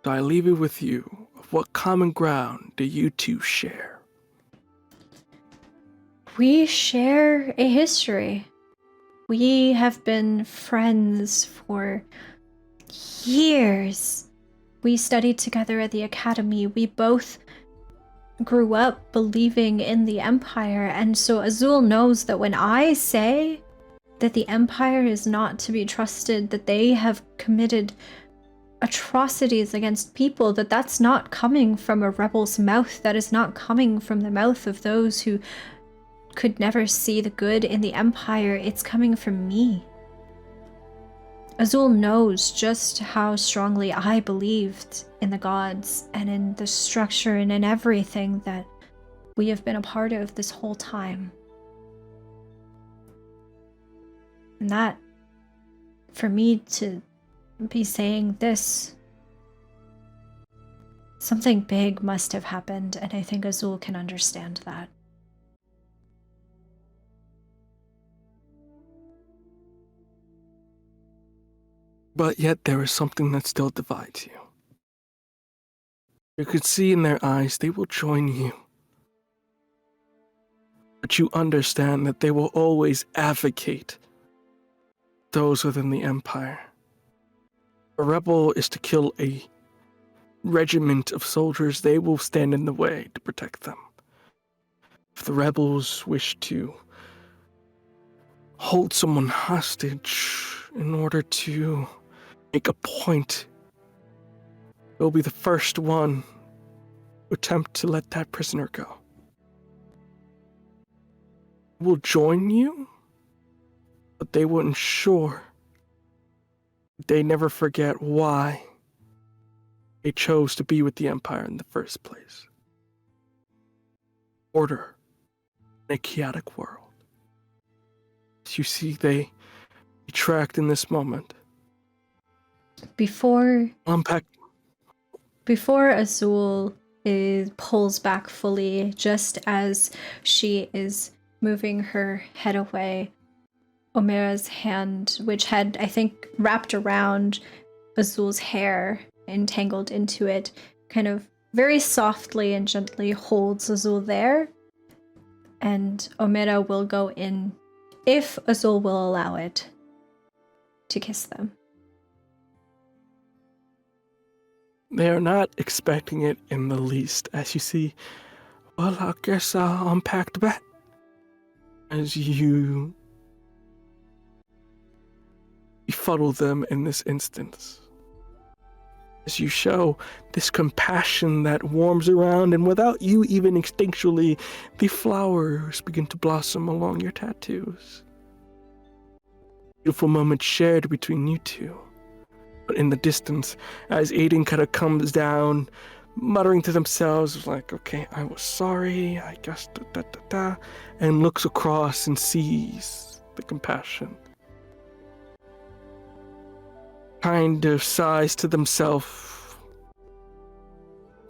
So I leave it with you. What common ground do you two share? We share a history. We have been friends for years. We studied together at the academy. We both grew up believing in the Empire, and so Azul knows that when I say that the Empire is not to be trusted, that they have committed atrocities against people, that's not coming from a rebel's mouth. That is not coming from the mouth of those who could never see the good in the Empire. It's coming from me. Azul knows just how strongly I believed in the gods and in the structure and in everything that we have been a part of this whole time. And that, for me to be saying this, something big must have happened, and I think Azul can understand that. But yet there is something that still divides you. You could see in their eyes they will join you. But you understand that they will always advocate those within the Empire. A rebel is to kill a regiment of soldiers, they will stand in the way to protect them. If the rebels wish to hold someone hostage in order to make a point, they'll be the first one to attempt to let that prisoner go. They will join you, but they will ensure they never forget why they chose to be with the Empire in the first place. Order in a chaotic world. As you see, they retract in this moment. Before Unpack. Before Azul pulls back fully, just as she is moving her head away, Omera's hand, which had, I think, wrapped around Azul's hair, entangled into it, kind of very softly and gently holds Azul there. And Omera will go in, if Azul will allow it, to kiss them. They are not expecting it in the least, as you see. Well, I guess I'll unpack the bat. As you befuddle them in this instance. As you show this compassion that warms around, and without you even instinctually, the flowers begin to blossom along your tattoos. Beautiful moment shared between you two. But in the distance, as Aiden kind of comes down, muttering to themselves, like, okay, I was sorry, I guess, and looks across and sees the compassion. Kind of sighs to themselves,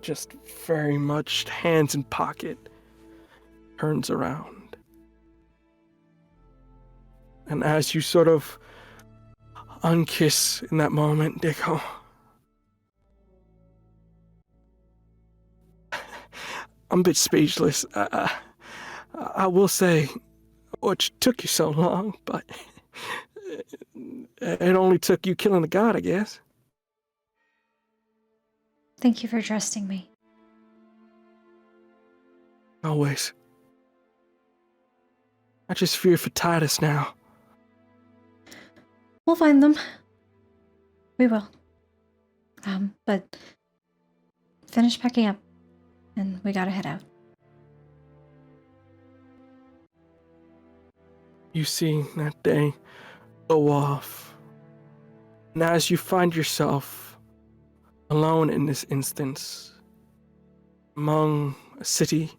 just very much hands in pocket, turns around. And as you sort of unkiss in that moment, they go, I'm a bit speechless. I will say, what took you so long, but it only took you killing the god, I guess. Thank you for trusting me. Always. I just fear for Titus now. We'll find them. We will. But finish packing up, and we gotta head out. You see that day go off. And as you find yourself alone in this instance, among a city,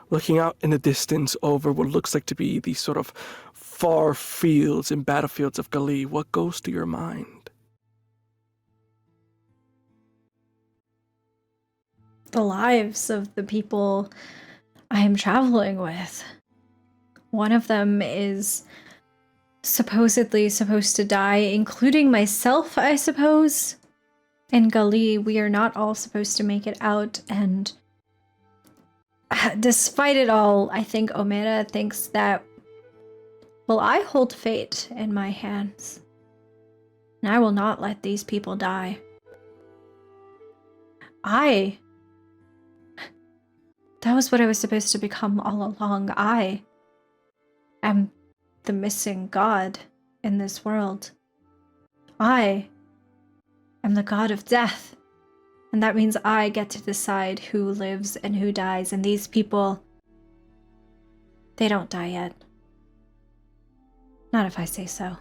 looking out in the distance over what looks like to be these sort of far fields and battlefields of Gali, what goes to your mind? The lives of the people I am traveling with. One of them is supposedly supposed to die, including myself, I suppose. In Gali, we are not all supposed to make it out, and despite it all, I think Omera thinks that, well, I hold fate in my hands, and I will not let these people die. That was what I was supposed to become all along. I am the missing god in this world. I am the god of death. And that means I get to decide who lives and who dies. And these people, they don't die yet. Not if I say so.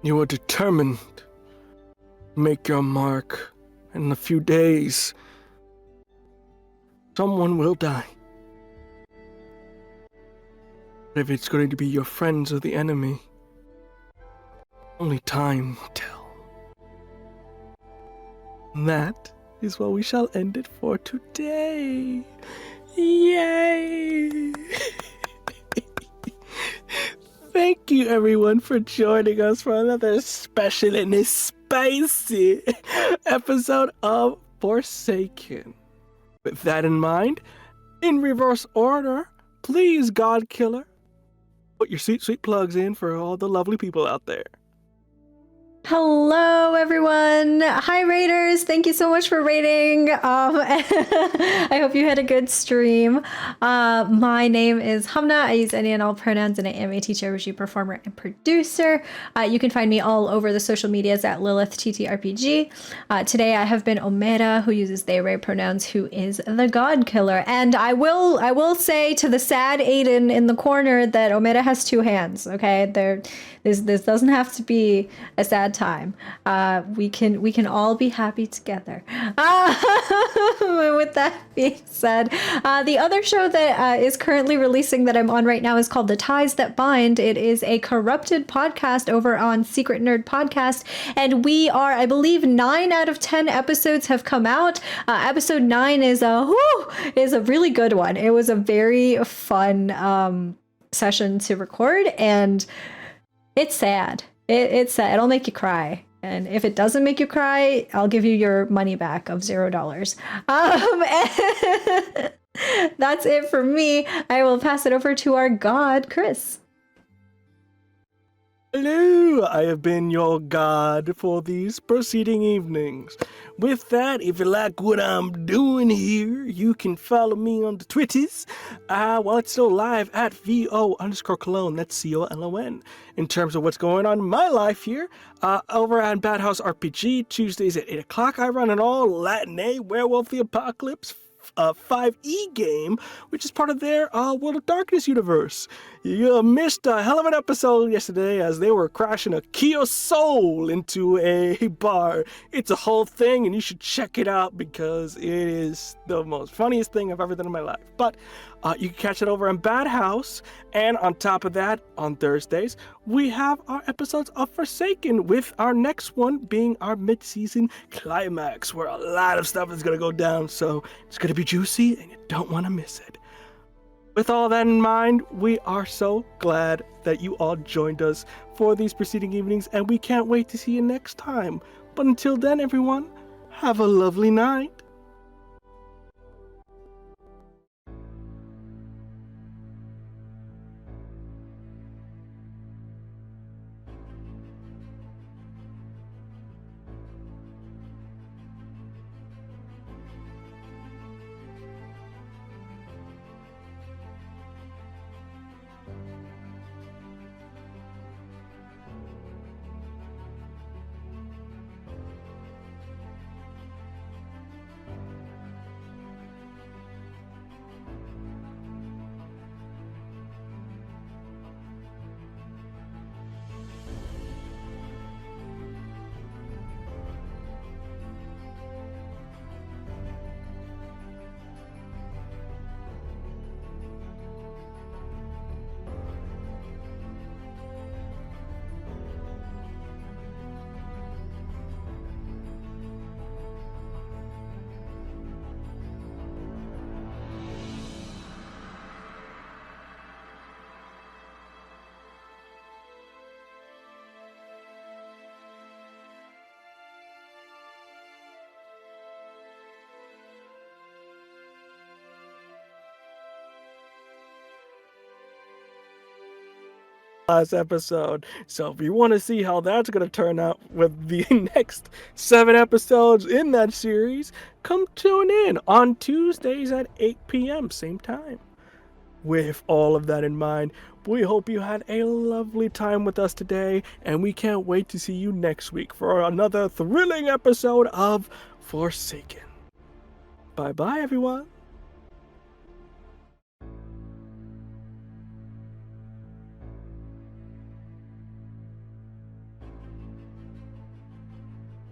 You are determined to make your mark. In a few days, someone will die. But if it's going to be your friends or the enemy, only time will tell. And that is what we shall end it for today. Yay! Thank you, everyone, for joining us for another special and spicy episode of Forsaken. With that in mind, in reverse order, please, God Killer, put your sweet, sweet plugs in for all the lovely people out there. Hello, everyone. Hi, Raiders. Thank you so much for raiding. I hope you had a good stream. My name is Hamna. I use any and all pronouns, and I am a teacher, regie, performer, and producer. You can find me all over the social medias at LilithTTRPG. Today, I have been Omera, who uses they/they pronouns, who is the God Killer. And I will say to the sad Aiden in the corner that Omera has two hands. Okay, this doesn't have to be a sad time. We can all be happy together. With that being said, the other show that is currently releasing that I'm on right now is called The Ties That Bind. It is a corrupted podcast over on Secret Nerd Podcast, and we are, I believe, 9 out of 10 episodes have come out. Episode 9 is a really good one. It was a very fun session to record, and it's sad. It's sad. It'll make you cry. And if it doesn't make you cry, I'll give you your money back of $0. That's it for me. I will pass it over to our god, Chris. Hello, I have been your god for these preceding evenings. With that, if you like what I'm doing here, you can follow me on the Twitters while it's still live at VO_Cologne, that's COLON. In terms of what's going on in my life here, over on Bad House RPG, Tuesdays at 8 o'clock, I run an all Latin Werewolf the Apocalypse 5e game, which is part of their World of Darkness universe. You missed a hell of an episode yesterday as they were crashing a Kia Soul into a bar. It's a whole thing, and you should check it out because it is the most funniest thing I've ever done in my life. But you can catch it over on Bad House, and on top of that, on Thursdays, we have our episodes of Forsaken, with our next one being our mid-season climax, where a lot of stuff is going to go down, so it's going to be juicy, and you don't want to miss it. With all that in mind, we are so glad that you all joined us for these preceding evenings, and we can't wait to see you next time. But until then, everyone, Have a lovely night. Last episode. So if you want to see how that's going to turn out with the next 7 episodes in that series, come tune in on Tuesdays at 8 p.m. same time. With all of that in mind, we hope you had a lovely time with us today, and we can't wait to see you next week for another thrilling episode of Forsaken. Bye bye, everyone.